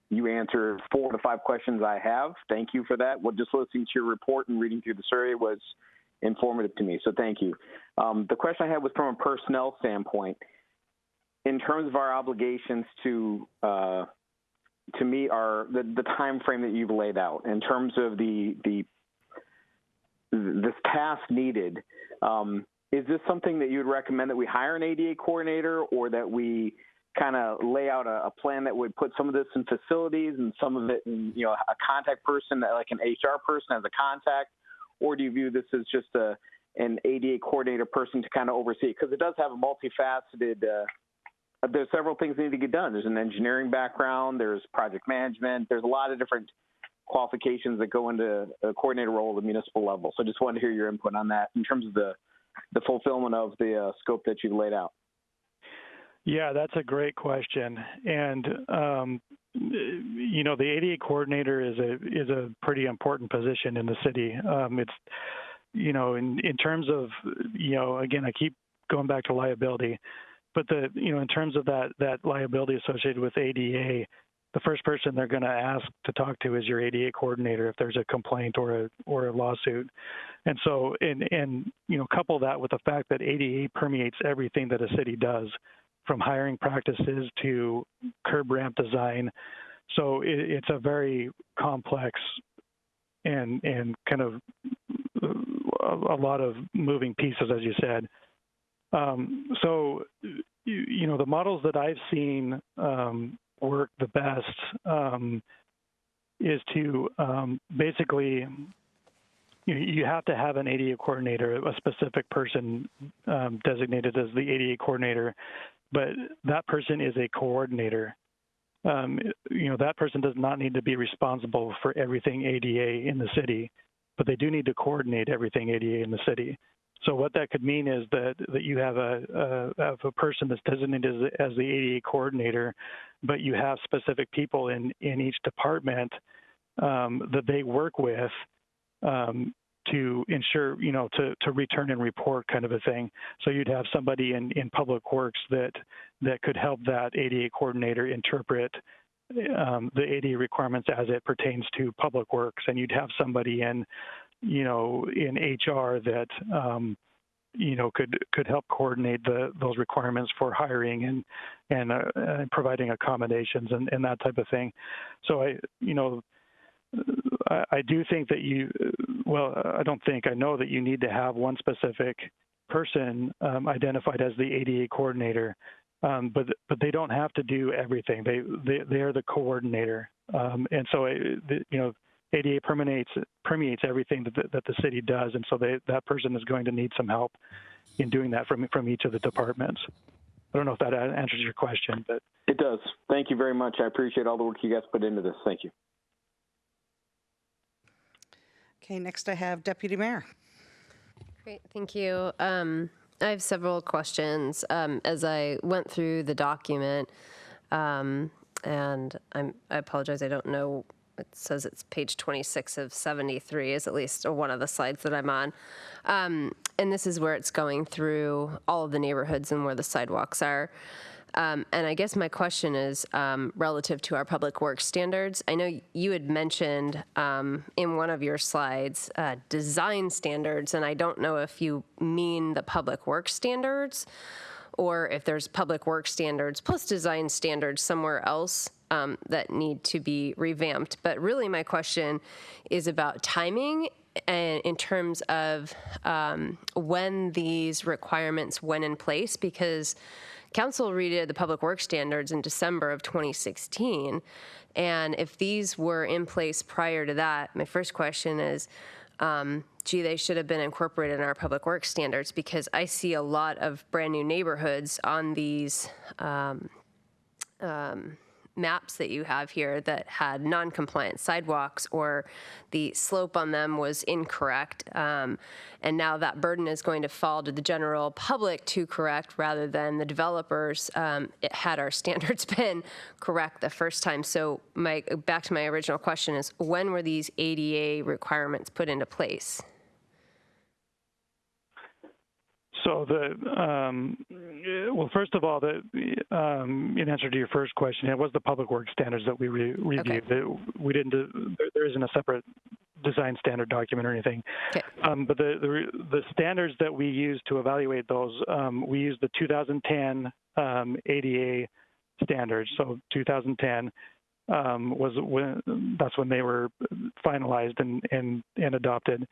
you answered 4 to 5 questions I have. Thank you for that. Well, just listening to your report and reading through the survey was informative to me, so thank you. The question I had was from a personnel standpoint. In terms of our obligations to meet the time frame that you've laid out, in terms of this task needed, is this something that you would recommend that we hire an ADA coordinator, or that we kind of lay out a plan that would put some of this in facilities and some of it in, a contact person, like an HR person as a contact, or do you view this as just an ADA coordinator person to kind of oversee it? Because it does have a multifaceted, there's several things that need to get done. There's an engineering background, there's project management, there's a lot of different qualifications that go into a coordinator role at the municipal level. So I just wanted to hear your input on that in terms of the fulfillment of the scope that you've laid out. Yeah, that's a great question. And, the ADA coordinator is a pretty important position in the city. It's, in terms of, again, I keep going back to liability, but in terms of that liability associated with ADA, the first person they're going to ask to talk to is your ADA coordinator if there's a complaint or a lawsuit. And so, couple that with the fact that ADA permeates everything that a city does, from hiring practices to curb ramp design. So it's a very complex and kind of a lot of moving pieces, as you said. The models that I've seen work the best is to basically, you have to have an ADA coordinator, a specific person designated as the ADA coordinator, but that person is a coordinator. That person does not need to be responsible for everything ADA in the city, but they do need to coordinate everything ADA in the city. So what that could mean is that you have a person that's designated as the ADA coordinator, but you have specific people in each department that they work with to ensure, to return and report kind of a thing. So you'd have somebody in Public Works that could help that ADA coordinator interpret the ADA requirements as it pertains to Public Works, and you'd have somebody in HR that could help coordinate those requirements for hiring and providing accommodations and that type of thing. So I do think that I know that you need to have one specific person identified as the ADA coordinator, but they don't have to do everything. They are the coordinator, and so ADA permeates everything that the city does, and so that person is going to need some help in doing that from each of the departments. I don't know if that answers your question, but it does. Thank you very much. I appreciate all the work you guys put into this. Thank you. Okay, next I have Deputy Mayor. Great, thank you. I have several questions as I went through the document, and I apologize, I don't know. It says it's page 26 of 73 is at least one of the slides that I'm on. And this is where it's going through all of the neighborhoods and where the sidewalks are. And I guess my question is relative to our public works standards. I know you had mentioned in one of your slides design standards, and I don't know if you mean the public works standards or if there's public works standards plus design standards somewhere else that need to be revamped. But really my question is about timing and in terms of when these requirements went in place, because Council redid the public works standards in December of 2016. And if these were in place prior to that, my first question is, gee, they should have been incorporated in our public works standards, because I see a lot of brand new neighborhoods on these maps that you have here that had non-compliant sidewalks, or the slope on them was incorrect. And now that burden is going to fall to the general public to correct rather than the developers, had our standards been correct the first time. So back to my original question is, when were these ADA requirements put into place? So well, first of all, in answer to your first question, it was the public works standards that we reviewed. Okay. We didn't. There isn't a separate design standard document or anything. Okay. But the standards that we used to evaluate those, we used the 2010 ADA standards. So 2010 was that's when they were finalized and adopted.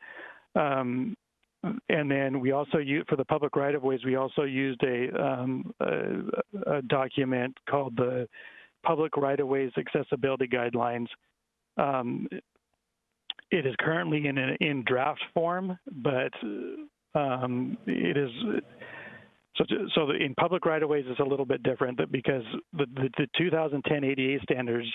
And then we also used, for the public right-of-ways, we also used a document called the Public Right-of-Ways Accessibility Guidelines. It is currently in draft form, but it is so in public right-of-ways it's a little bit different, because the 2010 ADA standards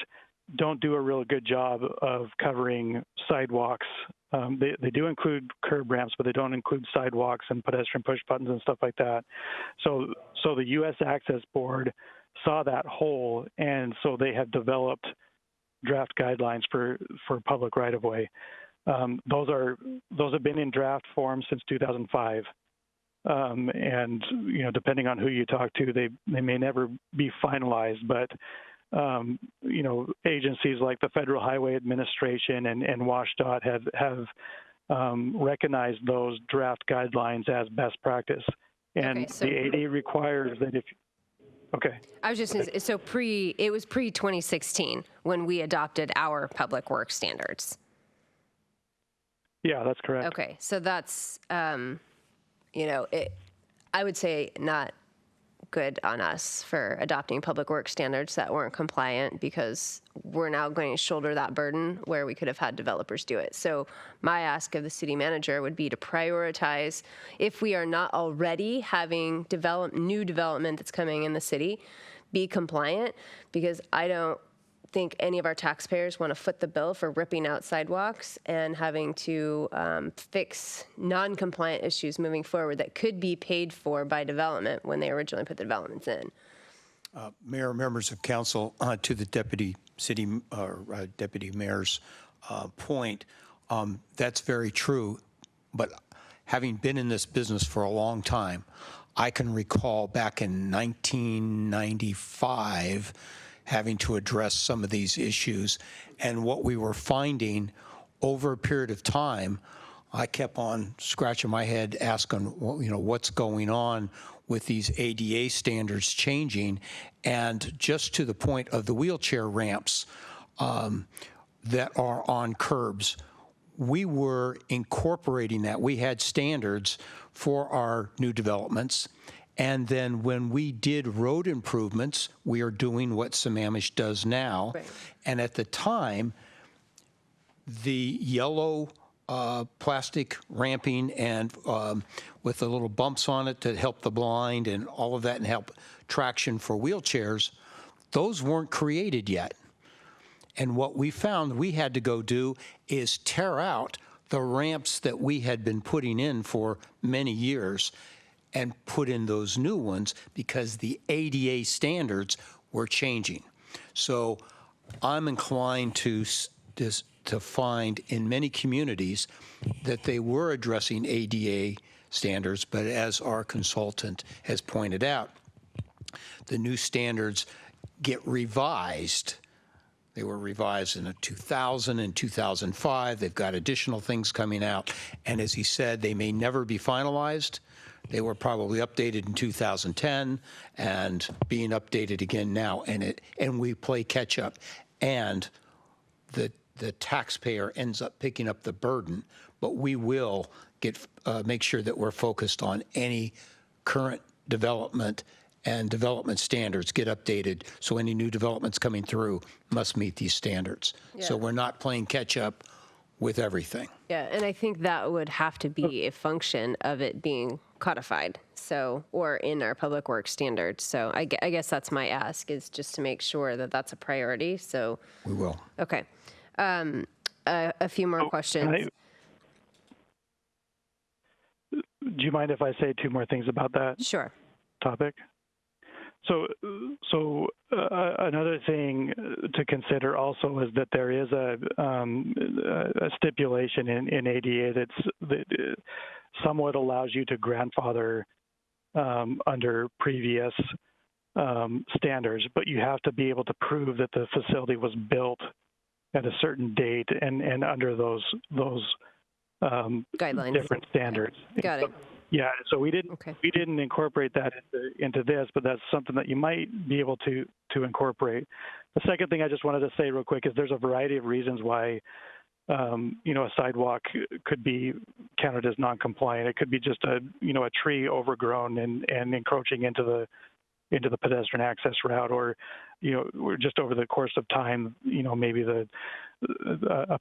don't do a real good job of covering sidewalks. They do include curb ramps, but they don't include sidewalks and pedestrian push buttons and stuff like that. So the U.S. Access Board saw that hole, and so they have developed draft guidelines for public right-of-way. Those have been in draft form since 2005. And depending on who you talk to, they may never be finalized, but agencies like the Federal Highway Administration and WashDOT have recognized those draft guidelines as best practice. And okay, so the ADA requires that okay. I was just going to say, so it was pre-2016 when we adopted our public works standards. Yeah, that's correct. Okay, so that's, I would say not good on us for adopting public works standards that weren't compliant, because we're now going to shoulder that burden where we could have had developers do it. So my ask of the city manager would be to prioritize, if we are not already having new development that's coming in the city, be compliant, because I don't think any of our taxpayers want to foot the bill for ripping out sidewalks and having to fix non-compliant issues moving forward that could be paid for by development when they originally put the developments in. Mayor, members of council, to the deputy mayor's point, that's very true. But having been in this business for a long time, I can recall back in 1995 having to address some of these issues. And what we were finding over a period of time, I kept on scratching my head asking, what's going on with these ADA standards changing. And just to the point of the wheelchair ramps that are on curbs, we were incorporating that. We had standards for our new developments. And then when we did road improvements, we are doing what Sammamish does now. Right. And at the time, the yellow plastic ramping and with the little bumps on it to help the blind and all of that and help traction for wheelchairs, those weren't created yet. And what we found we had to go do is tear out the ramps that we had been putting in for many years and put in those new ones because the ADA standards were changing. So I'm inclined to find in many communities that they were addressing ADA standards, but as our consultant has pointed out, the new standards get revised. They were revised in 2000 and 2005. They've got additional things coming out. And as he said, they may never be finalized. They were probably updated in 2010 and being updated again now. And we play catch up. And the taxpayer ends up picking up the burden, but we will make sure that we're focused on any current development, and development standards get updated, so any new developments coming through must meet these standards. Yeah. So we're not playing catch up. with everything. Yeah, and I think that would have to be a function of it being codified, so, or in our public works standards. So I guess that's my ask, is just to make sure that that's a priority. So We will. okay, a few more questions. Do you mind if I say two more things about that Sure. topic? So another thing to consider also is that there is a stipulation in ADA that somewhat allows you to grandfather under previous standards, but you have to be able to prove that the facility was built at a certain date and under those guidelines, different standards. Got it. Yeah, so we didn't incorporate that into this, but that's something that you might be able to incorporate. The second thing I just wanted to say real quick is there's a variety of reasons why a sidewalk could be counted as non-compliant. It could be just a tree overgrown and encroaching into the pedestrian access route, or just over the course of time, maybe a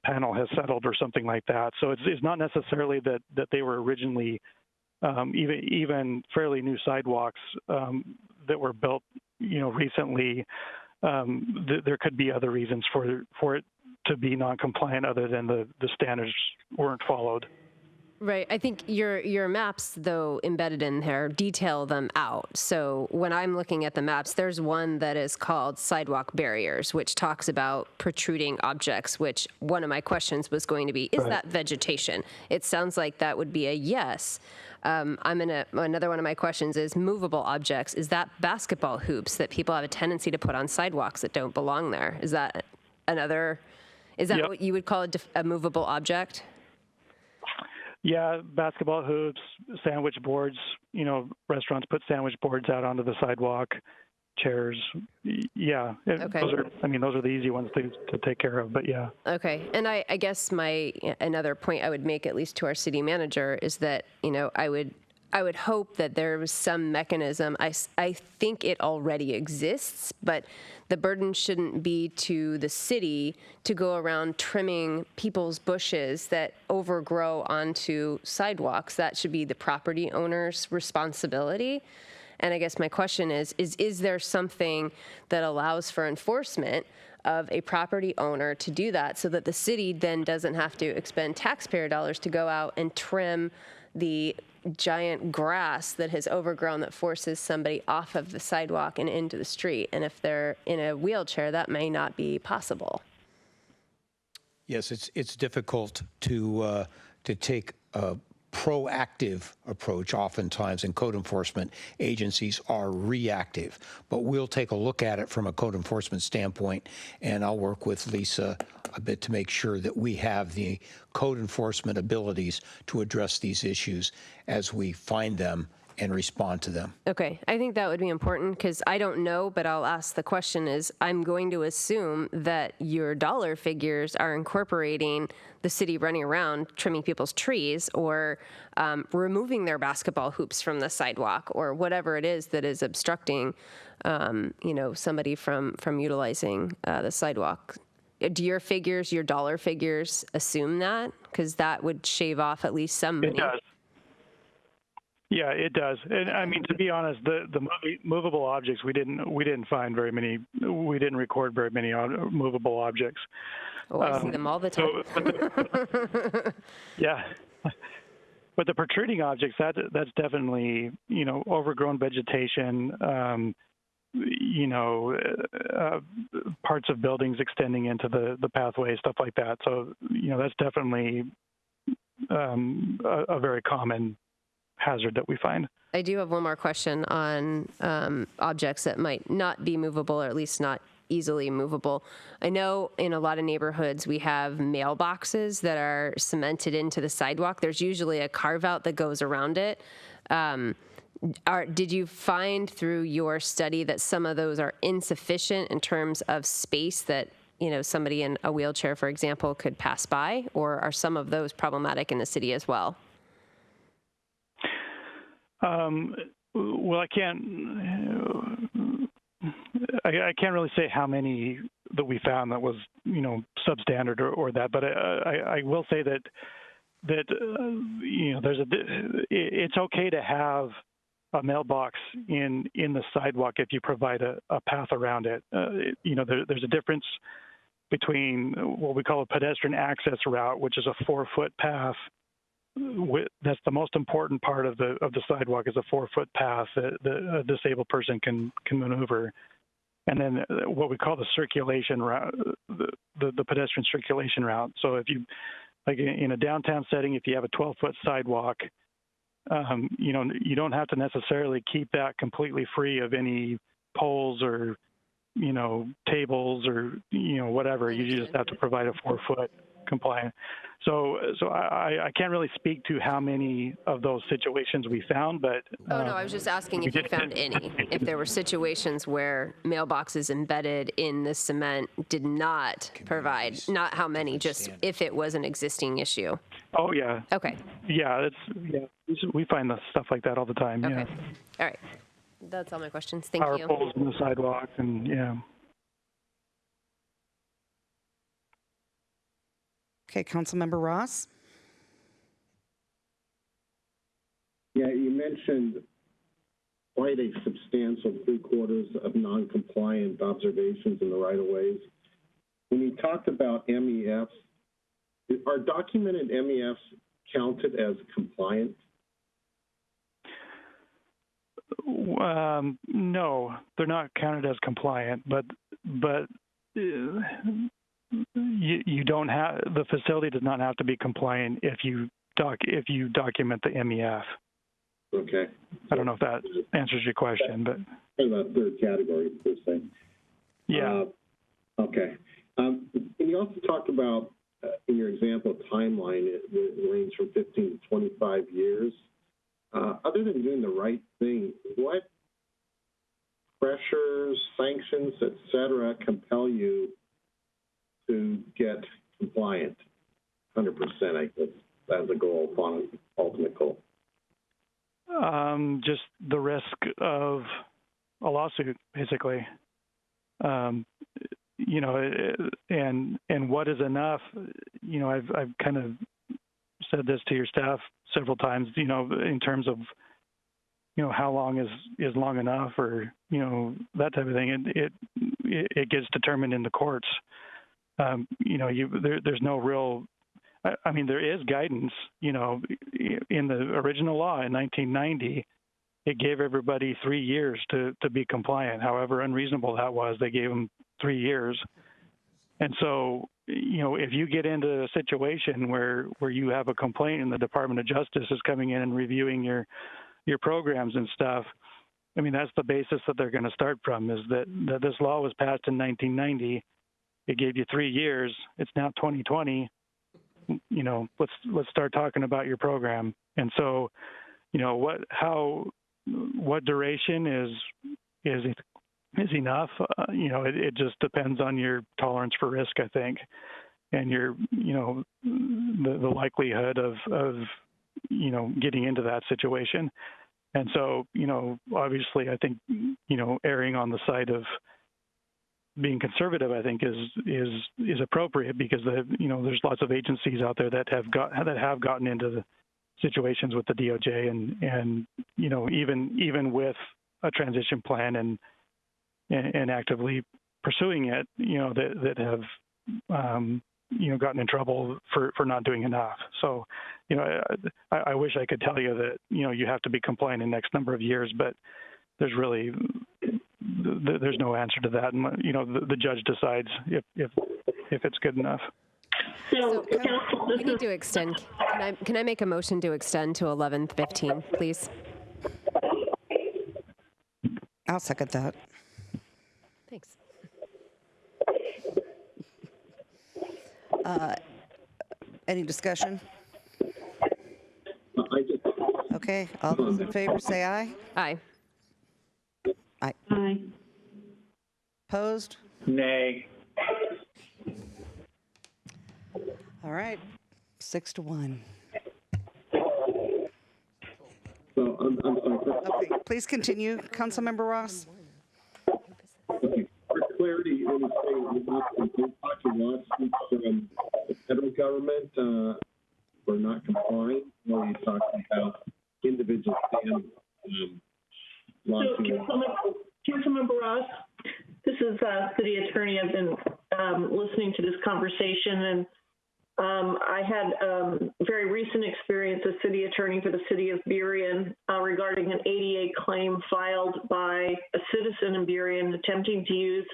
panel has settled or something like that. So it's not necessarily that they were originally even fairly new sidewalks that were built, recently. There could be other reasons for it to be non-compliant other than the standards weren't followed. Right. I think your maps, though, embedded in there, detail them out. So when I'm looking at the maps, there's one that is called Sidewalk Barriers, which talks about protruding objects, which one of my questions was going to be, is that vegetation? It sounds like that would be a yes. Another one of my questions is movable objects. Is that basketball hoops that people have a tendency to put on sidewalks that don't belong there? Is that Yep. what you would call a movable object? Yeah, basketball hoops, sandwich boards. Restaurants put sandwich boards out onto the sidewalk, chairs. Yeah, Okay. those are the easy ones to take care of. But yeah. Okay, and I guess another point I would make, at least to our city manager, is that I would hope that there was some mechanism. I think it already exists, but the burden shouldn't be to the city to go around trimming people's bushes that overgrow onto sidewalks. That should be the property owner's responsibility. And I guess my question is there something that allows for enforcement of a property owner to do that, so that the city then doesn't have to expend taxpayer dollars to go out and trim the giant grass that has overgrown that forces somebody off of the sidewalk and into the street? And if they're in a wheelchair, that may not be possible. Yes, it's difficult to take a proactive approach oftentimes, and code enforcement agencies are reactive. But we'll take a look at it from a code enforcement standpoint, and I'll work with Lisa a bit to make sure that we have the code enforcement abilities to address these issues as we find them and respond to them. Okay, I think that would be important, because I don't know, but I'll ask the question. Is I'm going to assume that your dollar figures are incorporating the city running around trimming people's trees, or removing their basketball hoops from the sidewalk, or whatever it is that is obstructing somebody from utilizing the sidewalk. Do your dollar figures assume that? Because that would shave off at least some money. It does. Yeah, it does. And I mean, to be honest, the movable objects, we didn't find very many. We didn't record very many movable objects. Oh, I see them all the time. Yeah. But the protruding objects, that's definitely, overgrown vegetation, parts of buildings extending into the pathway, stuff like that. So, that's definitely a very common hazard that we find. I do have one more question on objects that might not be movable, or at least not easily movable. I know in a lot of neighborhoods we have mailboxes that are cemented into the sidewalk. There's usually a carve out that goes around it. Did you find through your study that some of those are insufficient in terms of space that somebody in a wheelchair, for example, could pass by, or are some of those problematic in the city as well? Well, I can't really say how many that we found that was, substandard or that. But I will say that it's okay to have a mailbox in the sidewalk if you provide a path around it. There's a difference between what we call a pedestrian access route, which is a 4-foot path. That's the most important part of the sidewalk, is a 4-foot path that a disabled person can maneuver. And then what we call the circulation route, the pedestrian circulation route. So if you, like in a downtown setting, if you have a 12-foot sidewalk, you don't have to necessarily keep that completely free of any poles or, tables or, whatever. You just have to provide a 4-foot compliant. So I can't really speak to how many of those situations we found, but Oh, no, I was just asking if you found any. If there were situations where mailboxes embedded in the cement did not provide, not how many, just if it was an existing issue. Oh, yeah. Okay. Yeah, we find stuff like that all the time. Okay. Yeah. All right. That's all my questions. Thank Power you. poles in the sidewalks, and yeah. Okay, Councilmember Ross. Yeah, you mentioned quite a substantial 3/4 of non-compliant observations in the right-of-ways. When you talked about MEFs, are documented MEFs counted as compliant? No, they're not counted as compliant, but you don't have, the facility does not have to be compliant if you document the MEF. Okay. I don't know if that answers your question, but in the third category, per se. yeah. Okay. And you also talked about in your example timeline, it ranged from 15 to 25 years. Other than doing the right thing, what pressures, sanctions, et cetera, compel you to get compliant 100%, I guess, as a goal, ultimate goal? Just the risk of a lawsuit, basically. And what is enough? I've kind of said this to your staff several times. In terms of how long is long enough, or that type of thing. It gets determined in the courts. There's no real. I mean, there is guidance. In the original law in 1990, it gave everybody 3 years to be compliant. However unreasonable that was, they gave them 3 years. And so, if you get into a situation where you have a complaint and the Department of Justice is coming in and reviewing your programs and stuff, I mean, that's the basis that they're going to start from, is that this law was passed in 1990. It gave you 3 years. It's now 2020. Let's start talking about your program. And so, what duration is enough? It just depends on your tolerance for risk, I think, and your, the likelihood of getting into that situation. And so, obviously, I think, erring on the side of being conservative, I think is appropriate, because there's lots of agencies out there that have gotten into the situations with the DOJ, and even with a transition plan and actively pursuing it, that have gotten in trouble for not doing enough. So, I wish I could tell you that you have to be compliant in the next number of years, but there's no answer to that, and the judge decides if it's good enough. So we need to extend. Can I make a motion to extend to 11:15, please? I'll second that. Thanks. Any discussion? Okay, all those in favor say aye. Aye. Aye. Aye. Opposed? Nay. All right, 6-1. So I'm sorry. Okay, please continue, Councilmember Ross. Okay. clarity, when you say we're talking lawsuits from the federal government for not complying, or are you talking about individual families? Councilmember Ross, this is City Attorney. I've been listening to this conversation, and I had very recent experience as City Attorney for the City of Burien regarding an ADA claim filed by a citizen in Burien attempting to use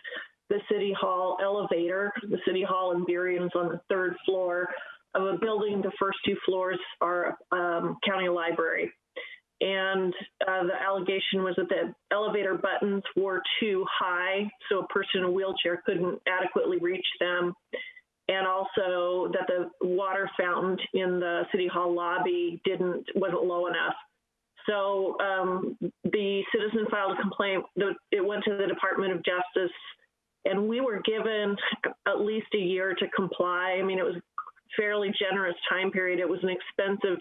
the City Hall elevator. The City Hall in Burien is on the 3rd floor of a building. The first 2 floors are county library. And the allegation was that the elevator buttons were too high, so a person in a wheelchair couldn't adequately reach them. And also that the water fountain in the City Hall lobby wasn't low enough. So the citizen filed a complaint. It went to the Department of Justice, and we were given at least a year to comply. I mean, it was a fairly generous time period. It was an expensive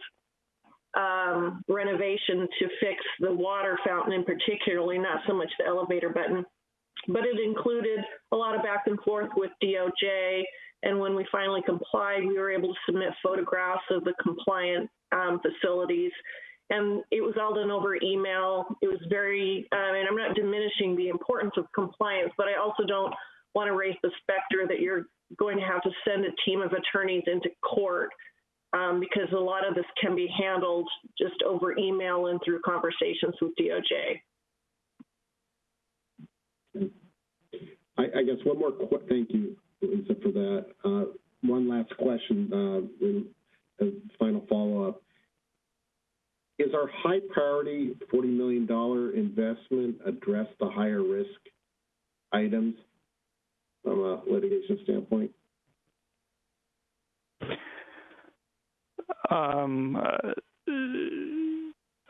renovation to fix the water fountain in particularly, not so much the elevator button. But it included a lot of back and forth with DOJ. And when we finally complied, we were able to submit photographs of the compliant facilities. And it was all done over email. It was very, and I'm not diminishing the importance of compliance, but I also don't want to raise the specter that you're going to have to send a team of attorneys into court because a lot of this can be handled just over email and through conversations with DOJ. I guess one more, thank you, Lisa, for that. One last question, as final follow-up. Is our high priority $40 million investment address the higher risk items from a litigation standpoint?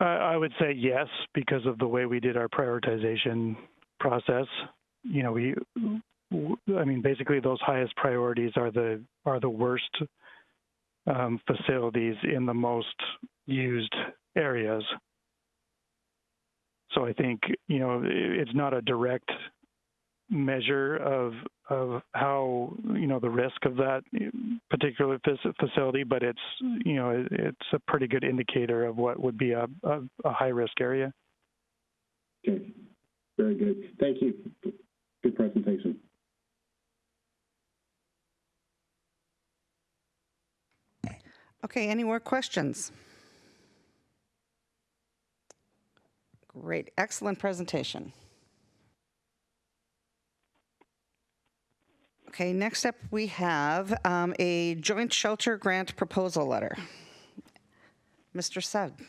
I would say yes, because of the way we did our prioritization process. You know, I mean, basically those highest priorities are the worst facilities in the most used areas. So I think, you know, it's not a direct measure of how, you know, the risk of that particular facility, but it's, you know, it's a pretty good indicator of what would be a high risk area. Okay, very good. Thank you. Good presentation. Okay, any more questions? Great, excellent presentation. Okay, next up we have a joint shelter grant proposal letter. Mr. Sugg.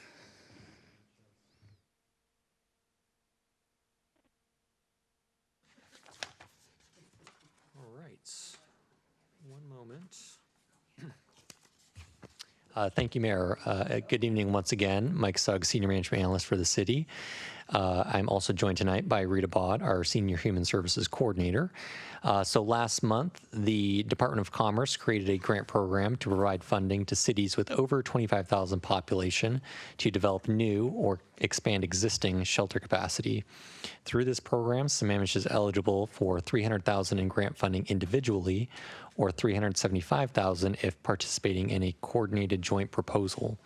All right, one moment. Thank you, Mayor. Good evening once again. Mike Sugg, Senior Management Analyst for the city. I'm also joined tonight by Rita Bod, our Senior Human Services Coordinator. So last month, the Department of Commerce created a grant program to provide funding to cities with over 25,000 population to develop new or expand existing shelter capacity. Through this program, Sammamish is eligible for $300,000 in grant funding individually, or $375,000 if participating in a coordinated joint proposal.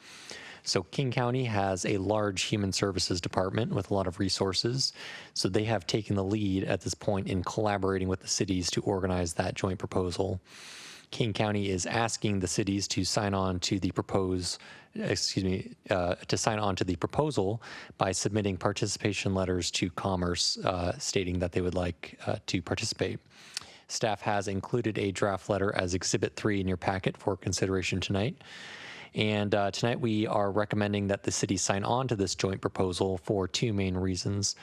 So King County has a large human services department with a lot of resources. So they have taken the lead at this point in collaborating with the cities to organize that joint proposal. King County is asking the cities to sign on to the sign on to the proposal by submitting participation letters to Commerce stating that they would like to participate. Staff has included a draft letter as Exhibit 3 in your packet for consideration tonight. And tonight we are recommending that the city sign on to this joint proposal for two main reasons.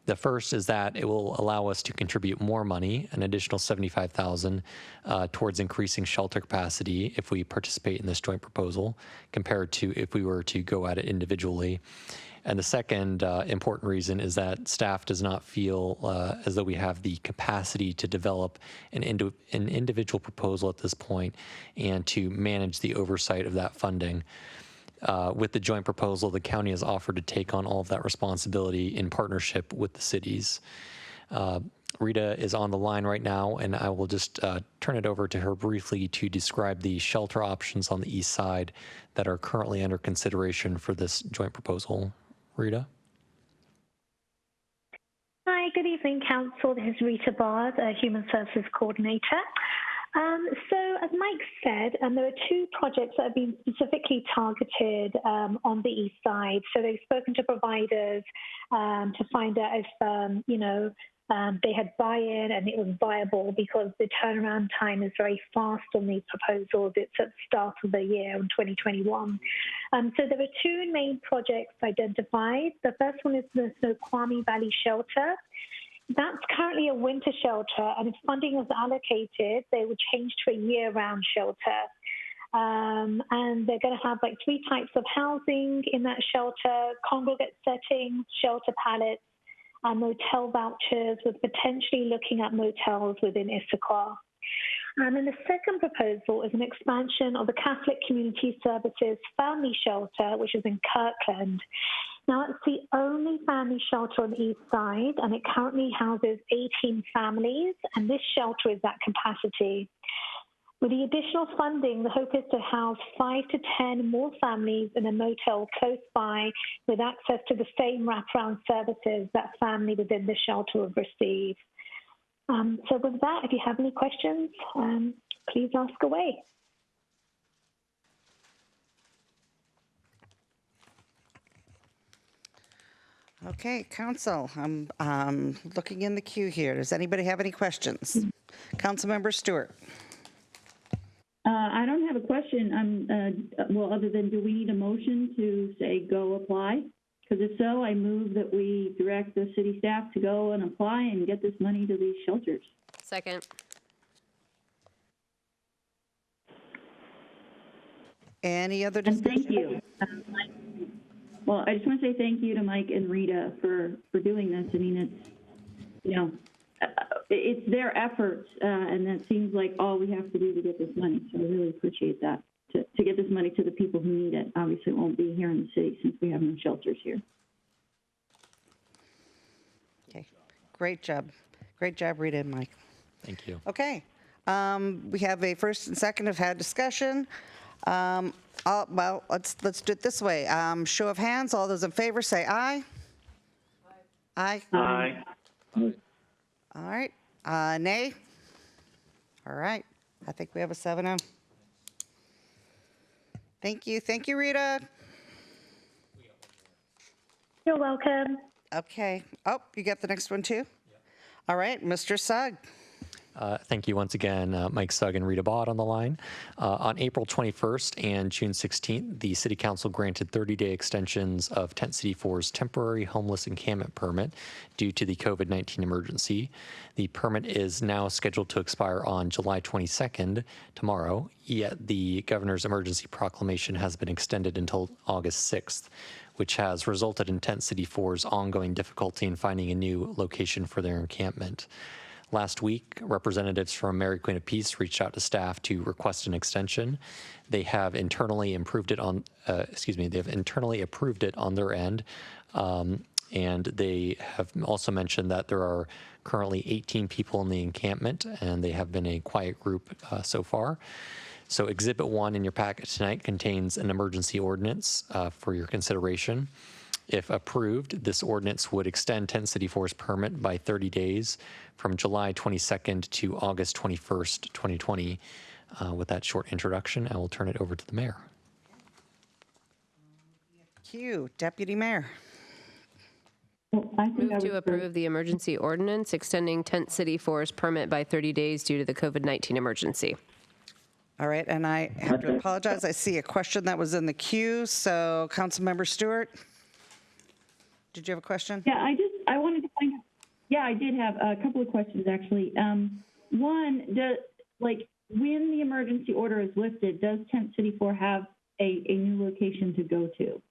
The first is that it will allow us to contribute more money, an additional $75,000, towards increasing shelter capacity if we participate in this joint proposal, compared to if we were to go at it individually. And the second important reason is that staff does not feel as though we have the capacity to develop an individual proposal at this point and to manage the oversight of that funding. With the joint proposal, the county has offered to take on all of that responsibility in partnership with the cities. Rita is on the line right now, and I will just turn it over to her briefly to describe the shelter options on the east side that are currently under consideration for this joint proposal. Rita? Hi, good evening, Council. This is Rita Bard, Human Services Coordinator. So, as Mike said, there are two projects that have been specifically targeted on the east side. So they've spoken to providers to find out if, they had buy-in and it was viable, because the turnaround time is very fast on these proposals. It's at the start of the year in 2021. So there are two main projects identified. The first one is the Snoqualmie Valley Shelter. That's currently a winter shelter, and if funding is allocated, they would change to a year-round shelter. And they're going to have like 3 types of housing in that shelter: congregate settings, shelter pallets, and motel vouchers, with potentially looking at motels within Issaquah. And then the second proposal is an expansion of the Catholic Community Services Family Shelter, which is in Kirkland. Now, it's the only family shelter on the east side, and it currently houses 18 families, and this shelter is at capacity. With the additional funding, the hope is to house 5 to 10 more families in a motel close by, with access to the same wraparound services that family within the shelter would receive. So with that, if you have any questions, please ask away. Okay, Council, I'm looking in the queue here. Does anybody have any questions? Councilmember Stewart. I don't have a question. Well, other than, do we need a motion to say go apply? Because if so, I move that we direct the city staff to go and apply and get this money to these shelters. Second. Any other discussion? And thank you. Well, I just want to say thank you to Mike and Rita for doing this. I mean, it's their efforts, and that seems like all we have to do to get this money. So I really appreciate that, to get this money to the people who need it. Obviously, it won't be here in the city since we have no shelters here. Okay, great job. Great job, Rita and Mike. Thank you. Okay, we have a first and second have had discussion. Well, let's do it this way. Show of hands. All those in favor say aye. Aye. Aye. All right. Nay? All right. I think we have a 7-0. Thank you. Thank you, Rita. You're welcome. Okay. Oh, you got the next one too? All right. Mr. Sugg. Thank you once again, Mike Sugg and Rita Bott on the line. On April 21st and June 16th, the City Council granted 30-day extensions of Tent City 4's temporary homeless encampment permit due to the COVID-19 emergency. The permit is now scheduled to expire on July 22nd, tomorrow, yet the Governor's emergency proclamation has been extended until August 6th, which has resulted in Tent City 4's ongoing difficulty in finding a new location for their encampment. Last week, representatives from Mary Queen of Peace reached out to staff to request an extension. They have internally approved it on their end, and they have also mentioned that there are currently 18 people in the encampment, and they have been a quiet group so far. So Exhibit 1 in your packet tonight contains an emergency ordinance for your consideration. If approved, this ordinance would extend Tent City 4's permit by 30 days from July 22nd to August 21st, 2020. With that short introduction, I will turn it over to the mayor. Q, Deputy Mayor. Move to approve the emergency ordinance extending Tent City 4's permit by 30 days due to the COVID-19 emergency. All right, and I have to apologize. I see a question that was in the queue. So, Councilmember Stewart, did you have a question? Yeah, I wanted to find out. Yeah, I did have a couple of questions, actually. One, when the emergency order is lifted, does Tent City 4 have a new location to go to?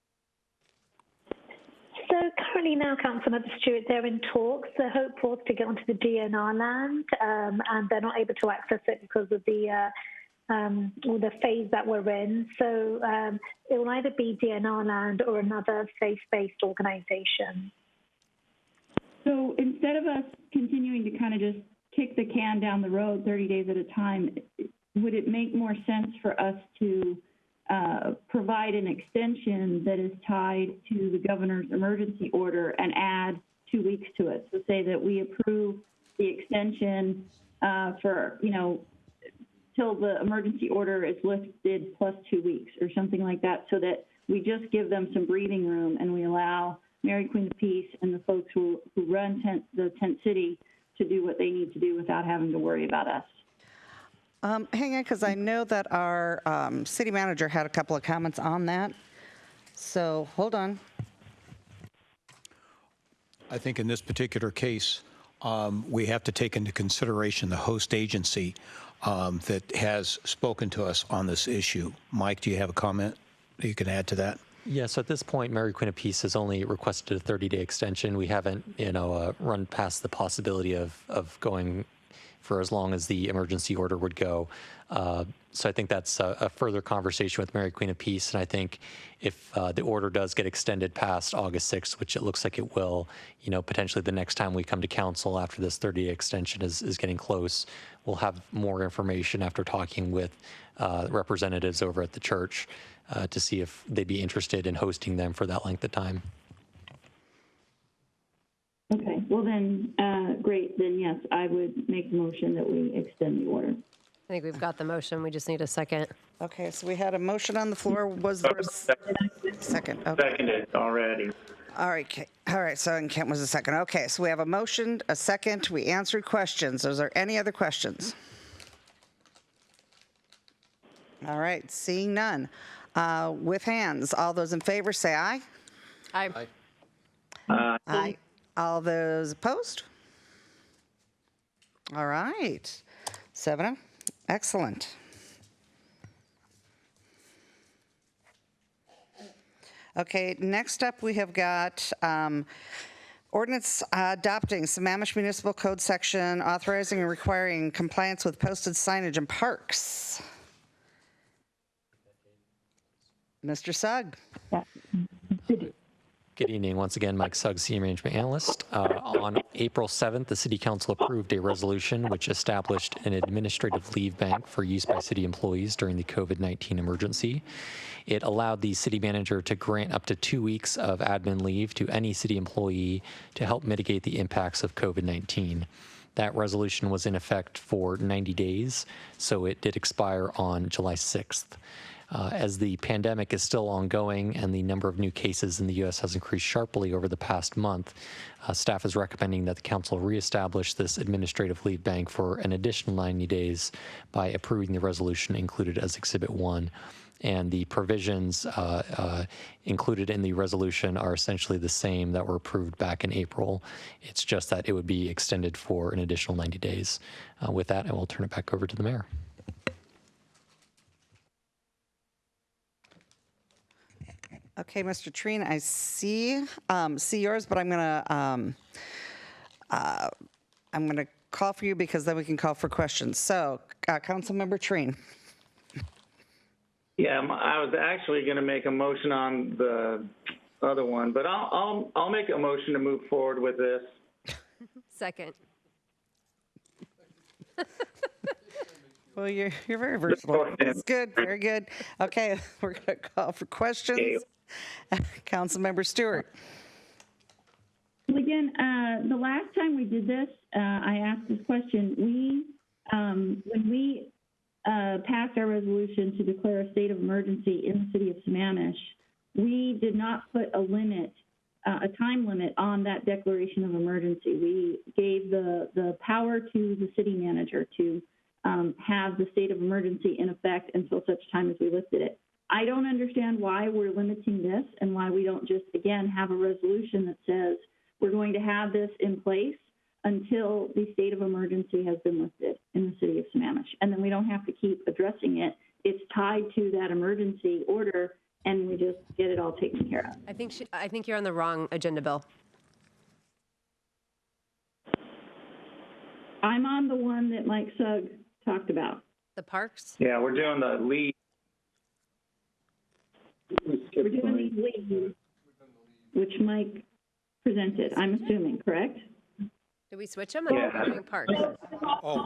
So currently now, Councilmember Stewart, they're in talks. They're hopeful to get onto the DNR land, and they're not able to access it because of the phase that we're in. So it will either be DNR land or another faith-based organization. So instead of us continuing to kind of just kick the can down the road 30 days at a time, would it make more sense for us to provide an extension that is tied to the governor's emergency order and add 2 weeks to it? So say that we approve the extension for, till the emergency order is lifted plus 2 weeks or something like that, so that we just give them some breathing room and we allow Mary Queen of Peace and the folks who run the tent city to do what they need to do without having to worry about us. Hang on, because I know that our city manager had a couple of comments on that. So hold on. I think in this particular case, we have to take into consideration the host agency that has spoken to us on this issue. Mike, do you have a comment that you can add to that? Yeah, so at this point, Mary Queen of Peace has only requested a 30-day extension. We haven't, run past the possibility of going for as long as the emergency order would go. So I think that's a further conversation with Mary Queen of Peace. And I think if the order does get extended past August 6th, which it looks like it will, potentially the next time we come to council after this 30-day extension is getting close, we'll have more information after talking with representatives over at the church to see if they'd be interested in hosting them for that length of time. Okay, well then, great. Then yes, I would make the motion that we extend the order. I think we've got the motion. We just need a second. Okay, so we had a motion on the floor. Was there a second? Okay. Seconded already. All right, so and Kent was a second. Okay, so we have a motion, a second. We answered questions. Is there any other questions? All right, seeing none. With hands, all those in favor say aye. Aye. Aye. All those opposed? All right. 7-0. Excellent. Okay, next up we have got ordinance adopting Sammamish Municipal Code section authorizing and requiring compliance with posted signage in parks. Mr. Sugg. Good evening. Once again, Mike Sugg, Senior Management Analyst. On April 7th, the City Council approved a resolution which established an administrative leave bank for use by city employees during the COVID-19 emergency. It allowed the city manager to grant up to 2 weeks of admin leave to any city employee to help mitigate the impacts of COVID-19. That resolution was in effect for 90 days, so it did expire on July 6th. As the pandemic is still ongoing and the number of new cases in the U.S. has increased sharply over the past month, staff is recommending that the council reestablish this administrative leave bank for an additional 90 days by approving the resolution included as Exhibit 1. And the provisions included in the resolution are essentially the same that were approved back in April. It's just that it would be extended for an additional 90 days. With that, I will turn it back over to the mayor. Okay, Mr. Treen, I see yours, but I'm gonna call for you because then we can call for questions. So, Councilmember Treen. Yeah, I was actually going to make a motion on the other one, but I'll make a motion to move forward with this. Second. Well, you're very versatile. It's good, very good. Okay, we're going to call for questions. Councilmember Stewart. Well, again, the last time we did this, I asked this question. When we passed our resolution to declare a state of emergency in the city of Sammamish, we did not put a time limit on that declaration of emergency. We gave the power to the city manager to have the state of emergency in effect until such time as we lifted it. I don't understand why we're limiting this and why we don't just, again, have a resolution that says we're going to have this in place until the state of emergency has been lifted in the city of Sammamish. And then we don't have to keep addressing it. It's tied to that emergency order, and we just get it all taken care of. I think you're on the wrong agenda, Bill. I'm on the one that Mike Sugg talked about. The parks? Yeah, we're doing the lead. We're doing the lead, which Mike presented, I'm assuming, correct? Did we switch them? I think we're doing parks. Oh,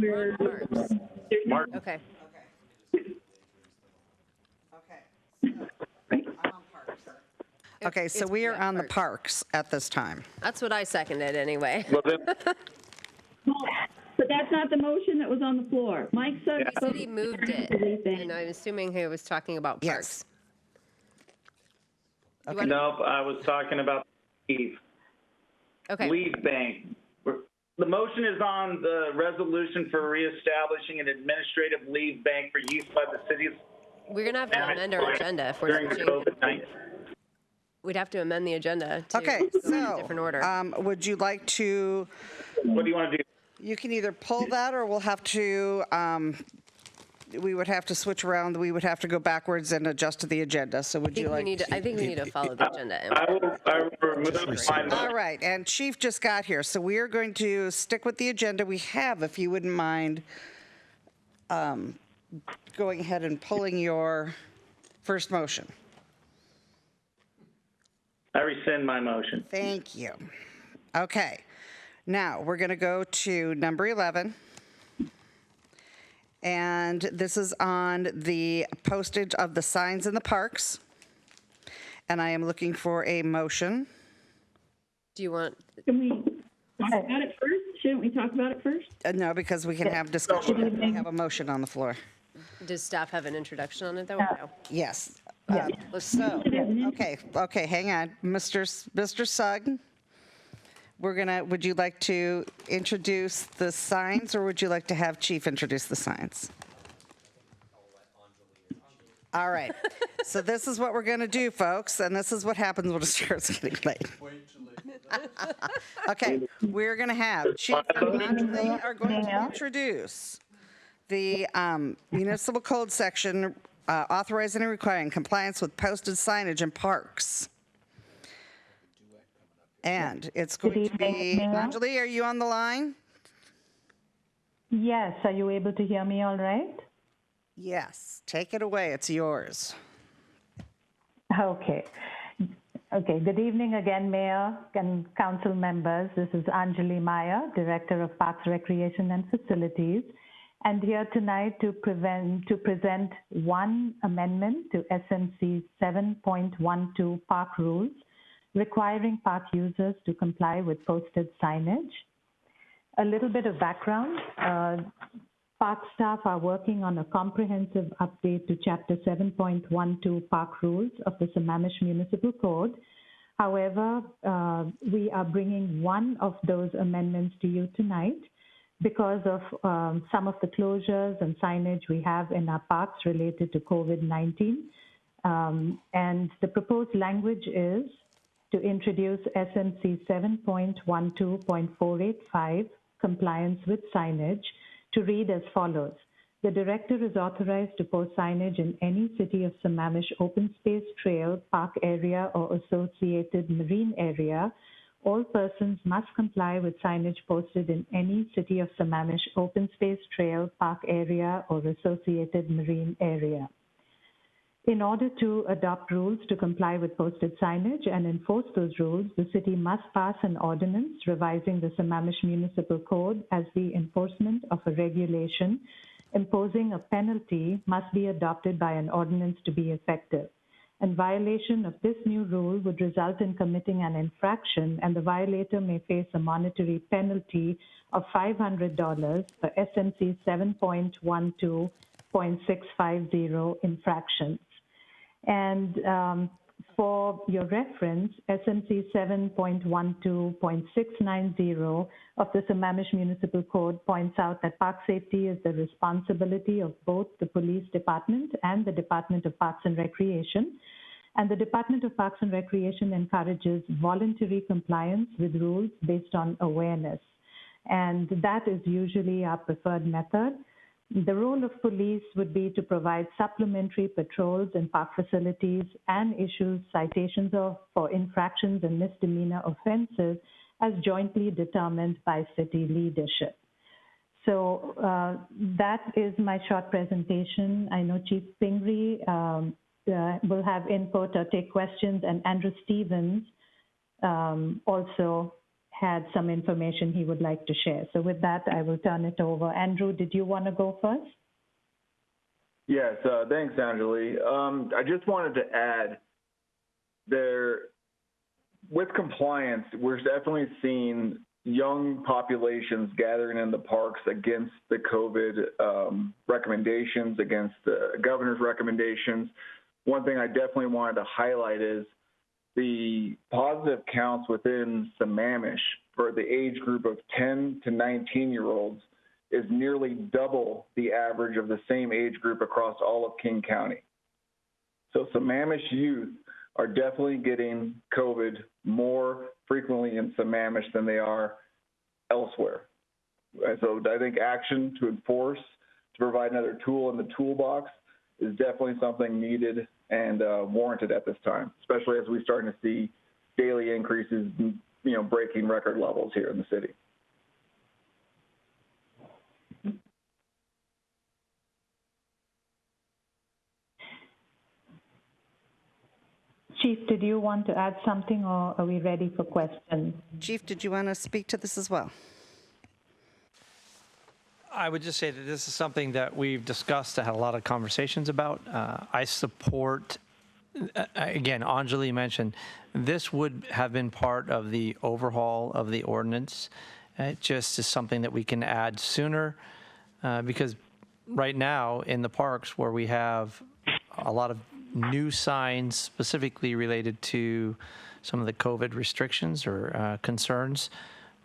We're on parks. Okay. Okay, so we are on the parks at this time. That's what I seconded anyway. But that's not the motion that was on the floor. Mike said He said he moved it, and I'm assuming he was talking about parks. Yes. Okay. Nope, I was talking about leave. Okay. Leave bank. The motion is on the resolution for reestablishing an administrative leave bank for use by the city's. We're going to have to amend our agenda if we're during switching. COVID-19. We'd have to amend the agenda to Okay, go in so a different order. would you like to? What do you want to do? You can either pull that, or we'll have to. We would have to switch around. We would have to go backwards and adjust to the agenda. So would you like? I think we need to follow the agenda. I will remove my motion. All right, and Chief just got here, so we are going to stick with the agenda we have. If you wouldn't mind going ahead and pulling your first motion. I rescind my motion. Thank you. Okay, now we're going to go to number 11. And this is on the postage of the signs in the parks. And I am looking for a motion. Do you want? Can we talk about it first? Shouldn't we talk about it first? No, because we can have discussion. We have a motion on the floor. Does staff have an introduction on it, though? No. Yes. So, okay, hang on. Mr. Sugg, would you like to introduce the signs, or would you like to have Chief introduce the signs? All right. So this is what we're going to do, folks, and this is what happens when it starts getting late. Okay, we're going to have Chief and Anjali are going to introduce the municipal code section authorizing and requiring compliance with posted signage in parks. And it's going to be, Anjali, are you on the line? Yes, are you able to hear me all right? Yes, take it away, it's yours. Okay. Good evening again, Mayor and Council members. This is Anjali Maya, Director of Parks, Recreation and Facilities, and here tonight to present one amendment to SMC 7.12 Park Rules, requiring park users to comply with posted signage. A little bit of background. Park staff are working on a comprehensive update to Chapter 7.12 Park Rules of the Sammamish Municipal Code. However, we are bringing one of those amendments to you tonight because of some of the closures and signage we have in our parks related to COVID-19. And the proposed language is to introduce SMC 7.12.485, compliance with signage, to read as follows. The director is authorized to post signage in any City of Sammamish open space trail, park area, or associated marine area. All persons must comply with signage posted in any City of Sammamish open space trail, park area, or associated marine area. In order to adopt rules to comply with posted signage and enforce those rules, the city must pass an ordinance revising the Sammamish Municipal Code as the enforcement of a regulation imposing a penalty must be adopted by an ordinance to be effective. And violation of this new rule would result in committing an infraction, and the violator may face a monetary penalty of $500 for SMC 7.12.650 infractions. And for your reference, SMC 7.12.690 of the Sammamish Municipal Code points out that park safety is the responsibility of both the Police Department and the Department of Parks and Recreation. And the Department of Parks and Recreation encourages voluntary compliance with rules based on awareness. And that is usually our preferred method. The role of police would be to provide supplementary patrols in park facilities and issue citations for infractions and misdemeanor offenses as jointly determined by city leadership. So that is my short presentation. I know Chief Pingree will have input or take questions, and Andrew Stevens also had some information he would like to share. So with that, I will turn it over. Andrew, did you want to go first? Yes, thanks, Anjali. I just wanted to add with compliance, we're definitely seeing young populations gathering in the parks against the COVID recommendations, against the governor's recommendations. One thing I definitely wanted to highlight is the positive counts within Sammamish for the age group of 10 to 19-year-olds is nearly double the average of the same age group across all of King County. So Sammamish youth are definitely getting COVID more frequently in Sammamish than they are elsewhere. So I think action to enforce, to provide another tool in the toolbox is definitely something needed and warranted at this time, especially as we're starting to see daily increases, breaking record levels here in the city. Chief, did you want to add something, or are we ready for questions? Chief, did you want to speak to this as well? I would just say that this is something that we've discussed, I had a lot of conversations about. I support, again, Anjali mentioned, this would have been part of the overhaul of the ordinance. It just is something that we can add sooner because right now in the parks where we have a lot of new signs specifically related to some of the COVID restrictions or concerns,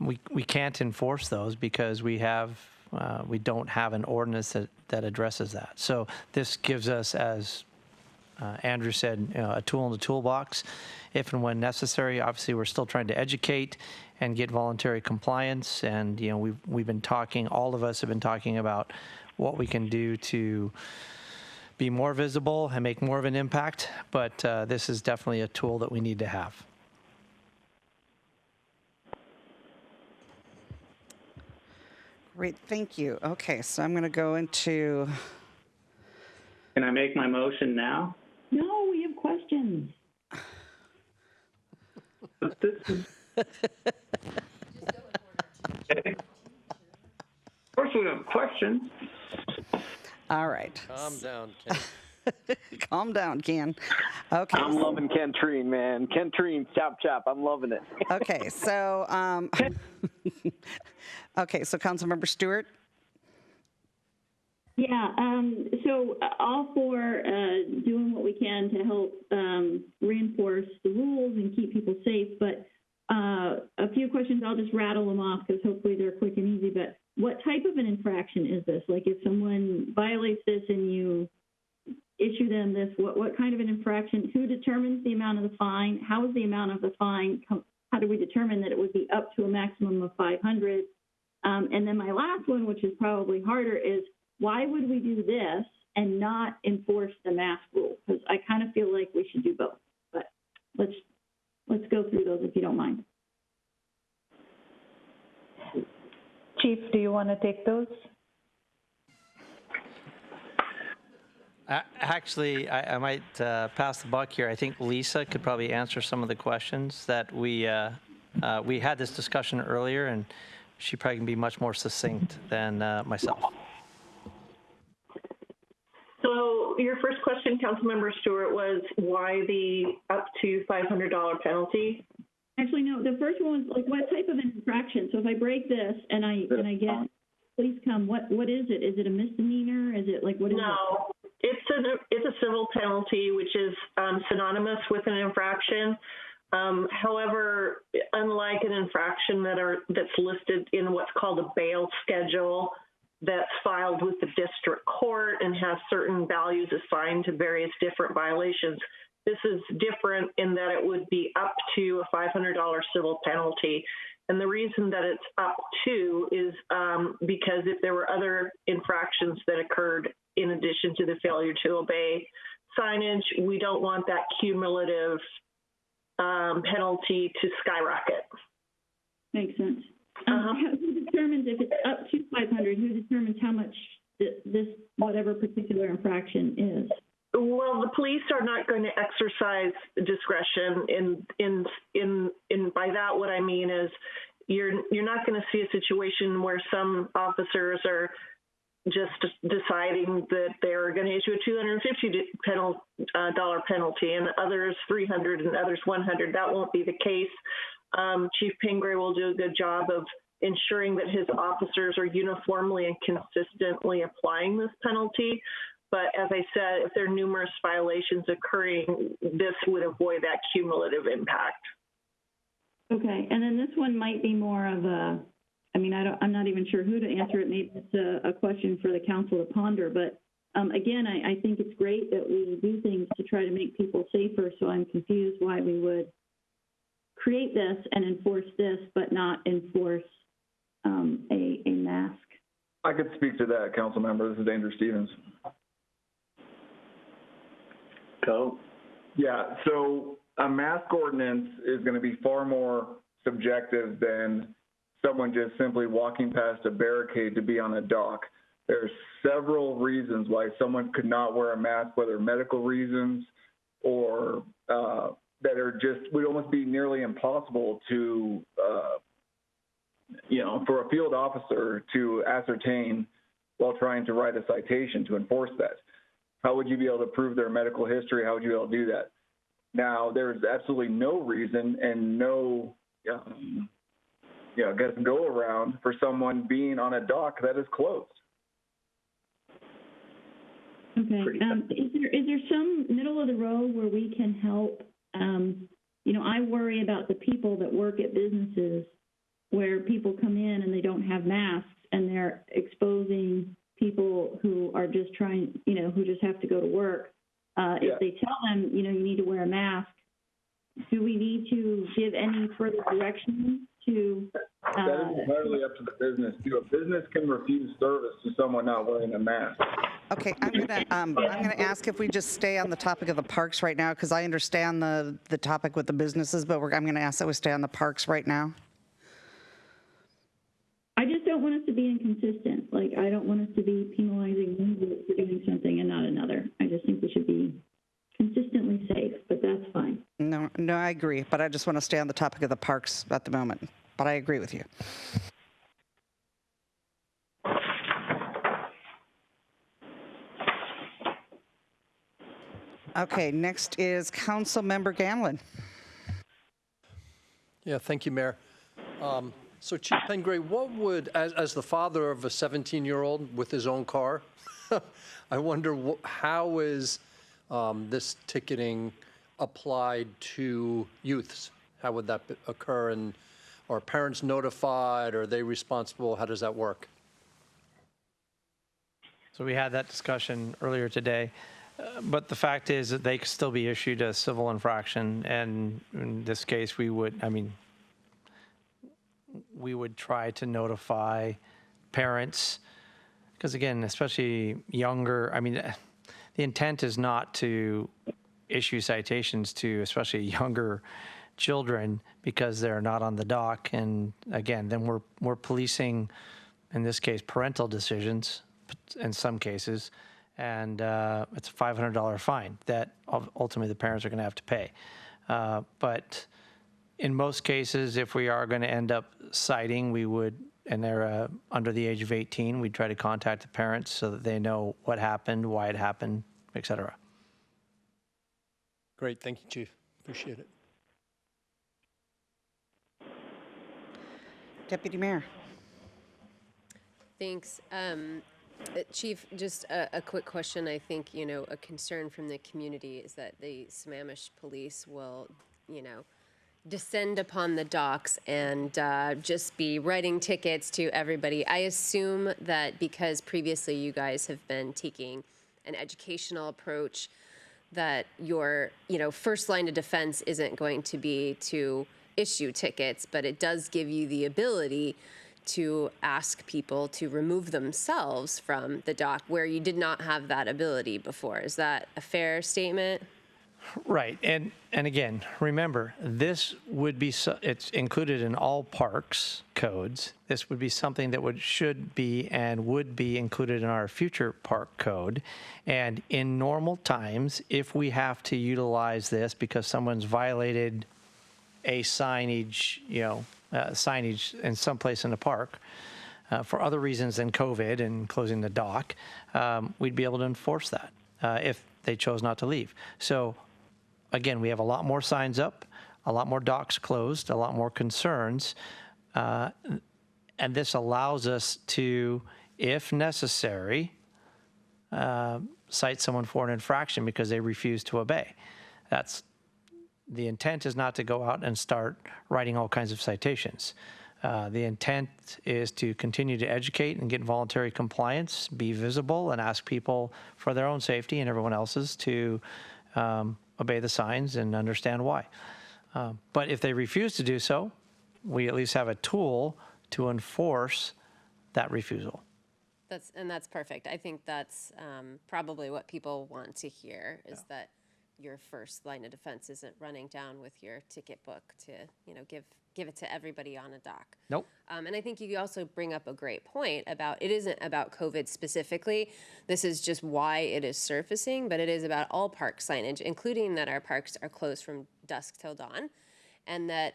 we can't enforce those because we don't have an ordinance that addresses that. So this gives us, as Andrew said, a tool in the toolbox if and when necessary. Obviously, we're still trying to educate and get voluntary compliance. And, we've been talking, all of us have been talking about what we can do to be more visible and make more of an impact. But this is definitely a tool that we need to have. Great, thank you. Okay, so I'm going to go into. Can I make my motion now? No, we have questions. Of course we have questions. All right. Calm down, Ken. Calm down, Ken. Okay. I'm loving Kentrine, man. Kentrine, chop, chop. I'm loving it. Okay, so so Councilmember Stewart. Yeah, so all for doing what we can to help reinforce the rules and keep people safe, but a few questions, I'll just rattle them off because hopefully they're quick and easy, but what type of an infraction is this? Like if someone violates this and you issue them this, what kind of an infraction? Who determines the amount of the fine? How is the amount of the fine? How do we determine that it would be up to a maximum of 500? And then my last one, which is probably harder, is why would we do this and not enforce the mask rule? Because I kind of feel like we should do both. But let's go through those if you don't mind. Chief, do you want to take those? Actually, I might pass the buck here. I think Lisa could probably answer some of the questions that we had this discussion earlier, and she probably can be much more succinct than myself. So your first question, Councilmember Stewart, was why the up to $500 penalty? Actually, no. The first one was like, what type of infraction? So if I break this and I get police come, what is it? Is it a misdemeanor? Is it like what is it? No, it's a civil penalty, which is synonymous with an infraction. However, unlike an infraction that's listed in what's called a bail schedule that's filed with the district court and has certain values assigned to various different violations, this is different in that it would be up to a $500 civil penalty. And the reason that it's up to is because if there were other infractions that occurred in addition to the failure to obey signage, we don't want that cumulative penalty to skyrocket. Makes sense. Who determines if it's up to 500? Who determines how much this whatever particular infraction is? Well, the police are not going to exercise discretion. In by that, what I mean is, you're not going to see a situation where some officers are just deciding that they're going to issue a $250 penalty and others $300 and others $100. That won't be the case. Chief Pingree will do a good job of ensuring that his officers are uniformly and consistently applying this penalty. But as I said, if there are numerous violations occurring, this would avoid that cumulative impact. Okay, and then this one might be more of a, I'm not even sure who to answer it. Maybe it's a question for the council to ponder. But again, I think it's great that we do things to try to make people safer. So I'm confused why we would create this and enforce this, but not enforce a mask. I could speak to that, council member. This is Andrew Stevens. Go. Yeah, so a mask ordinance is going to be far more subjective than someone just simply walking past a barricade to be on a dock. There's several reasons why someone could not wear a mask, whether medical reasons or that are just, would almost be nearly impossible to, for a field officer to ascertain while trying to write a citation to enforce that. How would you be able to prove their medical history? How would you be able to do that? Now, there's absolutely no reason and no, go around for someone being on a dock that is closed. Okay. Is there some middle of the road where we can help? I worry about the people that work at businesses where people come in and they don't have masks and they're exposing people who are just trying, who just have to go to work. If they tell them, you need to wear a mask, do we need to give any further direction to? That is entirely up to the business. A business can refuse service to someone not wearing a mask. Okay, I'm gonna ask if we just stay on the topic of the parks right now, because I understand the topic with the businesses, but I'm gonna ask that we stay on the parks right now. I just don't want us to be inconsistent. Like, I don't want us to be penalizing one group for doing something and not another. I just think we should be consistently safe, but that's fine. No, I agree, but I just want to stay on the topic of the parks at the moment. But I agree with you. Okay, next is Council Member Gamlin. Yeah, thank you, Mayor. So Chief Pingree, what would, as the father of a 17-year-old with his own car, I wonder how is this ticketing applied to youths? How would that occur? And are parents notified? Are they responsible? How does that work? So we had that discussion earlier today. But the fact is that they could still be issued a civil infraction. And in this case, we would try to notify parents. Because again, especially younger, the intent is not to issue citations to especially younger children because they're not on the dock. And again, then we're policing, in this case, parental decisions in some cases. And it's a $500 fine that ultimately the parents are going to have to pay. But in most cases, if we are going to end up citing, we would, and they're under the age of 18, we'd try to contact the parents so that they know what happened, why it happened, et cetera. Great. Thank you, Chief. Appreciate it. Deputy Mayor. Thanks. Chief, just a quick question. I think, a concern from the community is that the Sammamish police will, descend upon the docks and just be writing tickets to everybody. I assume that because previously you guys have been taking an educational approach, that your, first line of defense isn't going to be to issue tickets, but it does give you the ability to ask people to remove themselves from the dock where you did not have that ability before. Is that a fair statement? Right. And again, remember, this would be, it's included in all parks codes. This would be something that should be and would be included in our future park code. And in normal times, if we have to utilize this because someone's violated a signage, signage in some place in the park for other reasons than COVID and closing the dock, we'd be able to enforce that if they chose not to leave. So again, we have a lot more signs up, a lot more docks closed, a lot more concerns. And this allows us to, if necessary, cite someone for an infraction because they refuse to obey. The intent is not to go out and start writing all kinds of citations. The intent is to continue to educate and get voluntary compliance, be visible, and ask people for their own safety and everyone else's to obey the signs and understand why. But if they refuse to do so, we at least have a tool to enforce that refusal. That's perfect. I think that's probably what people want to hear is that your first line of defense isn't running down with your ticket book to, give it to everybody on a dock. Nope. And I think you also bring up a great point about it isn't about COVID specifically. This is just why it is surfacing, but it is about all park signage, including that our parks are closed from dusk till dawn, and that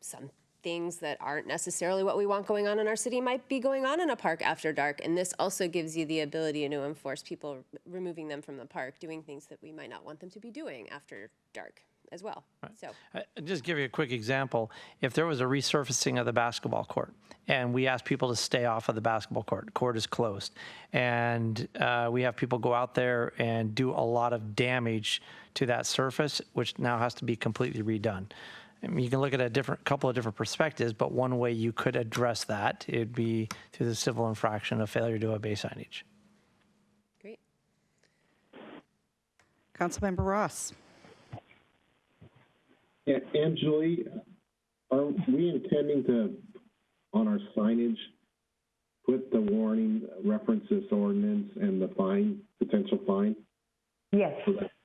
some things that aren't necessarily what we want going on in our city might be going on in a park after dark. And this also gives you the ability to enforce people removing them from the park, doing things that we might not want them to be doing after dark as well. Right. So I'll just give you a quick example. If there was a resurfacing of the basketball court and we ask people to stay off of the basketball court, the court is closed, and we have people go out there and do a lot of damage to that surface, which now has to be completely redone. I mean, you can look at a couple of different perspectives, but one way you could address that, it'd be through the civil infraction of failure to obey signage. Great. Councilmember Ross. Angeli, are we intending to, on our signage, put the warning, reference this ordinance and the fine, potential fine? Yes,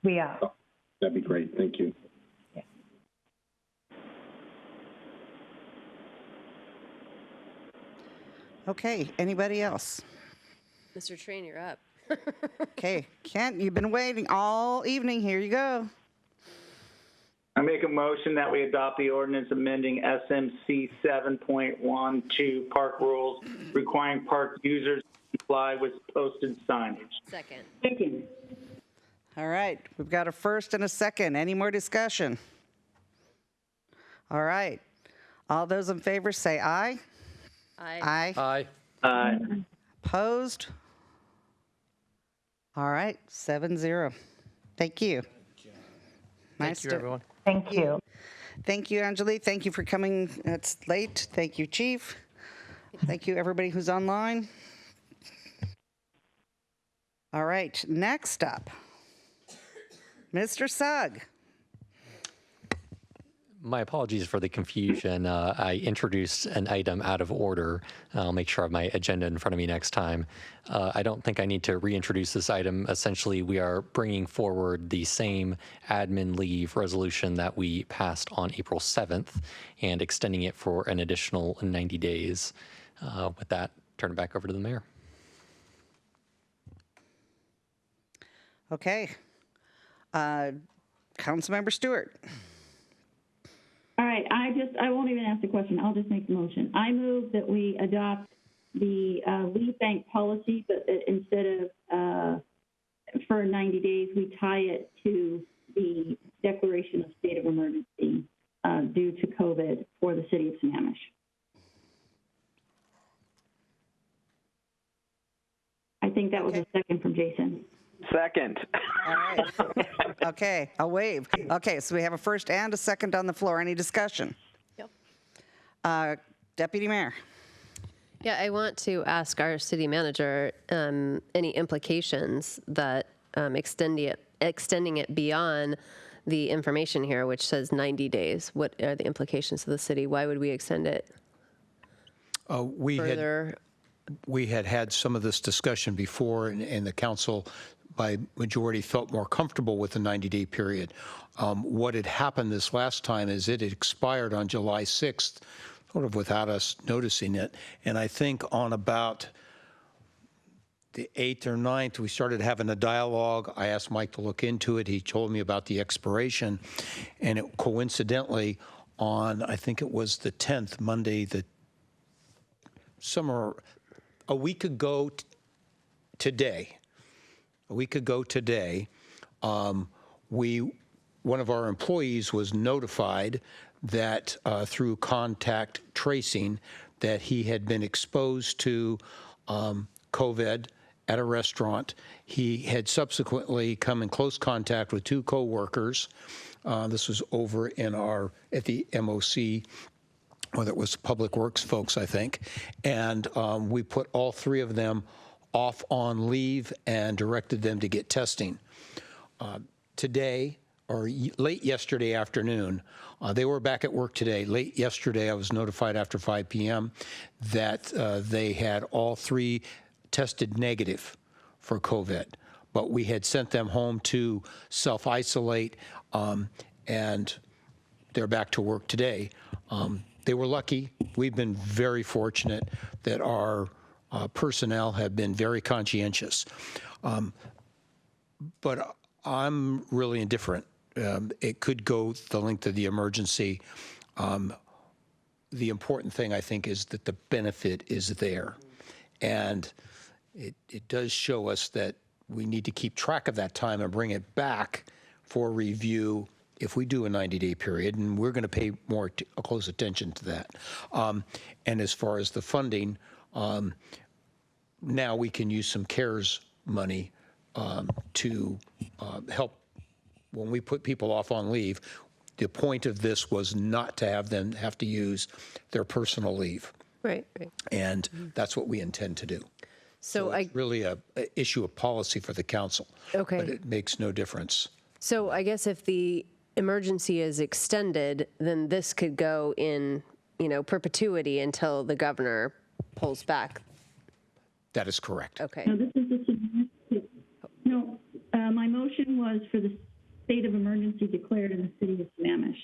we are. Oh, that'd be great. Thank you. Okay, anybody else? Mr. Train, you're up. Okay, Kent, you've been waiting all evening. Here you go. I make a motion that we adopt the ordinance amending SMC 7.12 park rules requiring park users to comply with posted signage. Second. All right, we've got a first and a second. Any more discussion? All right. All those in favor say aye. Aye. Aye. Aye. Opposed? All right, 7-0. Thank you. Thank you, everyone. Thank you. Thank you, Angeli. Thank you for coming. It's late. Thank you, Chief. Thank you, everybody who's online. All right, next up, Mr. Sugg. My apologies for the confusion. I introduced an item out of order. I'll make sure I have my agenda in front of me next time. I don't think I need to reintroduce this item. Essentially, we are bringing forward the same admin leave resolution that we passed on April 7th and extending it for an additional 90 days. With that, turn it back over to the mayor. Okay. Councilmember Stewart. All right, I won't even ask the question. I'll just make the motion. I move that we adopt the lead bank policy, but that instead of for 90 days, we tie it to the declaration of state of emergency due to COVID for the city of Sammamish. I think that was a second from Jason. Second. All right. Okay, I'll waive. Okay, so we have a first and a second on the floor. Any discussion? Yep. Deputy Mayor. Yeah, I want to ask our city manager any implications that extending it beyond the information here, which says 90 days. What are the implications to the city? Why would we extend it further? We had some of this discussion before, and the council, by majority, felt more comfortable with the 90-day period. What had happened this last time is it expired on July 6th, sort of without us noticing it. And I think on about the 8th or 9th, we started having a dialogue. I asked Mike to look into it. He told me about the expiration. And coincidentally, on, I think it was the 10th, Monday, a week ago today, one of our employees was notified that through contact tracing that he had been exposed to COVID at a restaurant. He had subsequently come in close contact with 2 coworkers. This was over at the MOC, or that was Public Works folks, I think. And we put all 3 of them off on leave and directed them to get testing. Today, or late yesterday afternoon, they were back at work today. Late yesterday, I was notified after 5 p.m. that they had all 3 tested negative for COVID, but we had sent them home to self-isolate, and they're back to work today. They were lucky. We've been very fortunate that our personnel have been very conscientious. But I'm really indifferent. It could go the length of the emergency. The important thing, I think, is that the benefit is there. And it does show us that we need to keep track of that time and bring it back for review if we do a 90-day period, and we're going to pay more close attention to that. And as far as the funding, now we can use some CARES money to help when we put people off on leave. The point of this was not to have them have to use their personal leave. Right. And that's what we intend to do. So it's really a issue of policy for the council. Okay. But it makes no difference. So I guess if the emergency is extended, then this could go in, perpetuity until the governor pulls back. That is correct. Okay. No, this is my motion was for the state of emergency declared in the city of Sammamish.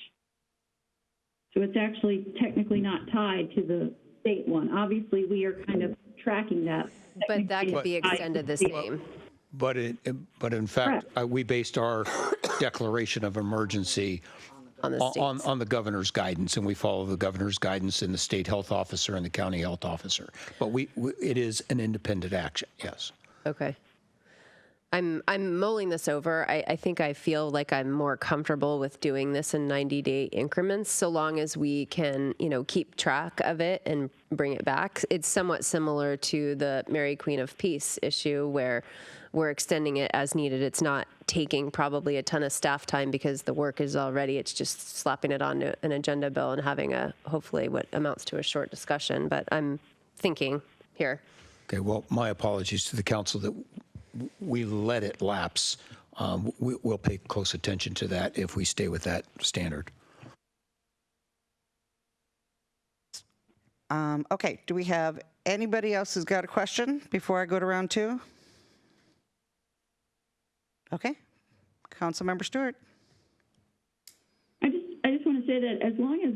So it's actually technically not tied to the state one. Obviously, we are kind of tracking that. But that could be extended the same. But in fact, we based our declaration of emergency on the governor's guidance, and we follow the governor's guidance in the state health officer and the county health officer. But it is an independent action, yes. Okay. I'm mulling this over. I think I feel like I'm more comfortable with doing this in 90-day increments, so long as we can, keep track of it and bring it back. It's somewhat similar to the Mary Queen of Peace issue, where we're extending it as needed. It's not taking probably a ton of staff time because the work is already. It's just slapping it on an agenda bill and having hopefully what amounts to a short discussion. But I'm thinking here. Okay. Well, my apologies to the council that we let it lapse. We'll pay close attention to that if we stay with that standard. Okay, do we have anybody else who's got a question before I go to round 2? Okay, Councilmember Stewart. I just want to say that as long as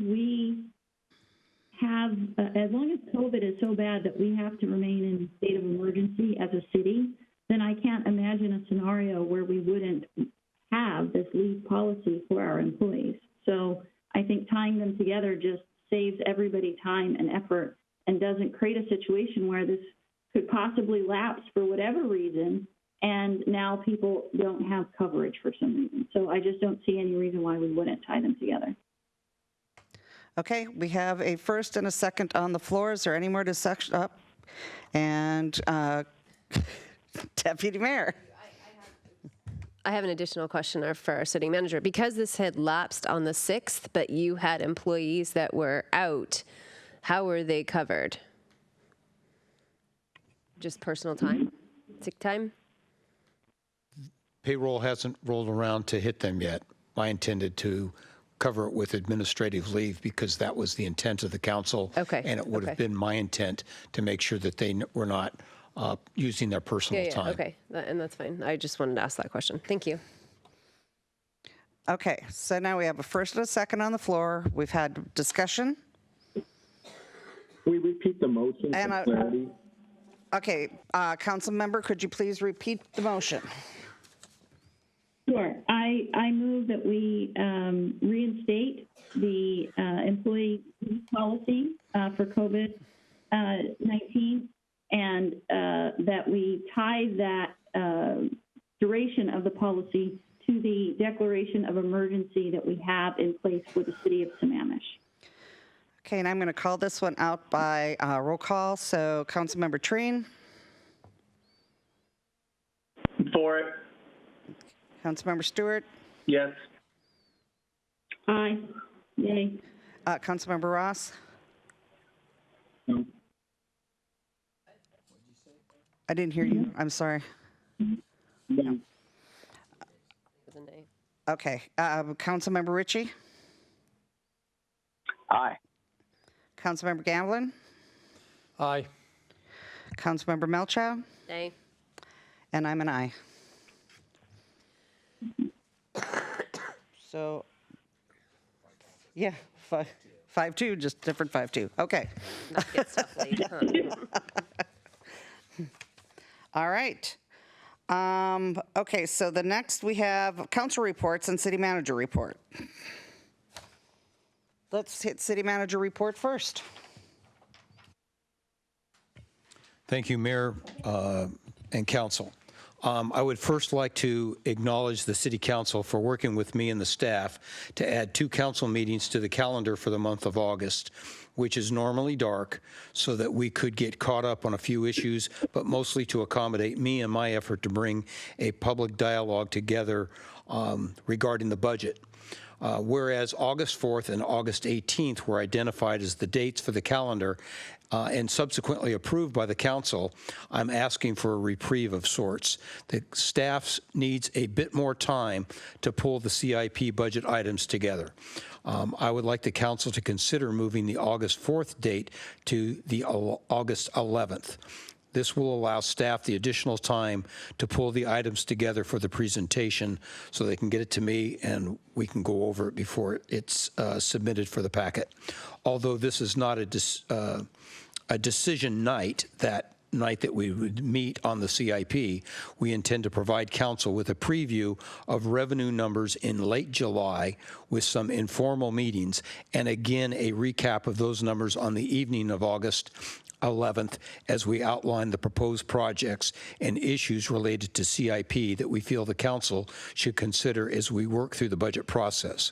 as long as COVID is so bad that we have to remain in a state of emergency as a city, then I can't imagine a scenario where we wouldn't have this leave policy for our employees. So I think tying them together just saves everybody time and effort and doesn't create a situation where this could possibly lapse for whatever reason, and now people don't have coverage for some reason. So I just don't see any reason why we wouldn't tie them together. Okay, we have a first and a second on the floor. Is there any more discussion up? And Deputy Mayor. I have an additional question for our city manager. Because this had lapsed on the 6th, but you had employees that were out, how were they covered? Just personal time? Sick time? Payroll hasn't rolled around to hit them yet. I intended to cover it with administrative leave because that was the intent of the council. Okay. And it would have been my intent to make sure that they were not using their personal time. Okay, and that's fine. I just wanted to ask that question. Thank you. Okay, so now we have a first and a second on the floor. We've had discussion. Can we repeat the motion for clarity? Okay, council member, could you please repeat the motion? Sure. I move that we reinstate the employee policy for COVID-19 and that we tie that duration of the policy to the declaration of emergency that we have in place for the city of Sammamish. Okay, and I'm going to call this one out by roll call. So Councilmember Treen. For it. Councilmember Stewart. Yes. Aye. Yay. Councilmember Ross. No. I didn't hear you. I'm sorry. No. Okay. Councilmember Ritchie. Aye. Councilmember Gamblin. Aye. Councilmember Melchow. Nay. And I'm an aye. So, yeah, 5-2, just different 5-2. Okay. That gets stuff late, huh? All right. Okay, so the next we have council reports and city manager report. Let's hit city manager report first. Thank you, Mayor and Council. I would first like to acknowledge the City Council for working with me and the staff to add 2 council meetings to the calendar for the month of August, which is normally dark, so that we could get caught up on a few issues, but mostly to accommodate me and my effort to bring a public dialogue together regarding the budget. Whereas August 4th and August 18th were identified as the dates for the calendar and subsequently approved by the council, I'm asking for a reprieve of sorts. The staff needs a bit more time to pull the CIP budget items together. I would like the council to consider moving the August 4th date to the August 11th. This will allow staff the additional time to pull the items together for the presentation so they can get it to me and we can go over it before it's submitted for the packet. Although this is not a decision night, that we would meet on the CIP, we intend to provide council with a preview of revenue numbers in late July with some informal meetings, and again, a recap of those numbers on the evening of August 11th as we outline the proposed projects and issues related to CIP that we feel the council should consider as we work through the budget process.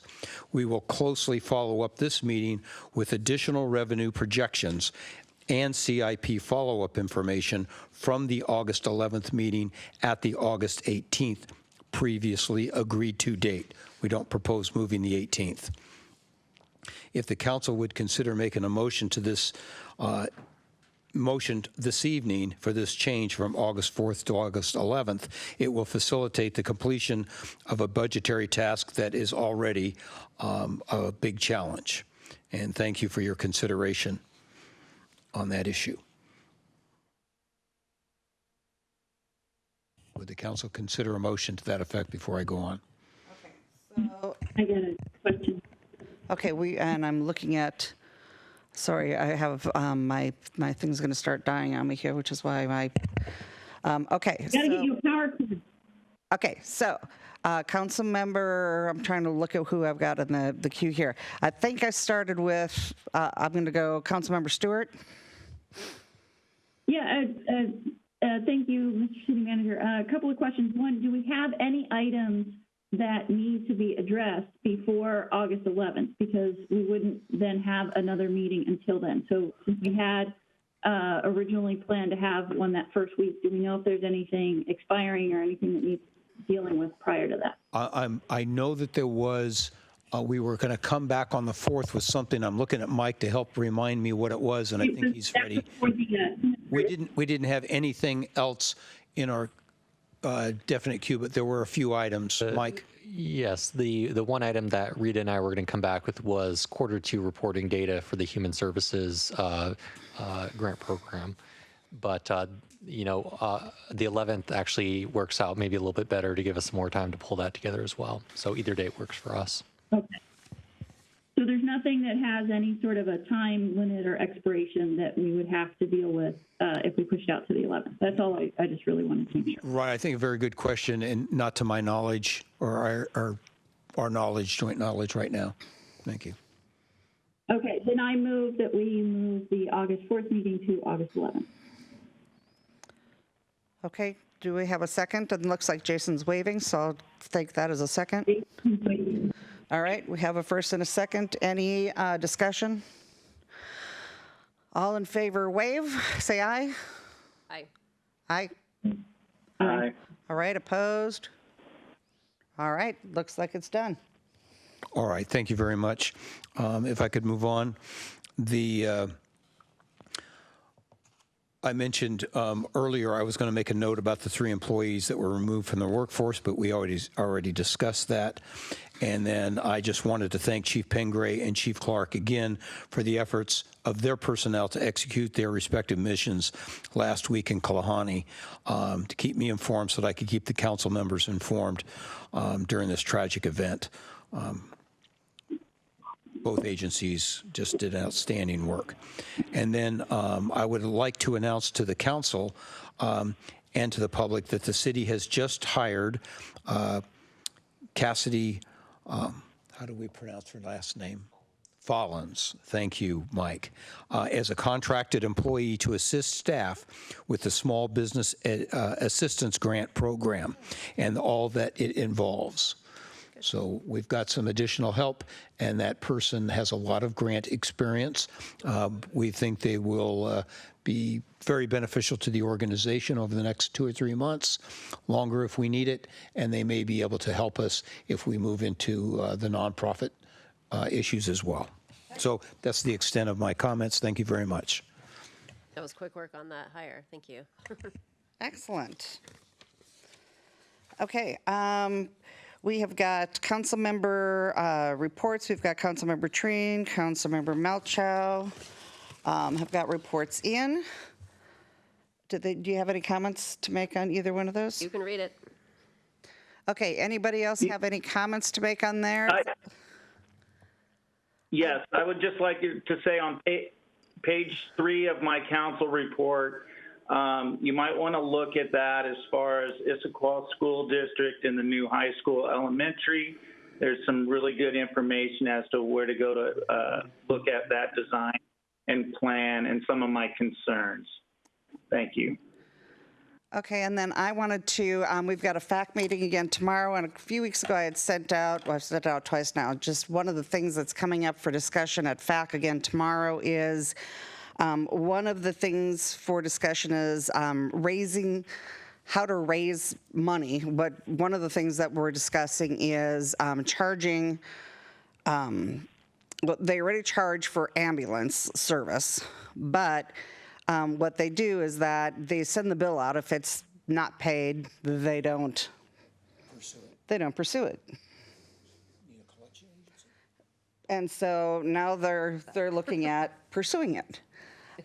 We will closely follow up this meeting with additional revenue projections and CIP follow-up information from the August 11th meeting at the August 18th previously agreed to date. We don't propose moving the 18th. If the council would consider making a motion to this motion this evening for this change from August 4th to August 11th, it will facilitate the completion of a budgetary task that is already a big challenge. And thank you for your consideration on that issue. Would the council consider a motion to that effect before I go on? So, I got a question. okay, and I'm looking at, sorry, I have my thing's going to start dying on me here, which is why my, okay. You gotta get you a power cord. Okay, so council member, I'm trying to look at who I've got in the queue here. I think I started with, I'm going to go council member Stewart. Yeah, thank you, Mr. City Manager. A couple of questions. One, do we have any items that need to be addressed before August 11th? Because we wouldn't then have another meeting until then. So since we had originally planned to have one that first week, do we know if there's anything expiring or anything that needs dealing with prior to that? I know that there was, we were going to come back on the 4th with something. I'm looking at Mike to help remind me what it was, and I think he's ready. We didn't have anything else in our definite queue, but there were a few items. Mike? Yes, the one item that Rita and I were going to come back with was Q2 reporting data for the Human Services grant program. But, the 11th actually works out maybe a little bit better to give us more time to pull that together as well. So either date works for us. Okay. So there's nothing that has any sort of a time limit or expiration that we would have to deal with if we pushed out to the 11th. That's all I just really wanted to make sure. Right, I think a very good question, and not to my knowledge or our knowledge, joint knowledge right now. Thank you. Okay, then I move that we move the August 4th meeting to August 11th. Okay, do we have a second? It looks like Jason's waving, so I'll take that as a second. All right, we have a first and a second. Any discussion? All in favor, wave. Say aye. Aye. Aye. Aye. All right, opposed? All right, looks like it's done. All right, thank you very much. If I could move on, I mentioned earlier I was going to make a note about the 3 employees that were removed from the workforce, but we already discussed that. And then I just wanted to thank Chief Pengray and Chief Clark again for the efforts of their personnel to execute their respective missions last week in Kalahani, to keep me informed so that I could keep the council members informed during this tragic event. Both agencies just did outstanding work. And then I would like to announce to the council and to the public that the city has just hired Cassidy, how do we pronounce her last name? Follins, thank you, Mike, as a contracted employee to assist staff with the Small Business Assistance Grant Program and all that it involves. So we've got some additional help, and that person has a lot of grant experience. We think they will be very beneficial to the organization over the next 2 or 3 months, longer if we need it, and they may be able to help us if we move into the nonprofit issues as well. So that's the extent of my comments. Thank you very much. That was quick work on that hire. Thank you. Excellent. Okay, we have got council member reports. We've got council member Treen, council member Malchow, have got reports in. Do you have any comments to make on either one of those? You can read it. Okay, anybody else have any comments to make on there? Yes, I would just like to say on page 3 of my council report, you might want to look at that as far as Issaquah School District and the new high school elementary. There's some really good information as to where to go to look at that design and plan and some of my concerns. Thank you. Okay, and then I wanted to, we've got a FAC meeting again tomorrow, and a few weeks ago I had sent out, well, I've sent it out twice now, just one of the things that's coming up for discussion at FAC again tomorrow is, one of the things for discussion is how to raise money, but one of the things that we're discussing is charging, well, they already charge for ambulance service, but what they do is that they send the bill out. If it's not paid, they don't pursue it. And so now they're looking at pursuing it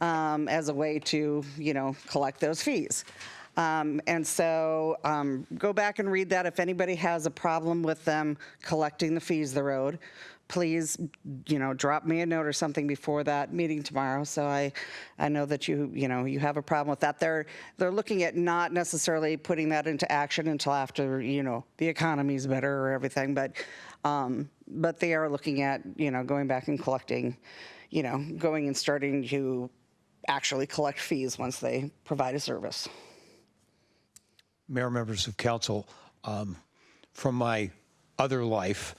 as a way to, collect those fees. And so go back and read that. If anybody has a problem with them collecting the fees they owed, please, drop me a note or something before that meeting tomorrow. So I know that you have a problem with that. They're looking at not necessarily putting that into action until after, the economy's better or everything, but they are looking at, going back and collecting, going and starting to actually collect fees once they provide a service. Mayor, members of council, from my other life,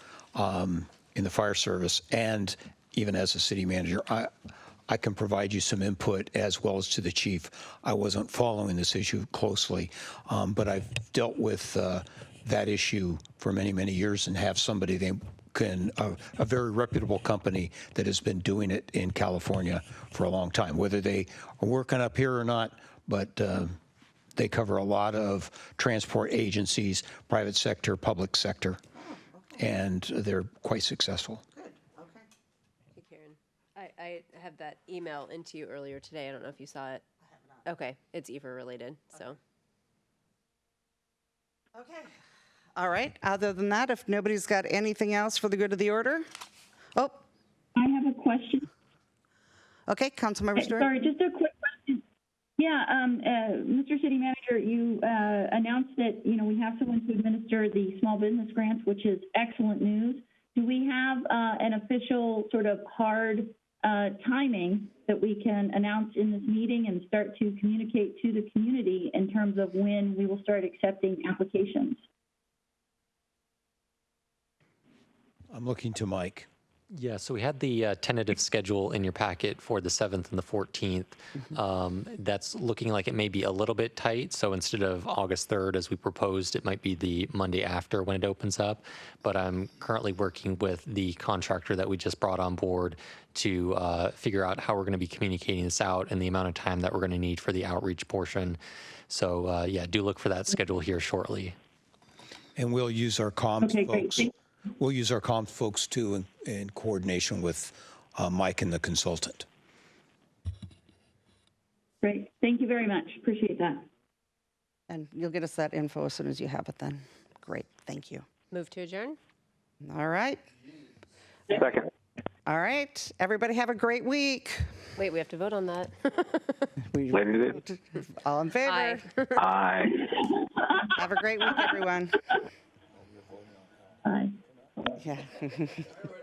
in the fire service and even as a city manager, I can provide you some input as well as to the chief. I wasn't following this issue closely, but I've dealt with that issue for many, many years and have somebody a very reputable company that has been doing it in California for a long time, whether they are working up here or not, but they cover a lot of transport agencies, private sector, public sector, and they're quite successful. Good. Okay. Hey, Karen. I had that email into you earlier today. I don't know if you saw it. I have not. Okay. It's EFR related, so. Okay. All right. Other than that, if nobody's got anything else for the good of the order. Oh, I have a question. Okay, Councilmember Stewart. Sorry, just a quick question. Yeah, Mr. City Manager, you announced that, we have someone to administer the small business grants, which is excellent news. Do we have an official sort of hard timing that we can announce in this meeting and start to communicate to the community in terms of when we will start accepting applications? I'm looking to Mike. Yeah, so we had the tentative schedule in your packet for the 7th and the 14th. That's looking like it may be a little bit tight. So instead of August 3rd, as we proposed, it might be the Monday after when it opens up. But I'm currently working with the contractor that we just brought on board to figure out how we're going to be communicating this out and the amount of time that we're going to need for the outreach portion. So yeah, do look for that schedule here shortly. And we'll use our comms folks. We'll use our comms folks too in coordination with Mike and the consultant. Great. Thank you very much. Appreciate that. And you'll get us that info as soon as you have it then. Great. Thank you. Move to adjourn. All right. Second. All right. Everybody have a great week. Wait, we have to vote on that. All in favor? Aye. Aye. Have a great week, everyone. Bye. Yeah.